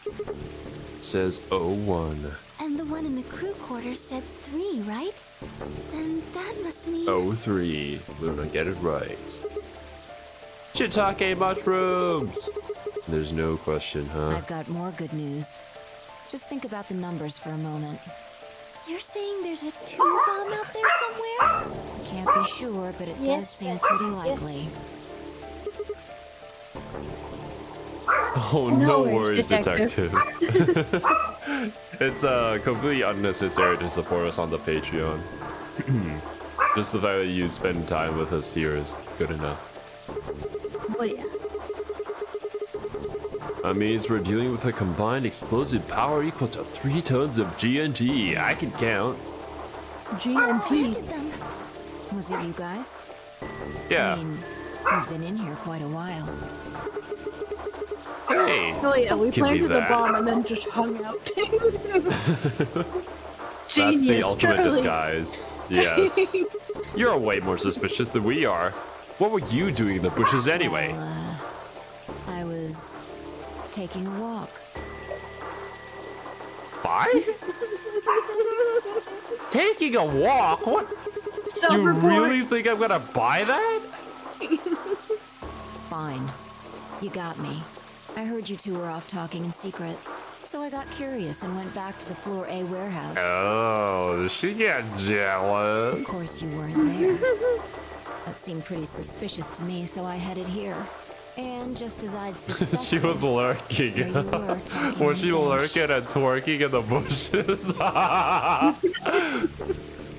It says 01. And And the one in the crew quarters said 3, right? Then that must mean... Oh, 3. Luna, get it right. Shiitake mushrooms! There's no question, huh? I've got more good news. Just think about the numbers for a moment. You're saying there's a 2 bomb out there somewhere? Can't be sure, but it does seem pretty likely. Oh, no worries, detective. It's completely unnecessary to support us on the Patreon. Just the fact that you spend time with us here is good enough. Oh yeah. That means we're dealing with a combined explosive power equal to 3 tons of GNT. I can count. GNT. Was it you guys? Yeah. I mean, we've been in here quite a while. Hey! Oh yeah, we give me planted the that. bomb and then just hung out. That's the Genius, ultimate Charlie. disguise. Yes. You're way more suspicious than we are. What were you doing in the bushes anyway? Well, I was taking a walk. Bye? Taking a walk? What? You Self-report. really think I'm gonna buy that? Fine. You got me. I heard you two were off talking in secret. So I got curious and went back to the floor A warehouse. Oh, she got jealous. Of course you weren't there. That seemed pretty suspicious to me, so I headed here. And just as I'd suspected, She was lurking. there you were, talking Was on she the bench. lurking and twerking in the bushes?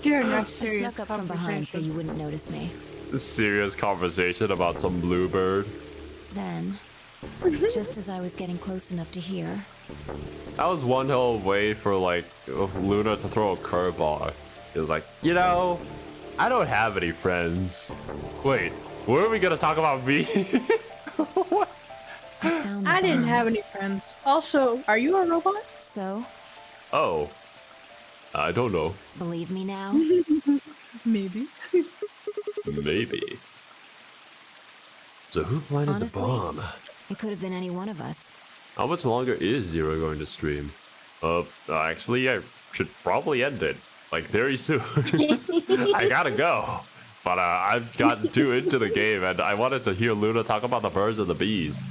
During our I serious snuck up from behind so conversation. you wouldn't notice me. Serious conversation about some bluebird. Then, just as I was getting close enough to hear, That was one hell of a way for like Luna to throw a curveball. It was like, you know, I don't have any friends. Wait, were we gonna talk about me? I found the I didn't bomb. have any friends. Also, are you a robot? So, Oh, I don't know. believe me now? Maybe. Maybe. So who planted Honestly, the bomb? It could have been any one of us. How much longer is Xero going to stream? Actually, I should probably end it. Like, very soon. I gotta go. But I've gotten too into the game, and I wanted to hear Luna talk about the birds and the bees.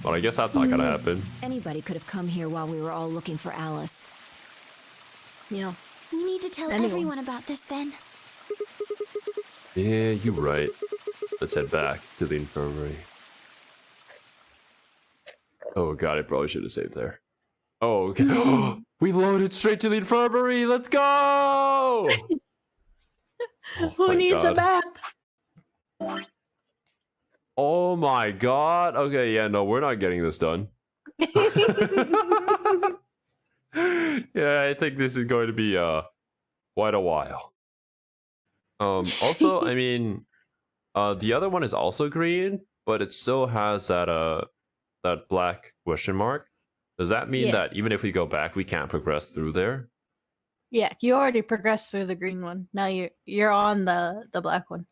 But I guess that's not gonna happen. Anybody could have come here while we were all looking for Alice. Yeah. We need to tell Anyone. everyone about this then. Yeah, you're right. Let's head back to the infirmary. Oh god, I probably should have saved there. Oh, okay. We loaded straight to the infirmary! Let's go! Oh, Who thank needs a God. map? Oh my god. Okay, yeah, no, we're not getting this done. Yeah, I think this is going to be quite a while. Also, I mean, the other one is also green, but it still has that that black question mark. Does that mean Yeah. that even if we go back, we can't progress through there? Yeah, you already progressed through the green one. Now you're on the black one.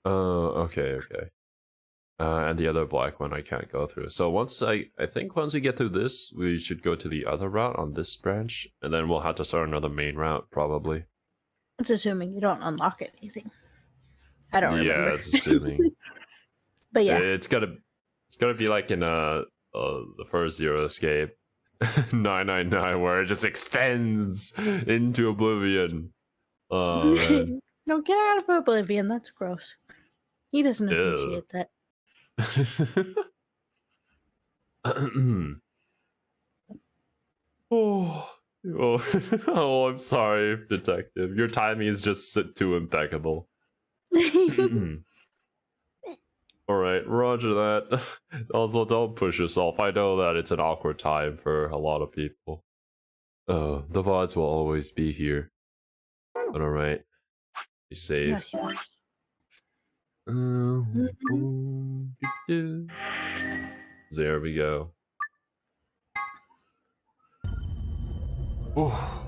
Oh, okay. And the other black one I can't go through. So once I think once we get through this, we should go to the other route on this branch, and then we'll have to start another main route probably. It's assuming you don't unlock anything. I don't remember. Yeah, it's assuming. But yeah, It's gonna be like in the first Zero Escape 999, where it just extends into oblivion. Oh man. no, get out of oblivion. That's gross. He doesn't Ew. appreciate that. Oh, oh, I'm sorry, detective. Your timing is just too impeccable. All right, roger that. Also, don't push yourself. I know that it's an awkward time for a lot of people. The VODs will always be here. But all right, be safe. Yes, yes. There we go. Oh.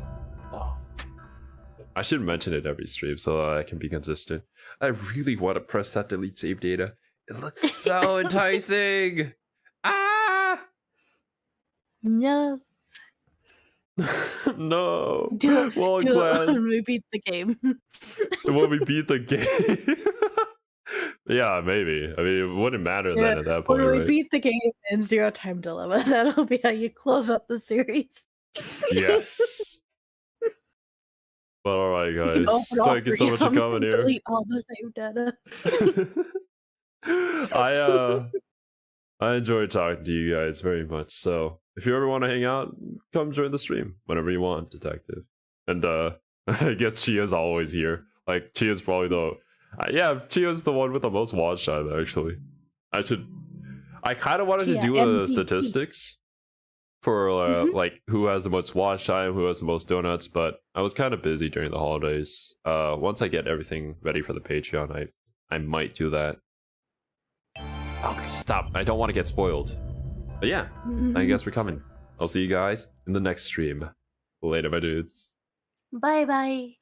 I should mention it every stream so I can be consistent. I really want to press that delete save data. It looks so enticing. Ah! No. No. Do Well, it glad. when we beat the game. When we beat the game. Yeah, maybe. I mean, it wouldn't matter then at that point, when we right? beat the game in Zero Time Dilemma, that'll be how you close up the series. Yes. But alright, You can guys. open all Thank you so three much of for them coming and here. delete all the same data. I enjoyed talking to you guys very much. So if you ever want to hang out, come join the stream whenever you want, Detective. And I guess Chia's always here. Like Chia's probably the yeah, Chia's the one with the most watch time actually. I kind of wanted to Chia, do MVP. statistics for like who has the most watch time, who has the most donuts, but I was kind of busy during the holidays. Once I get everything ready for the Patreon, I might do that. Oh, stop. I don't want to get spoiled. But yeah, thank you guys for coming. I'll see you guys in the next stream. Later, my dudes. Bye bye.